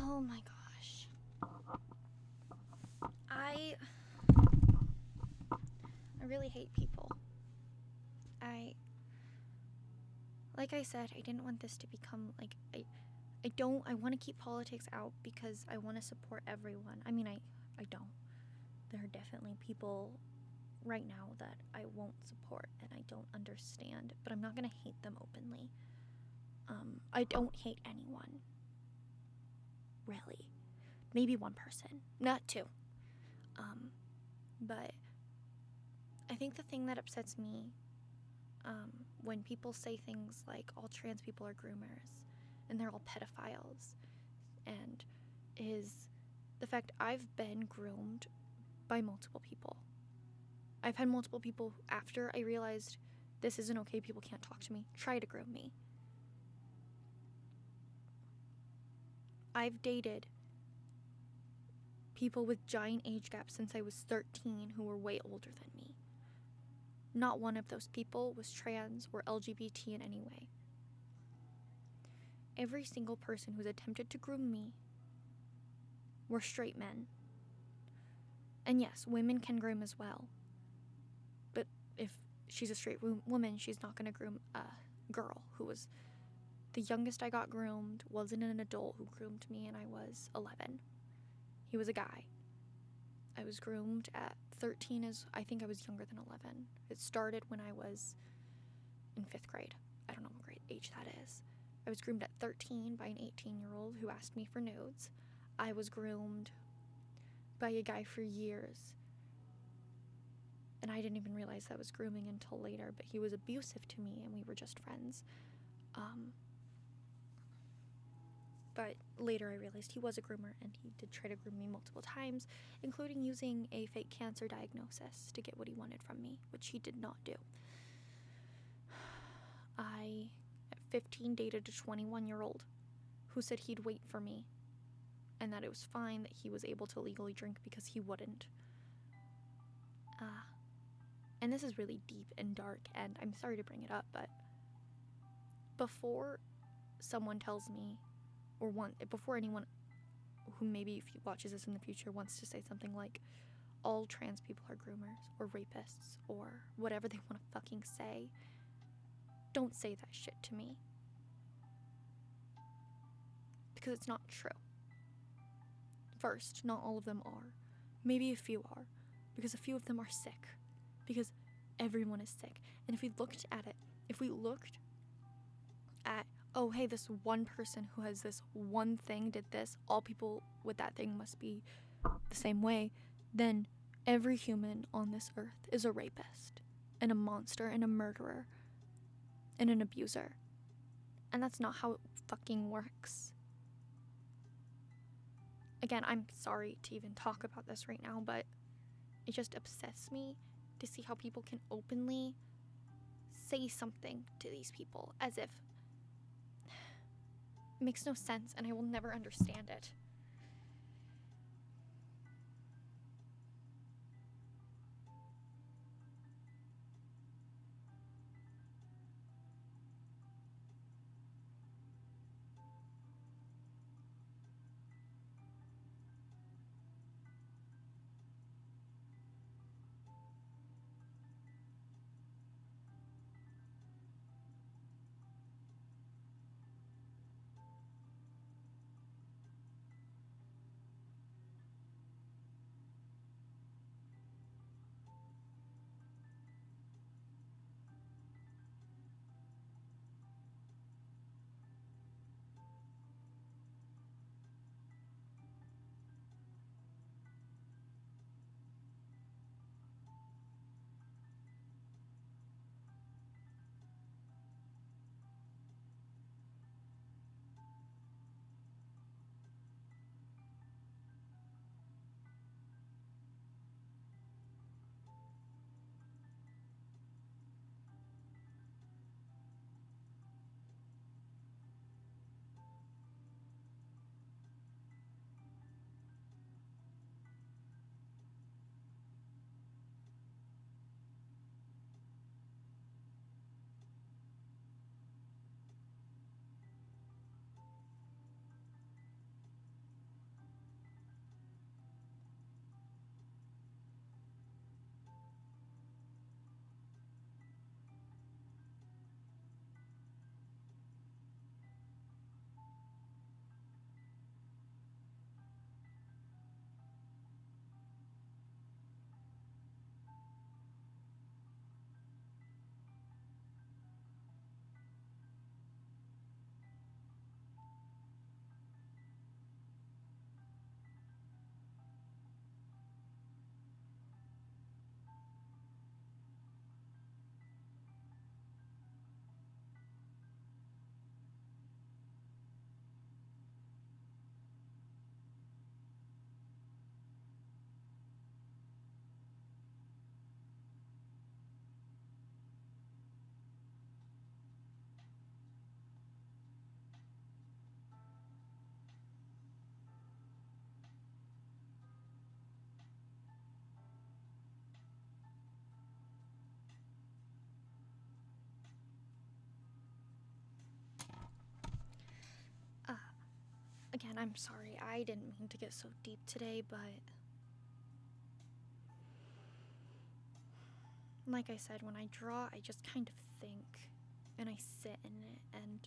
Speaker 1: Oh my gosh. I really hate people. Like I said, I didn't want this to become, like, I want to keep politics out because I want to support everyone. I mean, I don't. There are definitely people right now that I won't support and I don't understand, but I'm not going to hate them openly. I don't hate anyone. Really. Maybe one person, not two. But I think the thing that upsets me when people say things like all trans people are groomers and they're all pedophiles, and is the fact I've been groomed by multiple people. I've had multiple people after I realized this isn't okay, people can't talk to me, try to groom me. I've dated people with giant age gaps since I was 13 who were way older than me. Not one of those people was trans or LGBT in any way. Every single person who's attempted to groom me were straight men. And yes, women can groom as well. But if she's a straight woman, she's not going to groom a girl who was... The youngest I got groomed wasn't an adult who groomed me, and I was 11. He was a guy. I was groomed at 13 as I think I was younger than 11. It started when I was in 5th grade. I don't know what grade age that is. I was groomed at 13 by an 18-year-old who asked me for nudes. I was groomed by a guy for years
Speaker 2: And I didn't even realize that was grooming until later, but he was abusive to me and we were just friends. But later I realized he was a groomer and he did try to groom me multiple times, including using a fake cancer diagnosis to get what he wanted from me, which he did not do. I, at 15, dated a 21-year-old who said he'd wait for me and that it was fine that he was able to legally drink because he wouldn't. And this is really deep and dark, and I'm sorry to bring it up, but before someone tells me, before anyone who maybe watches this in the future wants to say something like, all trans people are groomers or rapists or whatever they want to fucking say, don't say that shit to me. Because it's not true. First, not all of them are. Maybe a few are. Because a few of them are sick. Because everyone is sick. And if we looked at, oh, hey, this one person who has this one thing did this, all people with that thing must be the same way, then every human on this earth is a rapist and a monster and a murderer and an abuser. And that's not how it fucking works. Again, I'm sorry to even talk about this right now, but it just upsets me to see how people can openly say something to these people as if it makes no sense, and I will never understand it. Again, I'm sorry, I didn't mean to get so deep today, but like I said, when I draw, I just kind of think and I sit in it, and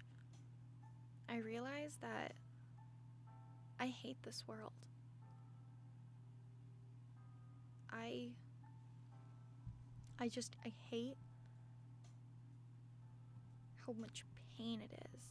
Speaker 2: I realize that I hate this world. I hate how much pain it is.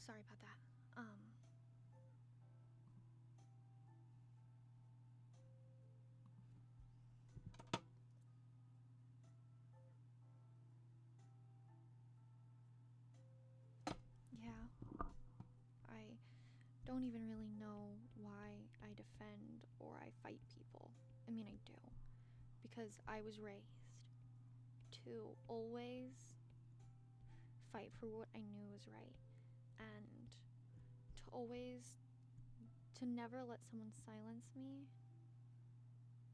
Speaker 2: sorry about that. Yeah. I don't even really know why I defend or I fight people. I mean, I do. Because I was raised to always fight for what I knew was right. And to never let someone silence me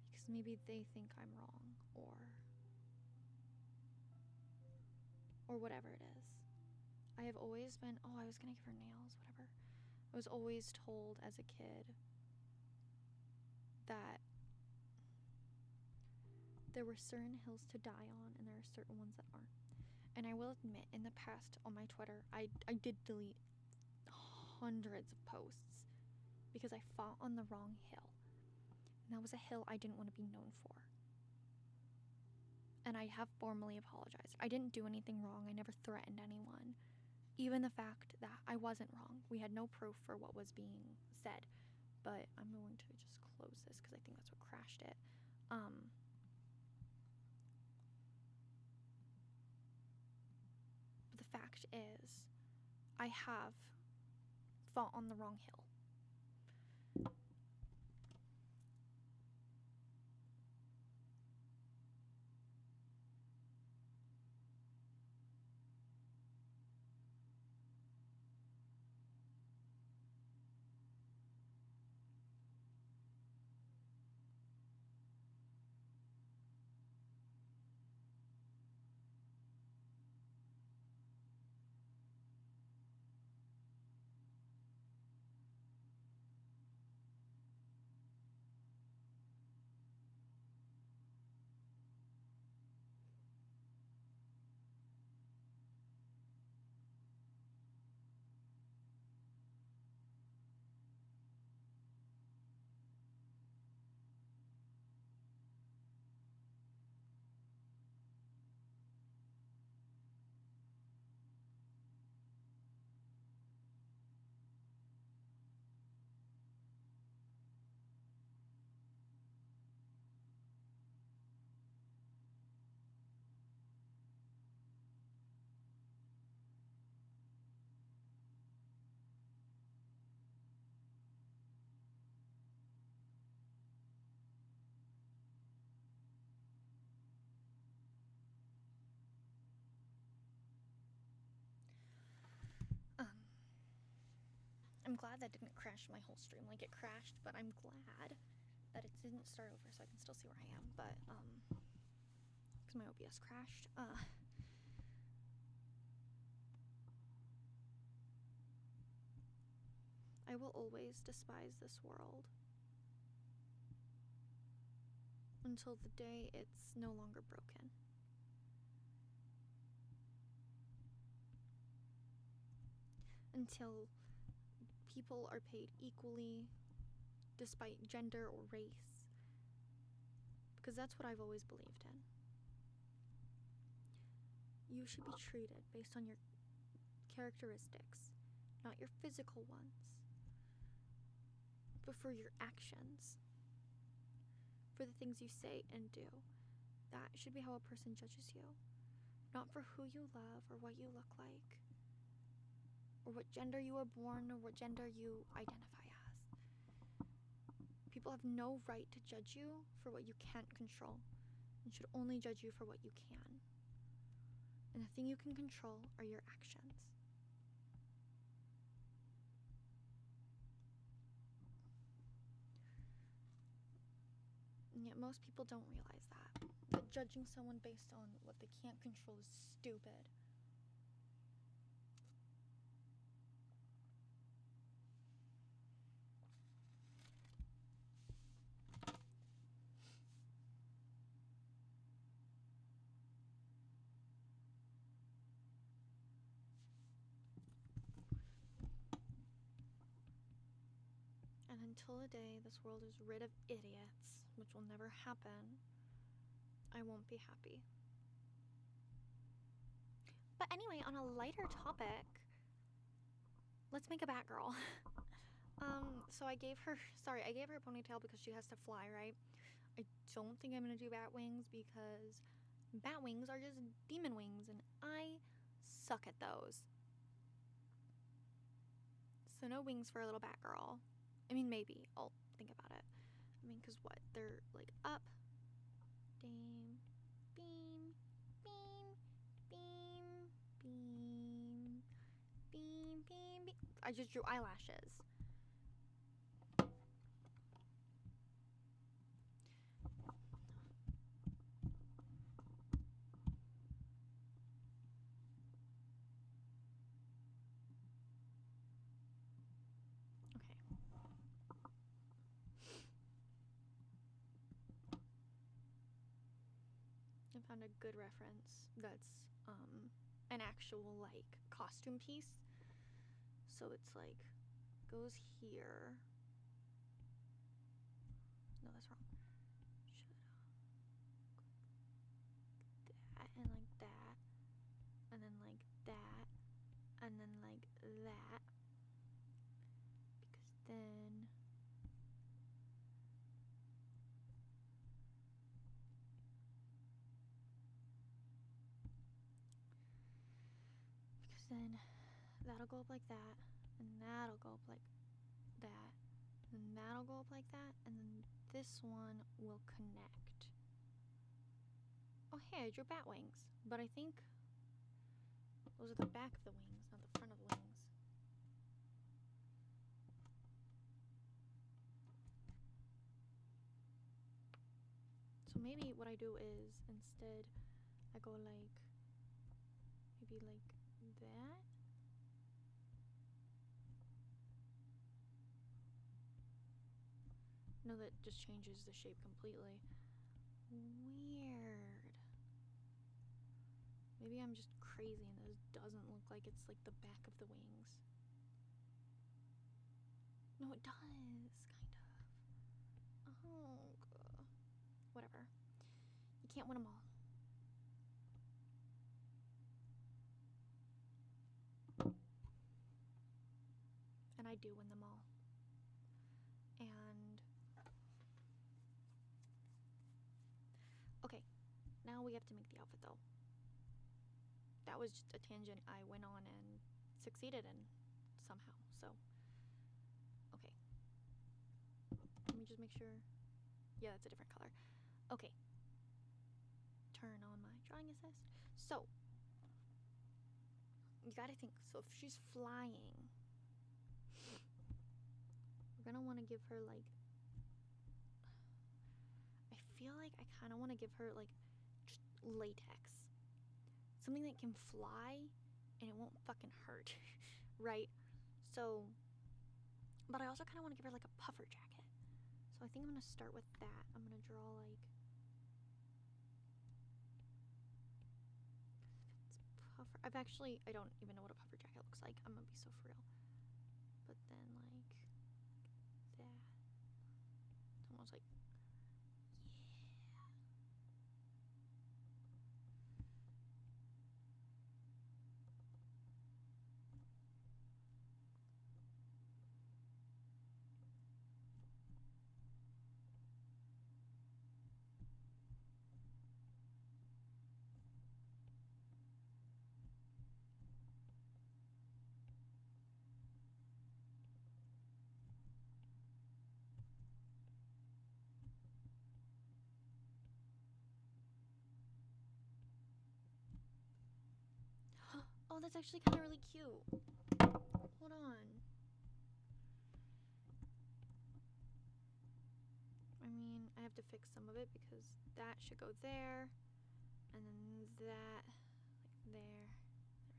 Speaker 2: because maybe they think I'm wrong or whatever it is. I have always been, oh, I was gonna give her nails, whatever. I was always told as a kid that there were certain hills to die on and there are certain ones that aren't. And I will admit, in the past on my Twitter, I did delete hundreds of posts because I fought on the wrong hill. And that was a hill I didn't want to be known for. And I have formally apologized. I didn't do anything wrong. I never threatened anyone. Even the fact that I wasn't wrong. We had no proof for what was being said. But I'm going to just close this because I think that's what crashed it. But the fact is, I have fought on the wrong hill. I'm glad that didn't crash my whole stream. Like, it crashed, but I'm glad that it didn't start over so I can still see where I am. But, because my OBS crashed. I will always despise this world until the day it's no longer broken. Until people are paid equally despite gender or race. Because that's what I've always believed in. You should be treated based on your characteristics, not your physical ones, but for your actions, for the things you say and do. That should be how a person judges you, not for who you love or what you look like, or what gender you were born or what gender you identify as. People have no right to judge you for what you can't control and should only judge you for what you can. And the thing you can control are your actions. And yet most people don't realize that judging someone based on what they can't control is stupid. And until the day this world is rid of idiots, which will never happen, I won't be happy. But anyway, on a lighter topic, let's make a Batgirl. So I gave her a ponytail because she has to fly, right? I don't think I'm gonna do bat wings because bat wings are just demon wings and I suck at those. So no wings for a little Batgirl. I mean, maybe. I'll think about it. I mean, because what? They're like up, down, beam, beam, beam, beam, beam, beam, beam. I just drew eyelashes. I found a good reference that's an actual like costume piece. So it's like goes here. No, that's wrong. That and like that, and then like that, and then like that. Because then that'll go up like that, and that'll go up like that, and that'll go up like that, and then this one will connect. Oh hey, I drew bat wings, but I think those are the back of the wings, not the front of the wings. So maybe what I do is instead I go like maybe like that. No, that just changes the shape completely. Weird. Maybe I'm just crazy and this doesn't look like it's like the back of the wings. No, it does, kind of. Oh, whatever. You can't win them all. And I do win them all. And okay, now we have to make the outfit though. That was just a tangent I went on and succeeded in somehow. So, okay. Let me just make sure. Yeah, that's a different color. Okay. Turn on my drawing assist. So, you gotta think. So, if she's flying, we're gonna want to give her like. I feel like I kind of want to give her like just latex. Something that can fly and it won't fucking hurt, right? So, but I also kind of want to give her like a puffer jacket. So I think I'm gonna start with that. I'm gonna draw like puffer. I don't even know what a puffer jacket looks like. I'm gonna be so for real. But then like that. It's almost like oh, that's actually kind of really cute. Hold on. I mean, I have to fix some of it because that should go there, and then that like there.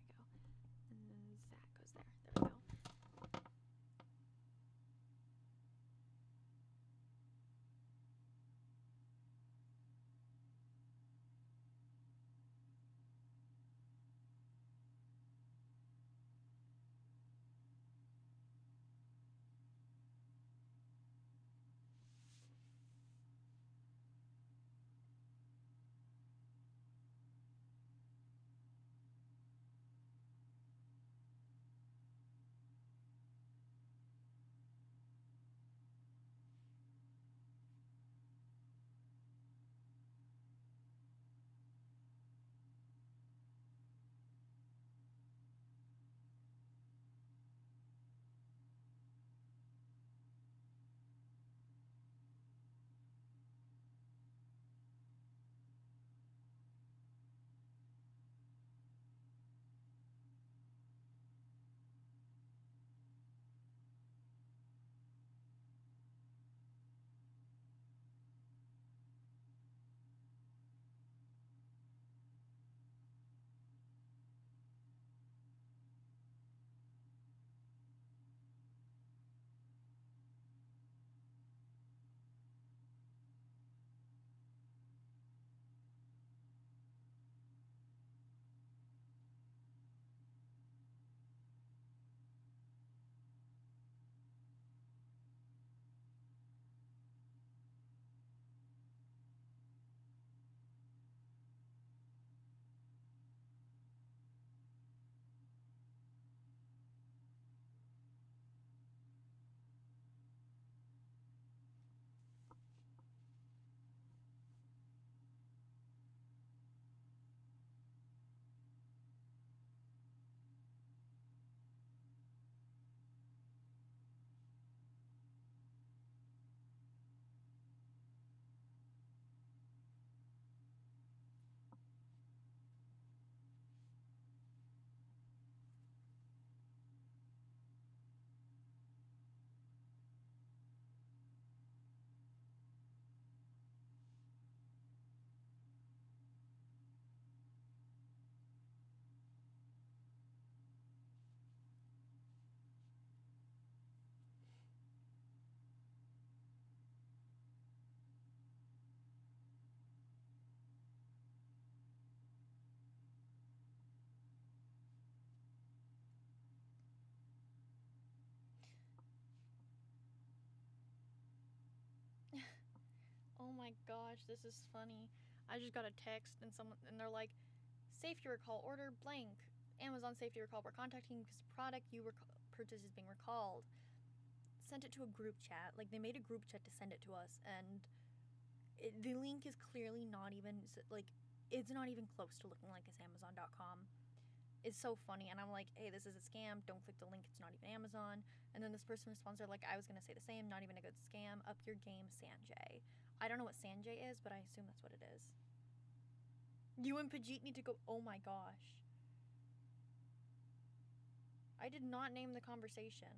Speaker 2: There we go. And then that goes there. There we go. my gosh, this is funny. I just got a text and they're like, safety recall, order blank. Amazon safety recall. We're contacting because product you purchased is being recalled. Sent it to a group chat. Like, they made a group chat to send it to us, and the link is clearly not even, like, it's not even close to looking like it's Amazon.com. It's so funny, and I'm like, hey, this is a scam. Don't click the link. It's not even Amazon. And then this person responds, they're like, I was going to say the same. Not even a good scam. Up your game, Sanjay. I don't know what Sanjay is, but I assume that's what it is. You and Pajit need to go. Oh my gosh. I did not name the conversation.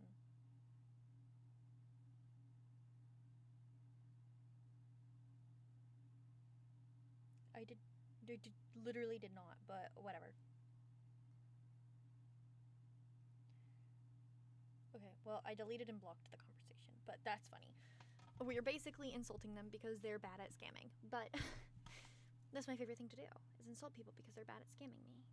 Speaker 2: I literally did not, but whatever. Okay, well, I deleted and blocked the conversation, but that's funny. We are basically insulting them because they're bad at scamming, but that's my favorite thing to do, is insult people because they're bad at scamming me.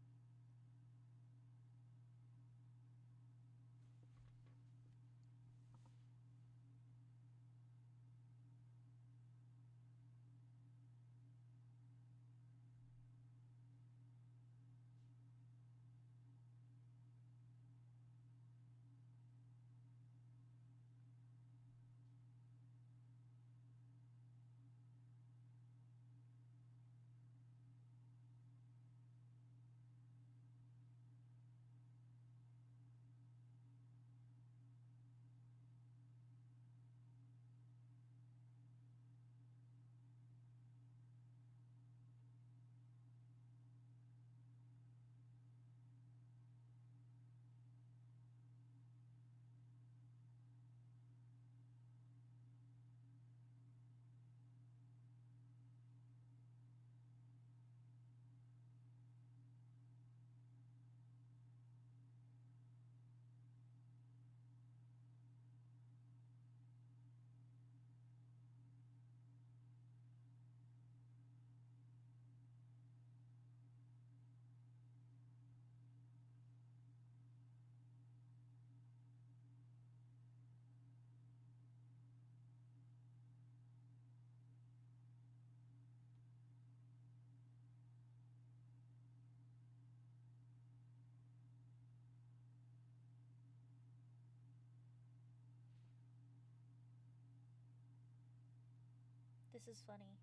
Speaker 2: This is funny.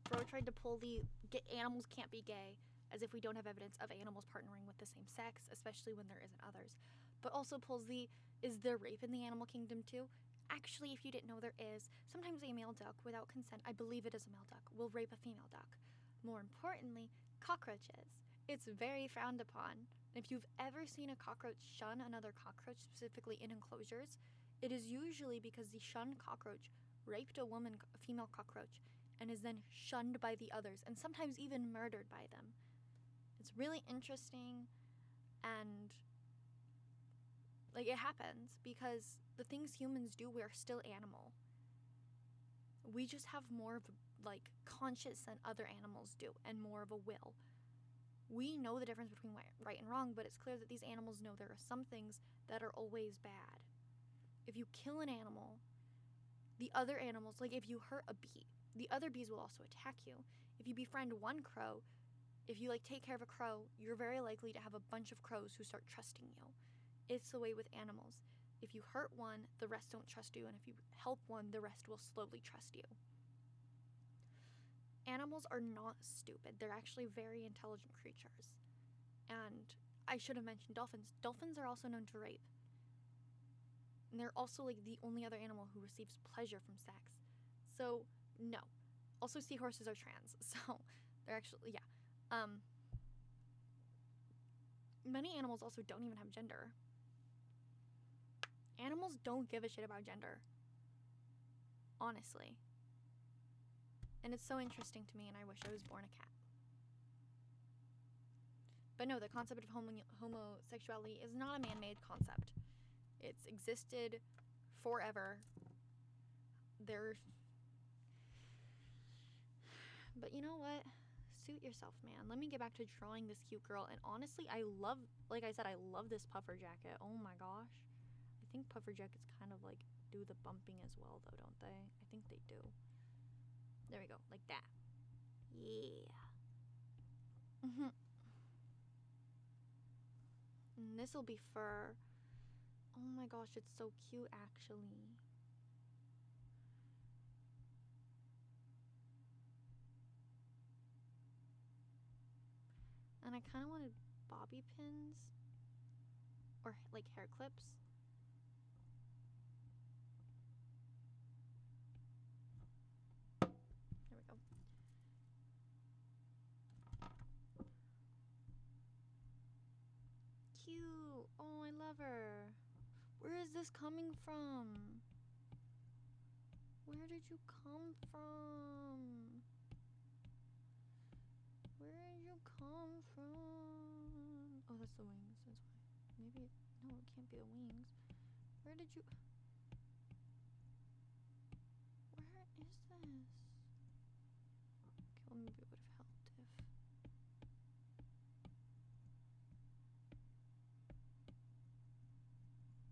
Speaker 2: Bro tried to pull the animals can't be gay, as if we don't have evidence of animals partnering with the same sex, especially when there isn't others. But also pulls is there rape in the animal kingdom too? Actually, if you didn't know, there is. Sometimes a male duck, without consent, I believe it is a male duck, will rape a female duck. More importantly, cockroaches. It's very frowned upon. If you've ever seen a cockroach shun another cockroach, specifically in enclosures, it is usually because the shunned cockroach raped a female cockroach, and is then shunned by the others, and sometimes even murdered by them. It's really interesting, and like, it happens because the things humans do, we're still animal. We just have more of like conscience than other animals do, and more of a will. We know the difference between right and wrong, but it's clear that these animals know there are some things that are always bad. If you kill an animal, the other animals, like if you hurt a bee, the other bees will also attack you. If you befriend one crow, if you like take care of a crow, you're very likely to have a bunch of crows who start trusting you. It's the way with animals. If you hurt one, the rest don't trust you, and if you help one, the rest will slowly trust you. Animals are not stupid. They're actually very intelligent creatures. And I should have mentioned dolphins. Dolphins are also known to rape. And they're also like the only other animal who receives pleasure from sex. So, no. Also, seahorses are trans. So, they're actually, yeah. Many animals also don't even have gender. Animals don't give a shit about gender. Honestly. And it's so interesting to me, and I wish I was born a cat. But no, the concept of homosexuality is not a man-made concept. It's existed forever. But you know what? Suit yourself, man. Let me get back to drawing this cute girl. And honestly, like I said, I love this puffer jacket. Oh my gosh. I think puffer jacket's kind of like
Speaker 1: do the bumping as well, though, don't they? I think they do. There we go, like that. Yeah. And this'll be fur. Oh my gosh, it's so cute, actually. And I kind of wanted bobby pins or like hair clips. There we go. Cute. Oh, I love her. Where is this coming from? Where did you come from? Where did you come from? Oh, that's the wings. That's why. Maybe. No, it can't be the wings. Where did you. Where is this? Okay, well, maybe it would have helped if.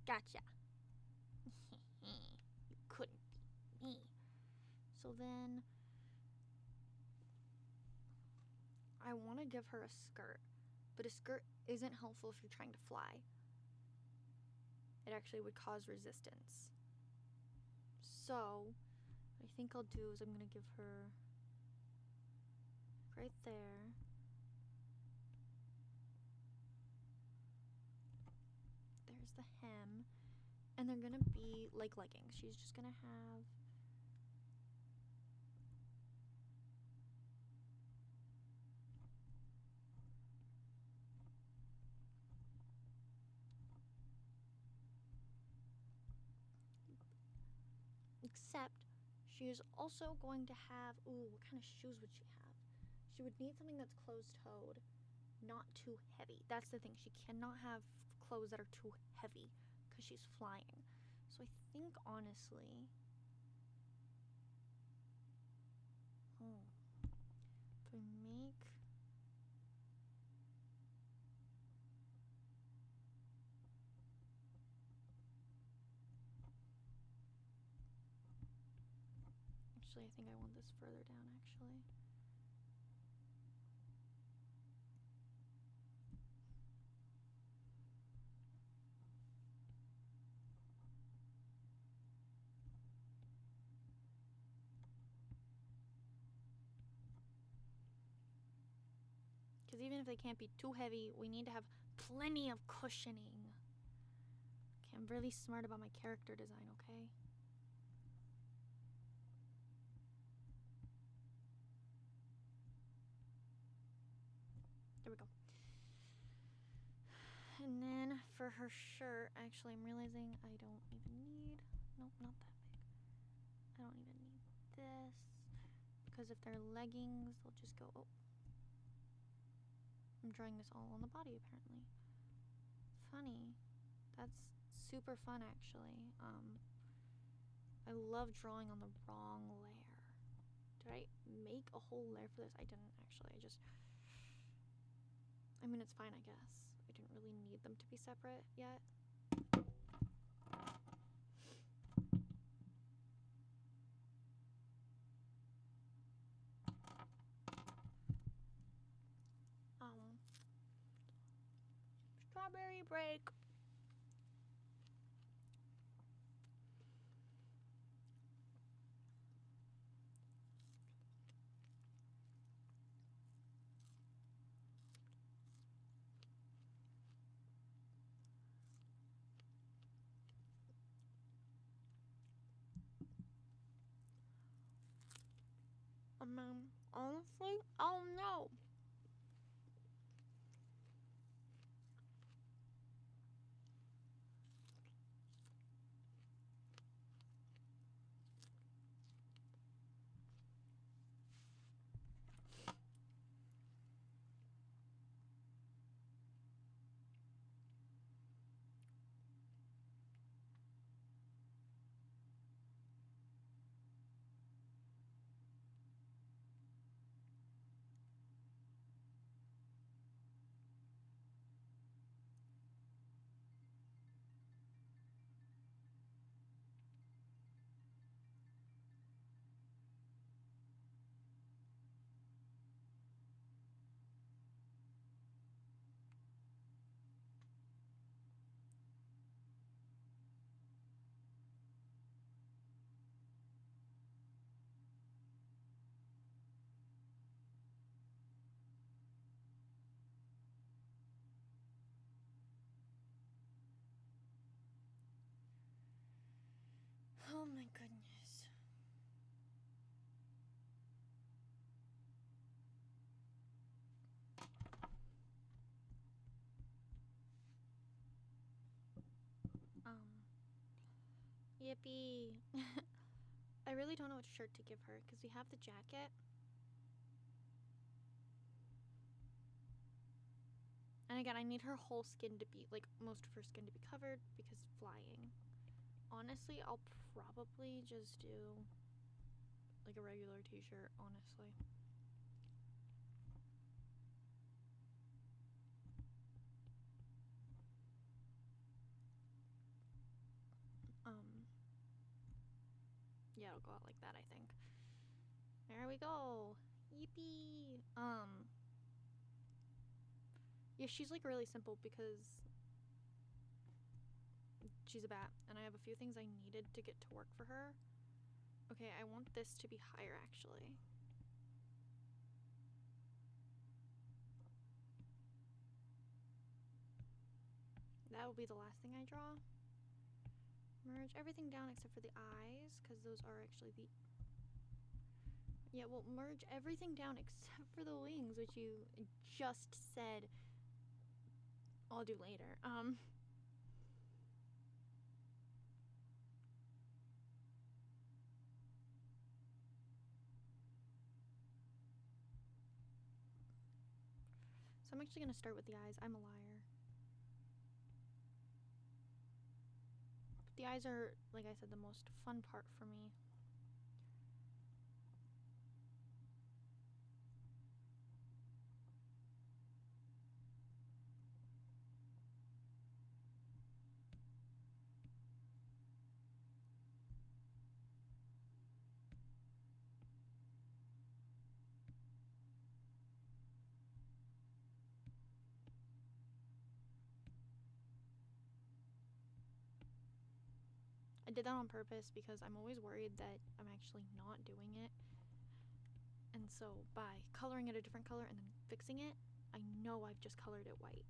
Speaker 1: Gotcha. You couldn't be me. So then. I want to give her a skirt, but a skirt isn't helpful if you're trying to fly. It actually would cause resistance. So, what I think I'll do is I'm going to give her right there. There's the hem. And they're going to be like leggings. She's just going to have except she is also going to have, ooh, what kind of shoes would she have? She would need something that's closed-toed, not too heavy. That's the thing. She cannot have clothes that are too heavy because she's flying. So I think, honestly, if I make actually, I think I want this further down, actually. Because even if they can't be too heavy, we need to have plenty of cushioning. Okay, I'm really smart about my character design, okay? There we go. And then for her shirt, actually, I'm realizing I don't even need, nope, not that big. I don't even need this, because if they're leggings, they'll just go, oh. I'm drawing this all on the body, apparently. Funny. That's super fun, actually. I love drawing on the wrong layer. Did I make a whole layer for this? I didn't, actually. I mean, it's fine, I guess. I didn't really need them to be separate yet. Strawberry break. Honestly, oh no. my goodness.
Speaker 2: Yippee. I really don't know what shirt to give her because we have the jacket. And again, I need her whole skin to be, like, most of her skin to be covered because flying. Honestly, I'll probably just do, like, a regular t-shirt, honestly. Yeah, it'll go out like that, I think. There we go. Yippee. Yeah, she's, like, really simple because she's a bat, and I have a few things I needed to get to work for her. Okay, I want this to be higher, actually. That will be the last thing I draw. Merge everything down except for the eyes, because those are actually the... Yeah, well, merge everything down except for the wings, which you just said I'll do later. So I'm actually going to start with the eyes. I'm a liar. The eyes are, like I said, the most fun part for me. I did that on purpose because I'm always worried that I'm actually not doing it. And so by coloring it a different color and then fixing it, I know I've just colored it white.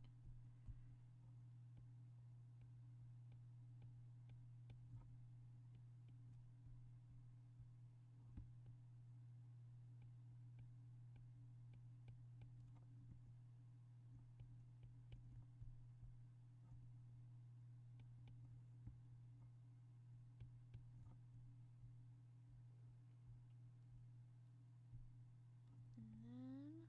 Speaker 2: And then...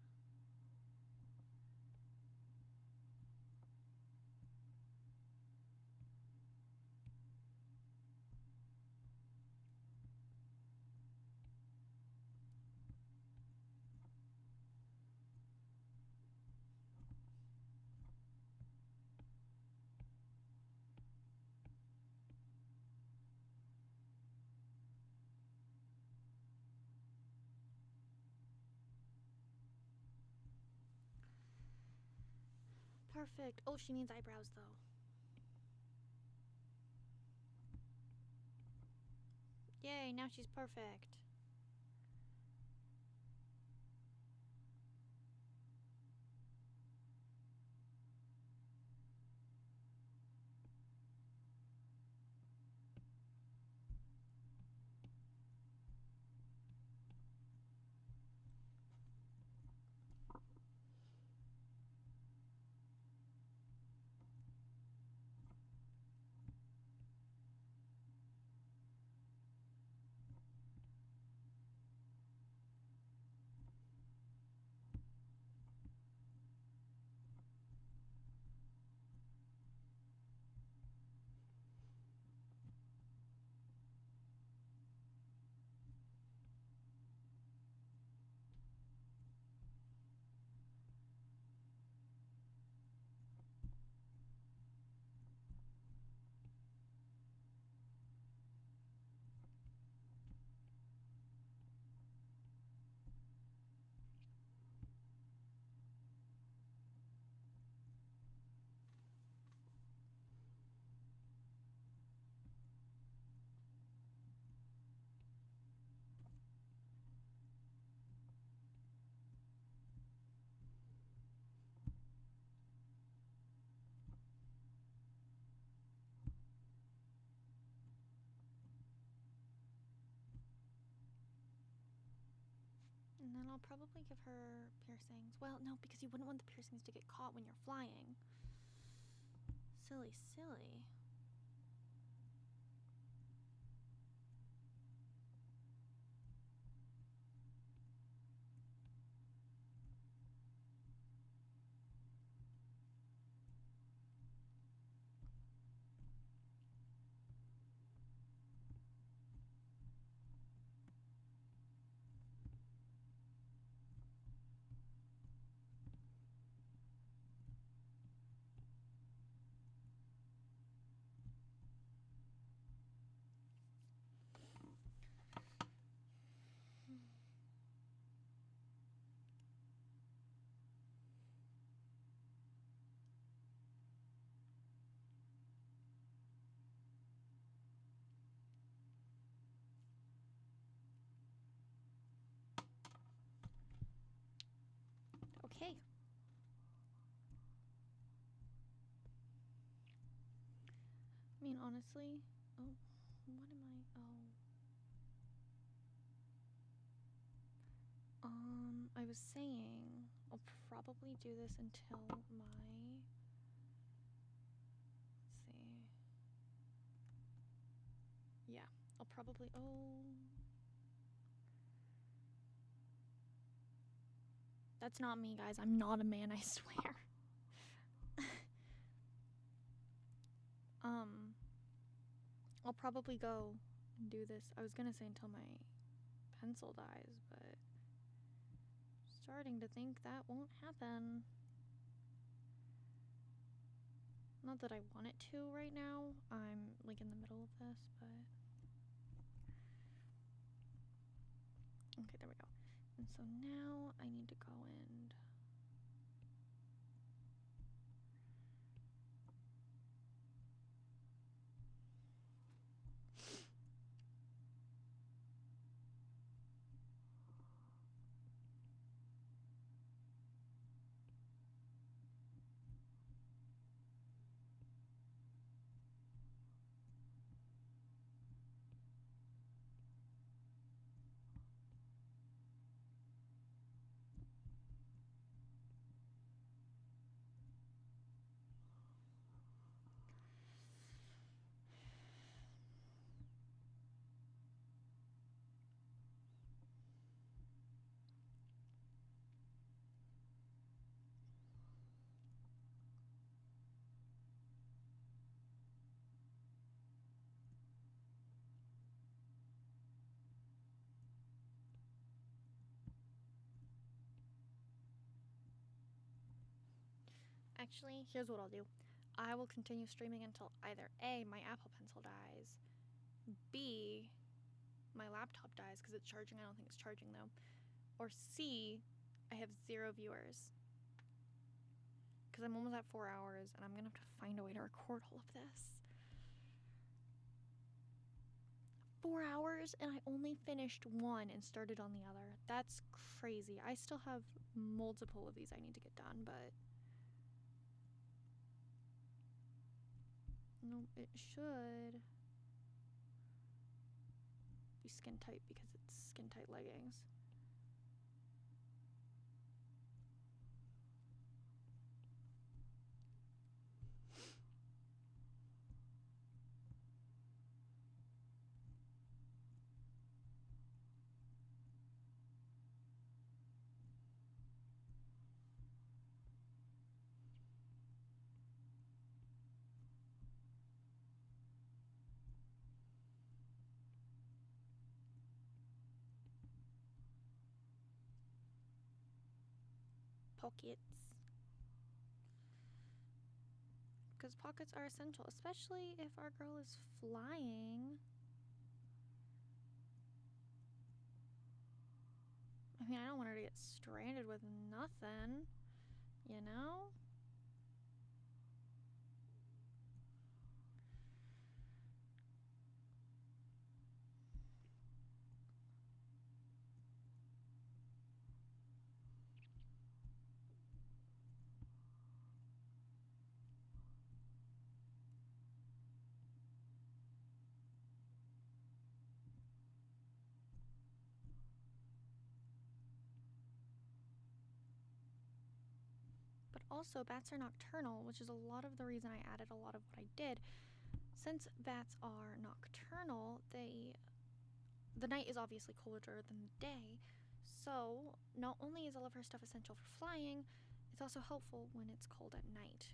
Speaker 2: Perfect. Oh, she needs eyebrows though. Yay, now she's perfect. I'll probably give her piercings. Well, no, because you wouldn't want the piercings to get caught when you're flying. Silly, silly. Okay. I mean, honestly, oh, what am I? I was saying I'll probably do this until my, let's see. Yeah, I'll probably, that's not me, guys. I'm not a man, I swear. I'll probably go and do this. I was gonna say until my pencil dies, but starting to think that won't happen. Not that I want it to right now. I'm like in the middle of this, but okay, there we go. And so now I need to go and actually, here's what I'll do. I will continue streaming until either A, my Apple Pencil dies, B, my laptop dies because it's charging. I don't think it's charging though. Or C, I have 0 viewers. Because I'm almost at 4 hours and I'm going to have to find a way to record all of this. 4 hours and I only finished one and started on the other. That's crazy. I still have multiple of these I need to get done, but no, it should be skin tight because it's skin tight leggings. Pockets. Because pockets are essential, especially if our girl is flying. I mean, I don't want her to get stranded with nothing, you know? but also bats are nocturnal, which is a lot of the reason I added a lot of what I did. Since bats are nocturnal, the night is obviously colder than the day, so not only is all of her stuff essential for flying, it's also helpful when it's cold at night.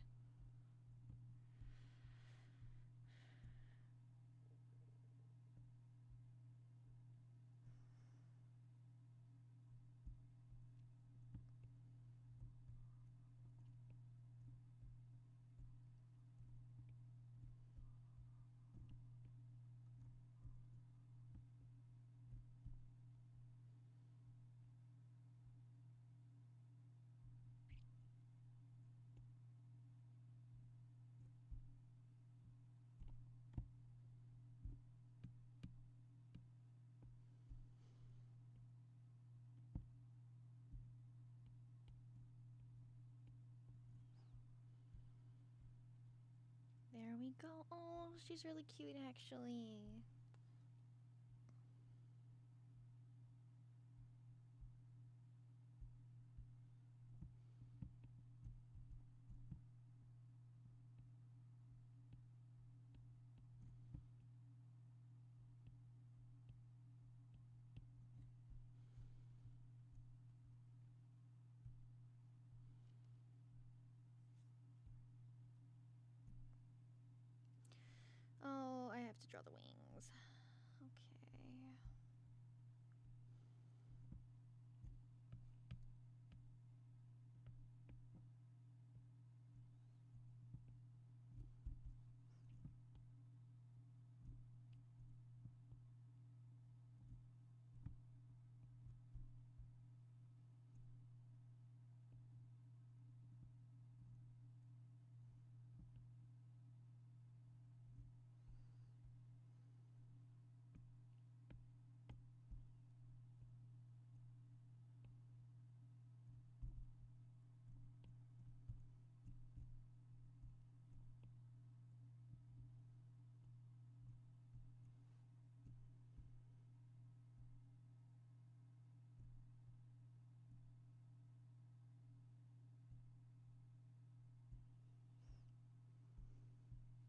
Speaker 2: There we go. Oh, she's really cute actually. Oh, I have to draw the wings. Okay.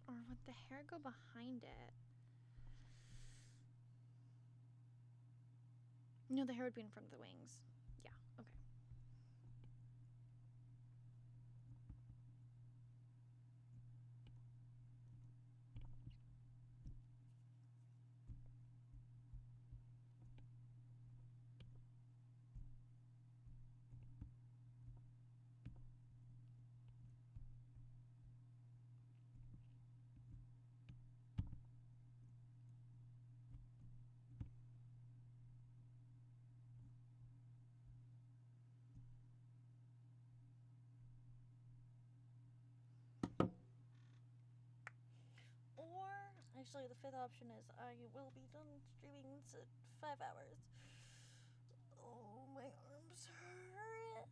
Speaker 2: Or would the hair go behind it? No, the hair would be in front of the wings. Yeah, okay.
Speaker 1: Or, actually, the fifth option is I will be done streaming in 5 hours. Oh, my arms hurt.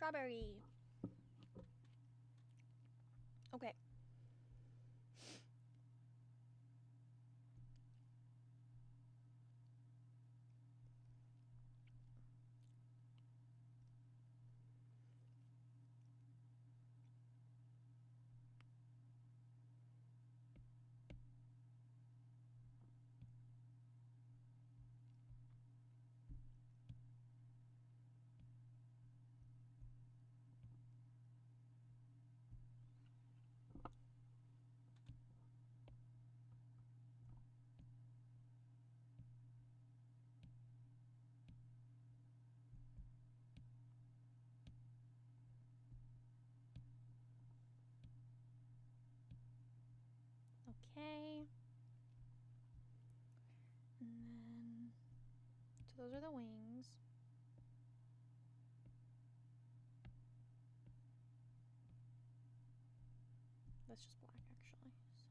Speaker 1: strawberry. Okay. Okay. And then, so those are the wings. That's just black, actually. So.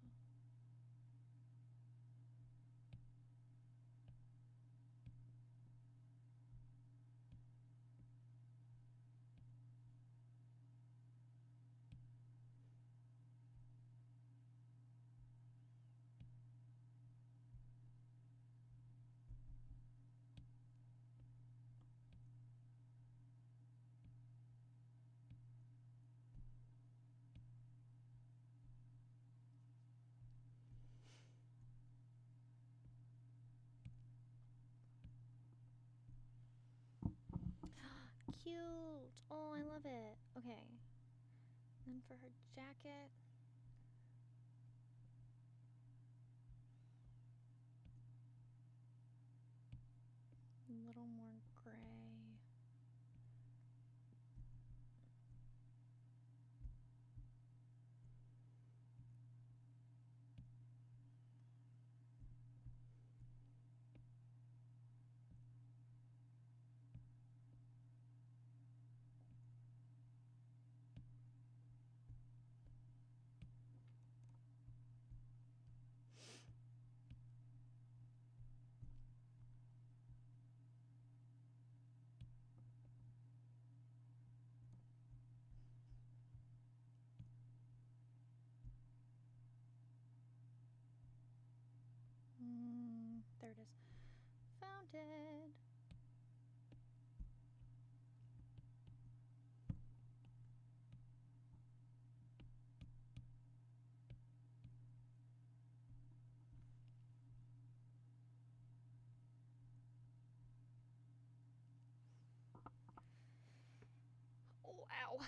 Speaker 1: Cute. Oh, I love it. Okay. Then for her jacket. A little more gray. There it is. Found it. Oh, ow.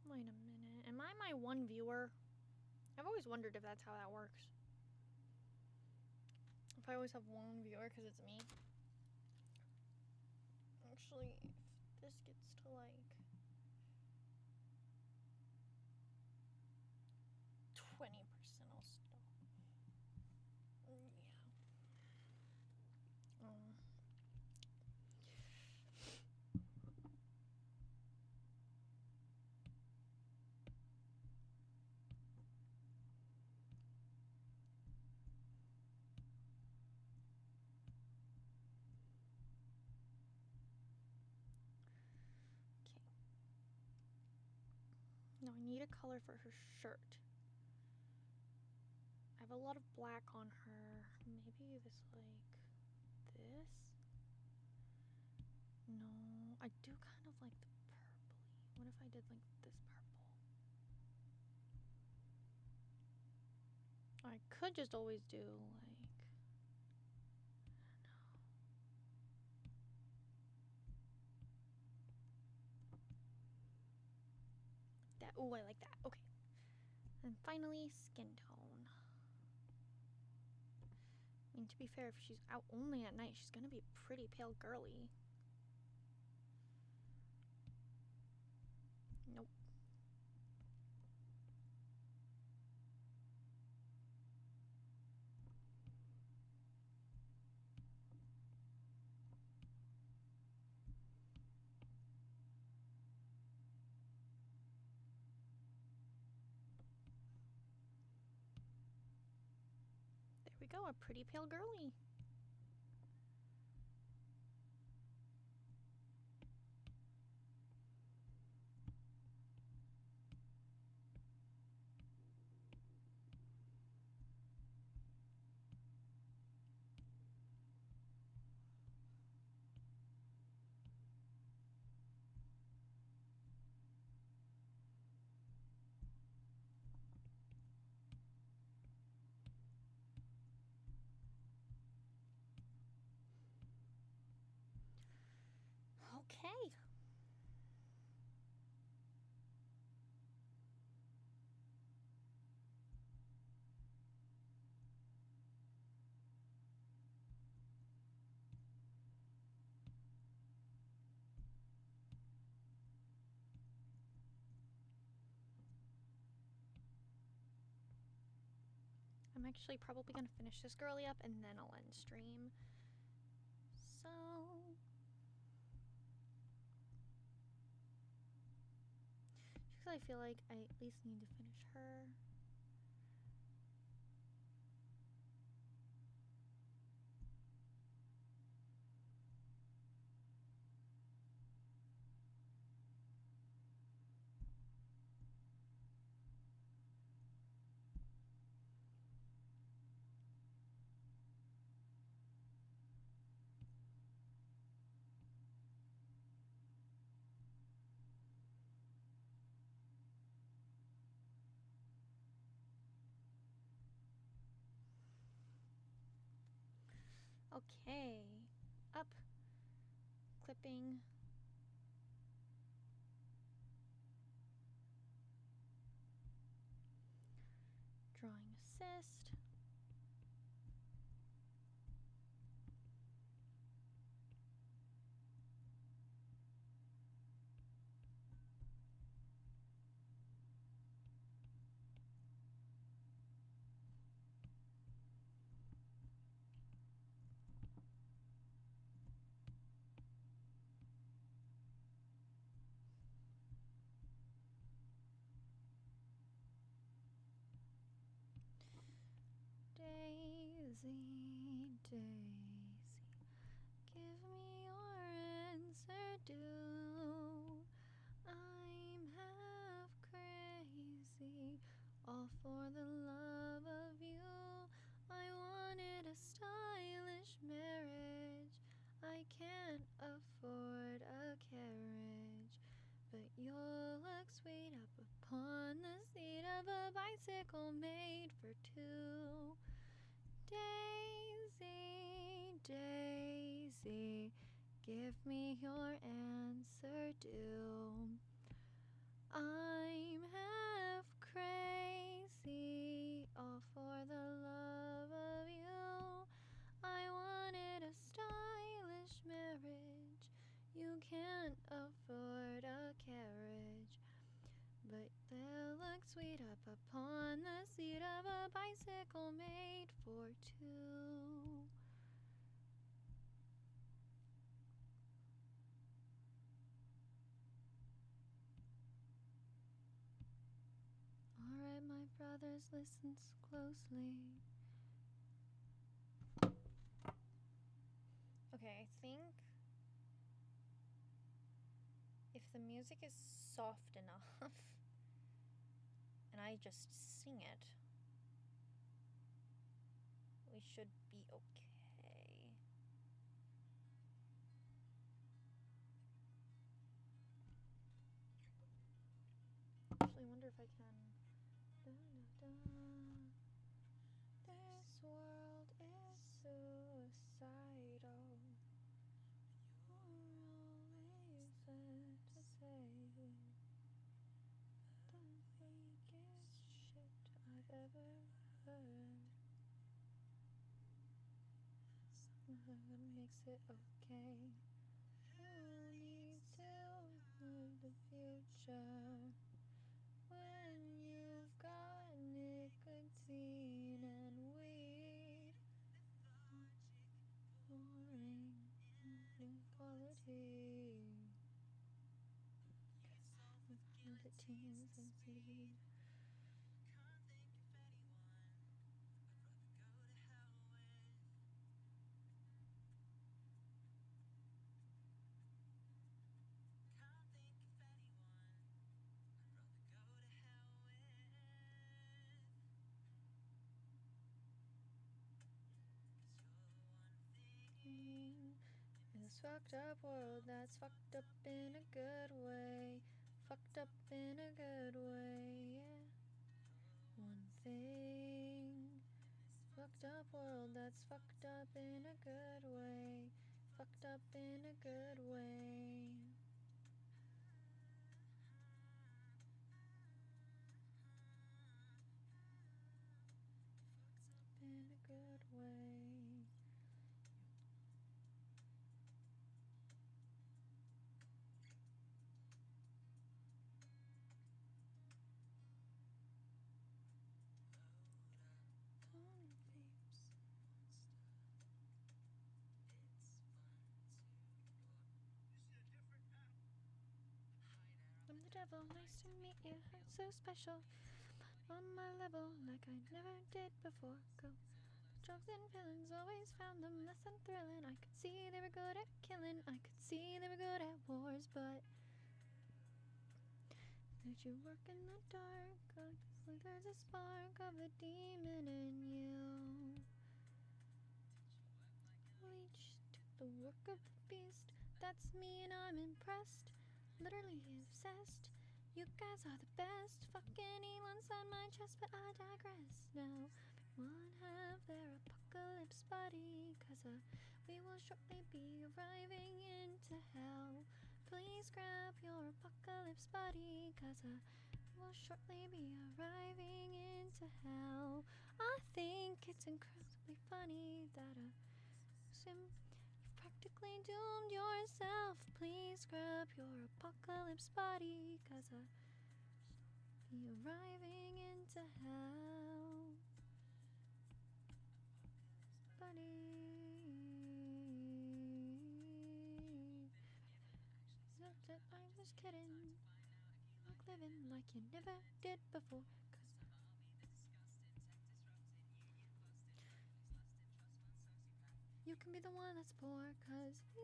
Speaker 1: Wait a minute. Am I my one viewer? I've always wondered if that's how that works. If I always have one viewer because it's me. Actually, if this gets to like 20%, I'll stop. Yeah.
Speaker 2: No, I need a color for her shirt. I have a lot of black on her. Maybe this, like, this? No, I do kind of like the purpley. What if I did, like, this purple? I could just always do, like... that. Oh, I like that. Okay. And finally, skin tone. I mean, to be fair, if she's out only at night, she's gonna be a pretty pale girly. Nope. There we go, a pretty pale girly. Okay. I'm actually probably gonna finish this girly up and then I'll end stream. So... just 'cause I feel like I at least need to finish her. Okay. Up. Clipping. Drawing assist. Daisy, Daisy, give me your answer, do. I'm half crazy, all for the love of you. I wanted a stylish marriage, I can't afford a carriage, but you'll look sweet up upon the seat of a bicycle made for two. Daisy, Daisy, give me your answer, do. I'm half crazy, all for the love of you. I wanted a stylish marriage, you can't afford a carriage, but they'll look sweet up upon the seat of a bicycle made for two. Alright, my brothers, listen closely. Okay, I think if the music is soft enough,
Speaker 1: I just sing it, we should be okay. Actually, I wonder if I can. Da, da, da. This world is suicidal. You're always there to say the weakest shit I've ever heard. What makes it okay? Who needs to live the future when you've got nicotine and weed? Boring inequality with guillotines and seed. In this fucked up world that's fucked up in a good way. Fucked up in a good way, yeah. One thing. Fucked up world that's fucked up in a good way. Fucked up in a good way. In a good way. I'm the devil, nice to meet you, I'm so special. On my level, like I never did before. Go. Drugs and villains, always found them less than thrilling. I could see they were good at killing, I could see they were good at wars, but did you work in the dark? Obviously there's a spark of a demon in you. Leech to the work of the beast. That's me and I'm impressed. Literally obsessed. You guys are the best. Fucking Elon's on my chest, but I digress. Now, one have their apocalypse body, 'cause we will shortly be arriving into hell. Please grab your apocalypse body, 'cause we will shortly be arriving into hell. I think it's incredibly funny that you've practically doomed yourself. Please grab your apocalypse body, 'cause be arriving into hell. Buddy. I was kidding. Like living like you never did before. 'Cause you can be the one that's poor, 'cause you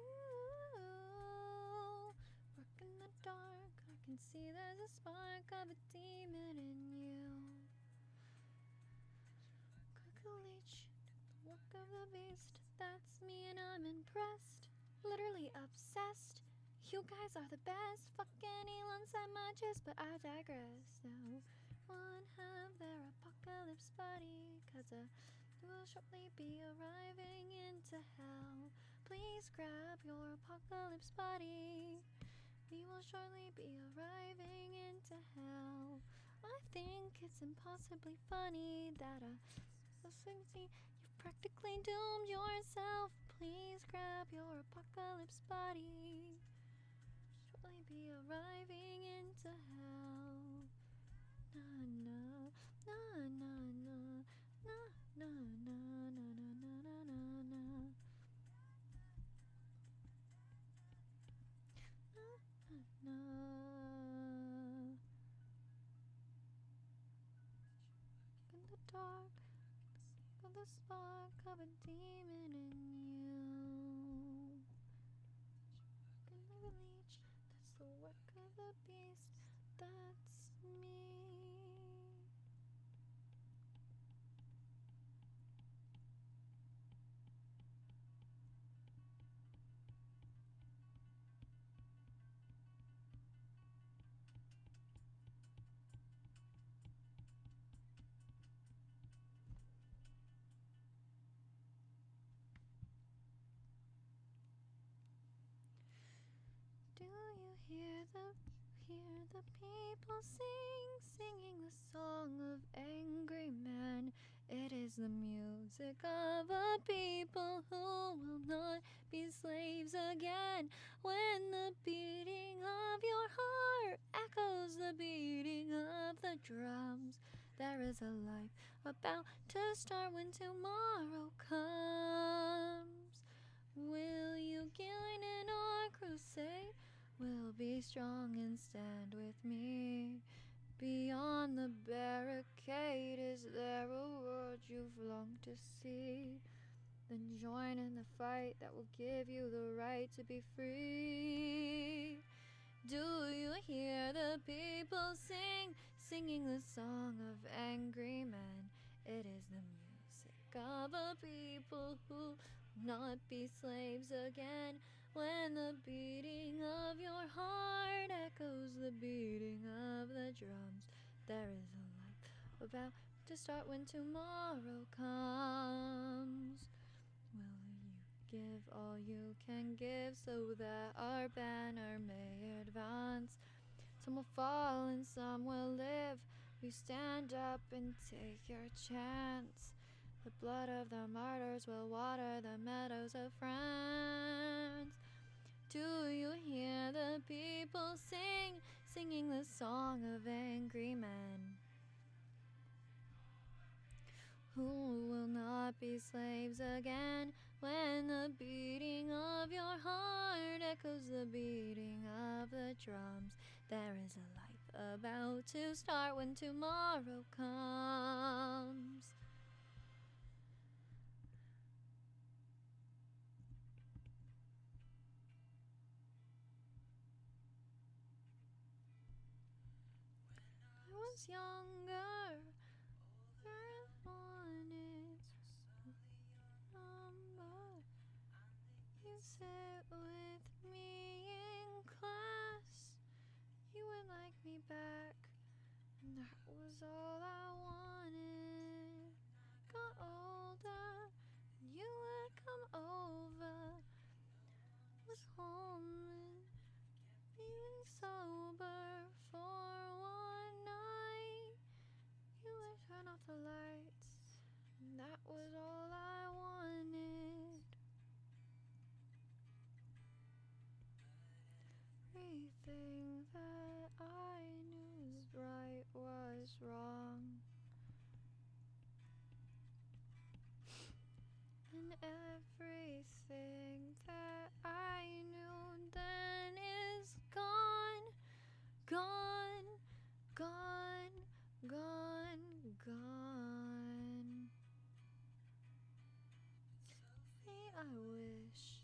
Speaker 1: work in the dark. I can see there's a spark of a demon in you. Cook a leech, the work of the beast. That's me and I'm impressed. Literally obsessed. You guys are the best. Fucking Elon's at my chest, but I digress. Now, one have their apocalypse body, 'cause will shortly be arriving into hell. Please grab your apocalypse body. We will shortly be arriving into hell. I think it's impossibly funny that you've practically doomed yourself. Please grab your apocalypse body. Shortly be arriving into hell. Na na na na na na na na na na na na. In the dark, of the spark of a demon in you. Can like a leech, that's the work of the beast. That's me. hear the people singing the song of angry men. It is the music of a people who will not be slaves again. When the beating of your heart echoes the beating of the drums, there is a life about to start when tomorrow comes. Will you join in our crusade? Will be strong and stand with me. Beyond the barricade, is there a world you've longed to see? Then join in the fight that will give you the right to be free. Do you hear the people singing the song of angry men? It is the music of a people who will not be slaves again. When the beating of your heart echoes the beating of the drums, there is a life about to start when tomorrow comes. Will you give all you can give so that our banner may advance? Some will fall and some will live. We stand up and take your chance. The blood of the martyrs will water the meadows of France. Do you hear the people singing the song of angry men? Who will not be slaves again? When the beating of your heart echoes the beating of the drums, there is a life about to start when tomorrow comes. I was younger, I wanted number. You sit with me in class, you would like me back, and that was all I wanted. Got older, and you would come over. Was home and even sober for one night. You would turn off the lights, and that was all I wanted. Everything that I knew was right was wrong, and everything that I knew then is gone, gone, gone, gone, gone. Hey, I wish,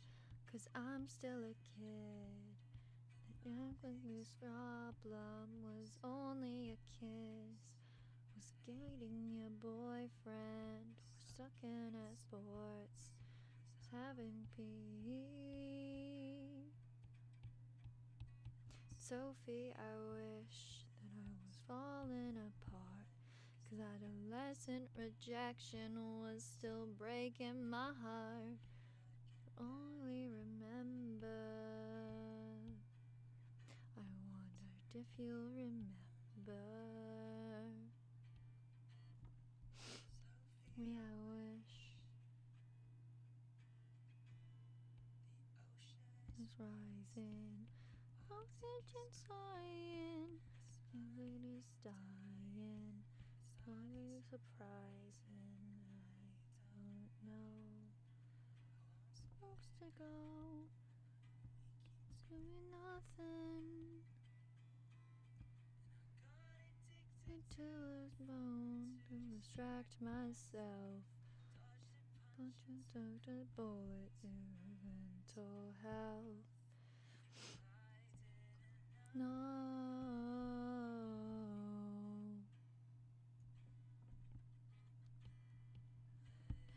Speaker 1: 'cause I'm still a kid. This problem was only a kiss. Was dating your boyfriend, or stuck in at sports, was having pee. Sophie, I wish that I was falling apart, 'cause adolescent rejection was still breaking my heart. Only remember, I wondered if you'll remember. Me, I wish is rising, oxygen sighing, everybody's dying, slowly surprising. I don't know. Supposed to go, doing nothing. To his bone to distract myself. Don't you took a bullet through mental health. No.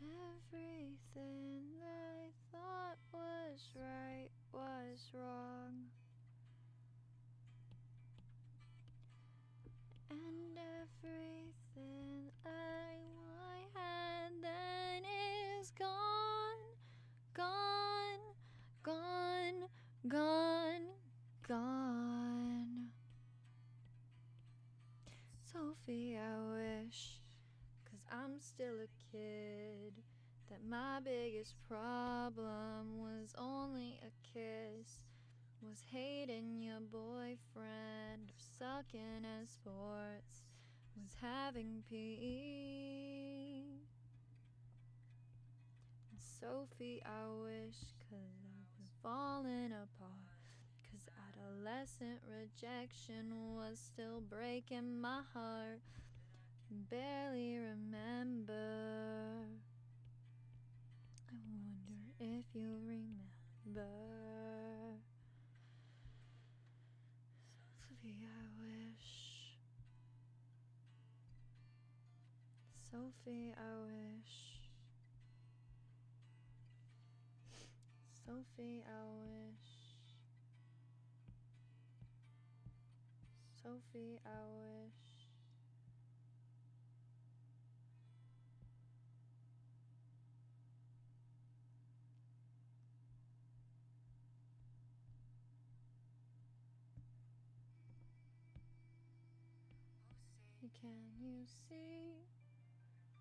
Speaker 1: Everything that I thought was right was wrong. And everything I had then is gone, gone, gone, gone, gone.
Speaker 2: Sophie, I wish, 'cause I'm still a kid, that my biggest problem was only a kiss, was hating your boyfriend or sucking at sports, was having PE. And Sophie, I wish, 'cause I've been falling apart, 'cause adolescent rejection was still breaking my heart. Barely remember. I wonder if you remember. Sophie, I wish. Sophie, I wish. Sophie, I wish. Sophie, I wish. Can you see?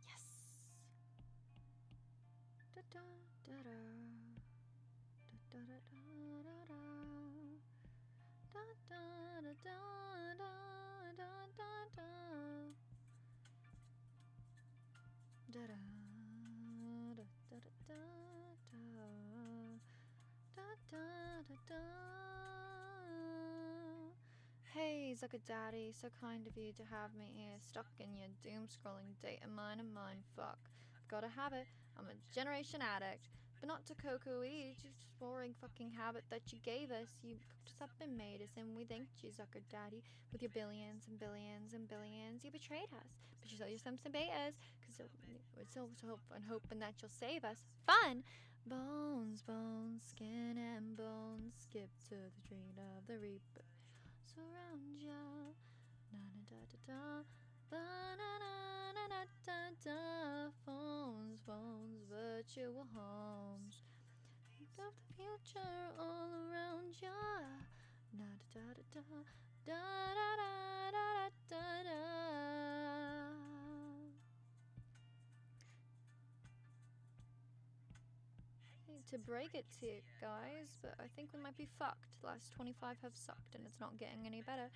Speaker 2: Yes. Da da da da. Da da da da da. Da da da da da da da da. Da da da da da da da da da da. Hey, Zucker Daddy, so kind of you to have me here, stuck in your doom-scrolling data mine and mind fuck. I've got a habit, I'm a generation addict, but not to cocoa-y, just a boring fucking habit that you gave us. You cooked us up and made us, and we thanked you, Zucker Daddy, with your billions and billions and billions. You betrayed us, but you sold your Simpson betas, cause we're so hoping that you'll save us. Fun! Bones, bones, skin and bones, skip to the treat of the reaper. Surround ya, na na da da da, ba na na na na da da. Phones, phones, virtual homes. Think of the future all around ya, na da da da da, da da da da da da. Hate to break it to you guys, but I think we might be fucked. The last 25 have sucked, and it's not getting any better.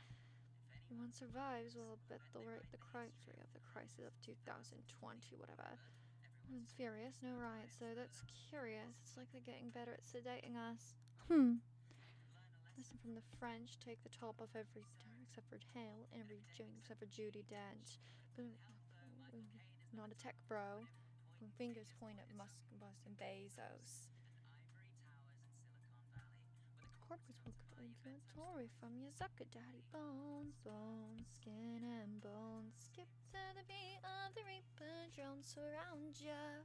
Speaker 2: If one survives, well, I'll bet they'll rate the crisis of 2020, whatever. It's furious, no riots, though. That's curious. It's like they're getting better at sedating us. Listen from the French, take the top off every except for Hale, and every except for Judi Dench. But not a tech bro. Fingers point at Musk, Bus, and Bezos. Corporate will Tory from your Zucker Daddy. Bones, bones, skin and bones. Skip to the beat of the Reaper. Drones surround ya.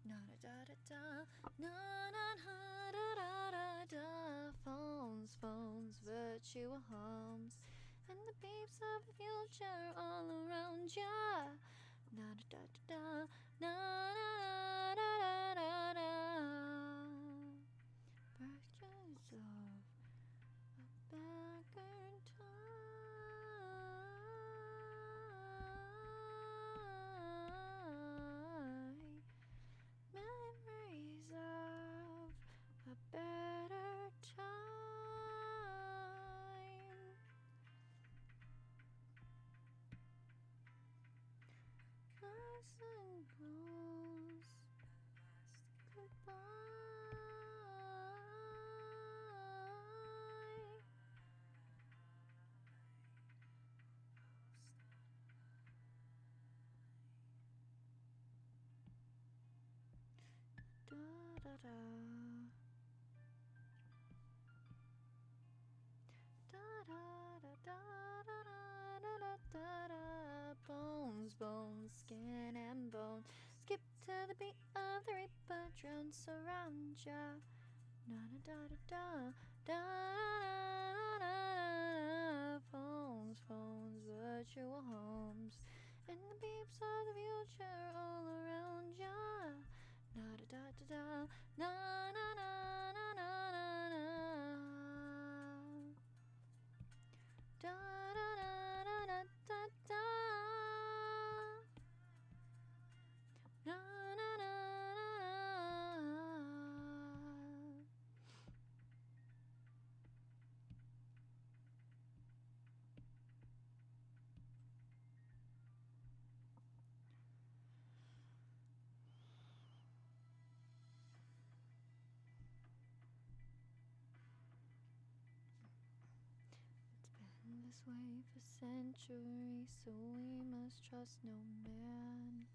Speaker 2: Na da da da, na na da da da da. Phones, phones, virtual homes, and the beeps of the future all around ya. Na da da da, na da da da da da. Virtues of a backward time. Memories of a better time. Nice and close. Goodbye. Da da da. Da da da da da da da da da. Bones, bones, skin and bones. Skip to the beat of the Reaper. Drones surround ya. Na da da da da da da da. Phones, phones, virtual homes, and the beeps of the future all around ya. Na da da da da, na na na na na na na. Da da da da da da da. this way for centuries, so we must trust no man.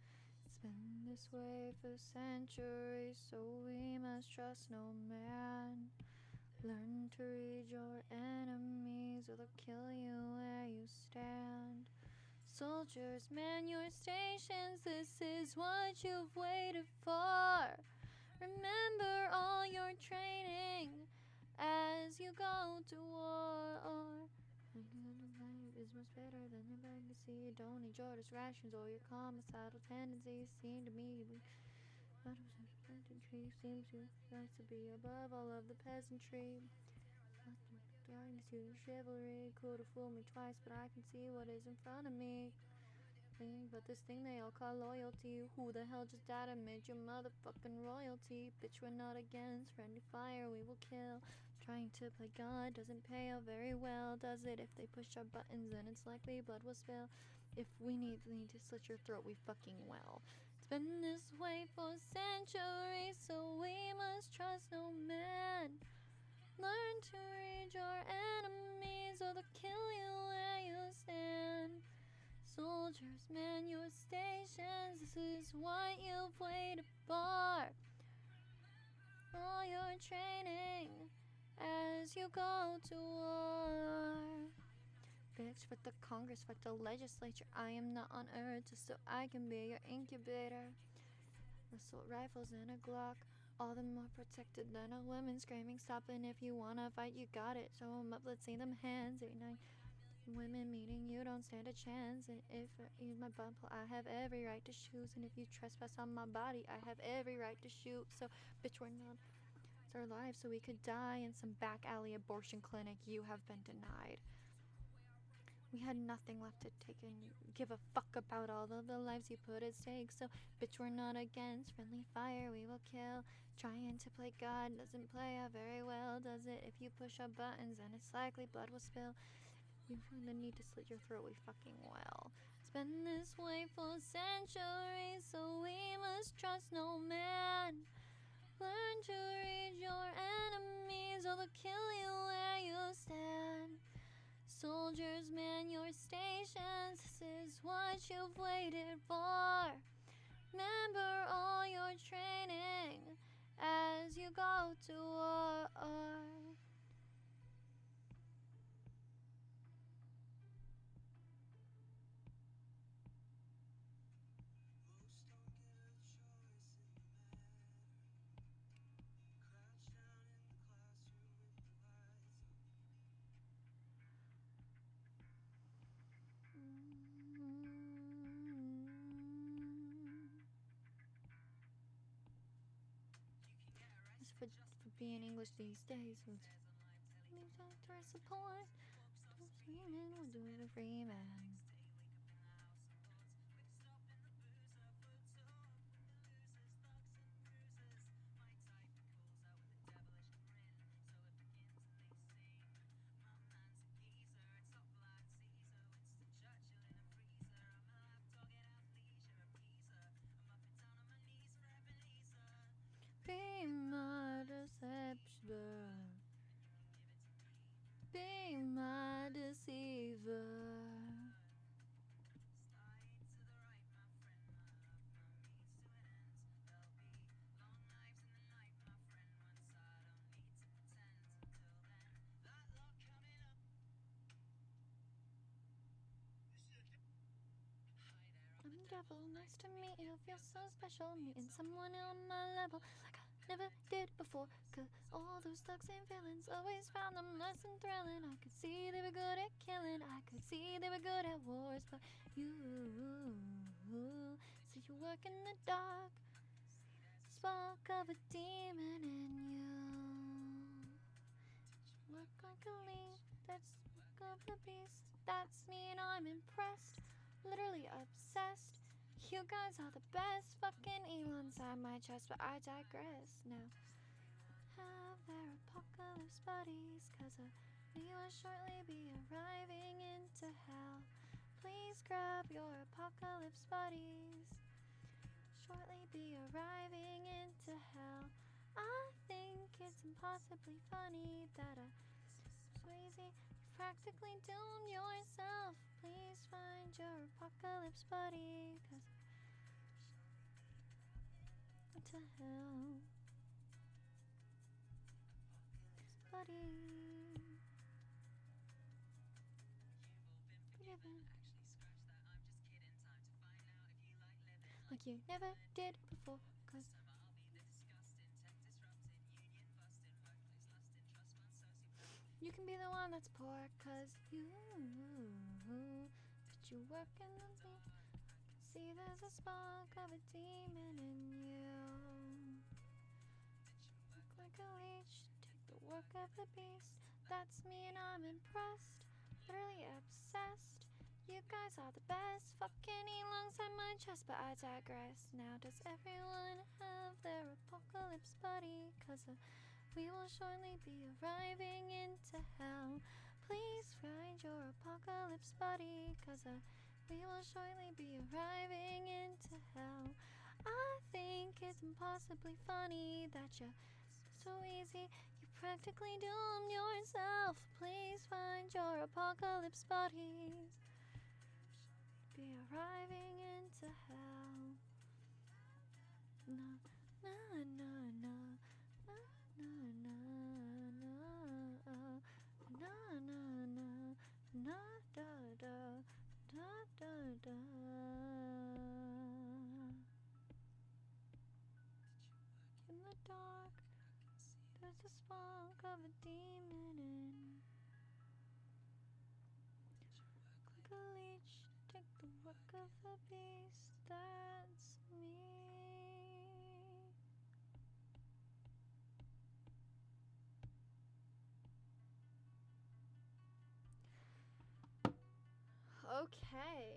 Speaker 2: It's been this way for centuries, so we must trust no man. Learn to read your enemies, or they'll kill you where you stand. Soldiers, man your stations, this is what you've waited for. Remember all your training as you go to war. Life is much better than your legacy. Don't need your distractions or your homicidal tendencies. Seem to me infantry seems to like to be above all of the peasantry. Darkness to the chivalry. Could have fooled me twice, but I can see what is in front of me. But this thing they all call loyalty. Who the hell just died amid your motherfucking royalty? Bitch, we're not against friendly fire, we will kill. Trying to play God doesn't pay out very well, does it? If they push our buttons, then it's likely blood will spill. If we need to slit your throat, we fucking will. It's been this way for centuries, so we must trust no man. Learn to read your enemies, or they'll kill you where you stand. Soldiers, man your stations, this is what you've waited for. All your training as you go to war. Bitch, fight the Congress, fight the legislature. I am not on earth just so I can be your incubator. Assault rifles and a Glock, all the more protected than a woman screaming, stopping. If you wanna fight, you got it. Show 'em up, let's see them hands. 8-9 women meeting, you don't stand a chance. And if I use my bumble, I have every right to shoot. And if you trespass on my body, I have every right to shoot. So, bitch, we're not. It's our lives, so we could die in some back alley abortion clinic. You have been denied. We had nothing left to take and give a fuck about all of the lives you put at stake. So, bitch, we're not against friendly fire, we will kill. Trying to play God doesn't play out very well, does it? If you push our buttons, then it's likely blood will spill. You feel the need to slit your throat, we fucking will. It's been this way for centuries, so we must trust no man. Learn to read your enemies, or they'll kill you where you stand. Soldiers, man your stations, this is what you've waited for. Remember all your training as you go to war. For being English these days, to support. Screaming, we're doing a free man. Be my deception. Be my deceiver. I'm the devil, nice to meet you, feel so special. Meeting someone on my level, like I never did before. Cause all those thugs and villains always found them less than thrilling. I could see they were good at killing, I could see they were good at wars. But you, see you work in the dark, spark of a demon in you. Look like a leaf, that's look of the beast. That's me and I'm impressed, literally obsessed. You guys are the best, fucking eel inside my chest. But I digress now. Have their apocalypse buddies, cause we will shortly be arriving into hell. Please grab your apocalypse buddies, shortly be arriving into hell. I think it's impossibly funny that a Swayze
Speaker 1: practically doomed yourself. Please find your apocalypse buddy, 'cause what the hell? Buddy. Forgiven. Like you never did before, 'cause you can be the one that's poor, 'cause you but you work in the deep. Can see there's a spark of a demon in you. Look like a leech, take the work of the beast. That's me and I'm impressed, literally obsessed. You guys are the best. Fucking eat lungs at my chest, but I digress. Now does everyone have their apocalypse buddy? 'Cause we will shortly be arriving into hell. Please find your apocalypse buddy, 'cause we will shortly be arriving into hell. I think it's impossibly funny that you're so easy. You practically doomed yourself. Please find your apocalypse buddies. Be arriving into hell. No, no, no, no. Na na na na na na na da da da da da. In the dark, there's a spark of a demon in. Like a leech, take the work of the beast. That's me. Okay,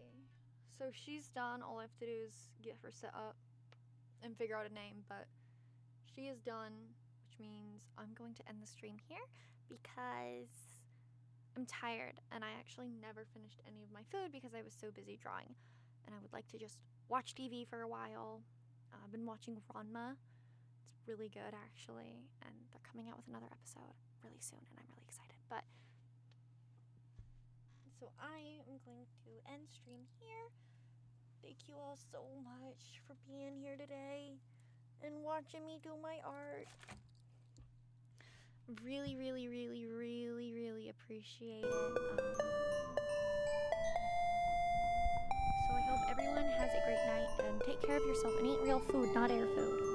Speaker 1: so she's done. All I have to do is get her set up and figure out a name, but she is done, which means I'm going to end the stream here because I'm tired and I actually never finished any of my food because I was so busy drawing, and I would like to just watch TV for a while. I've been watching Ranma. It's really good, actually, and they're coming out with another episode really soon, and I'm really excited. But so I am going to end stream here. Thank you all so much for being here today and watching me do my art. Really, really, really, really, really appreciate it. So I hope everyone has a great night and take care of yourself and eat real food, not air food.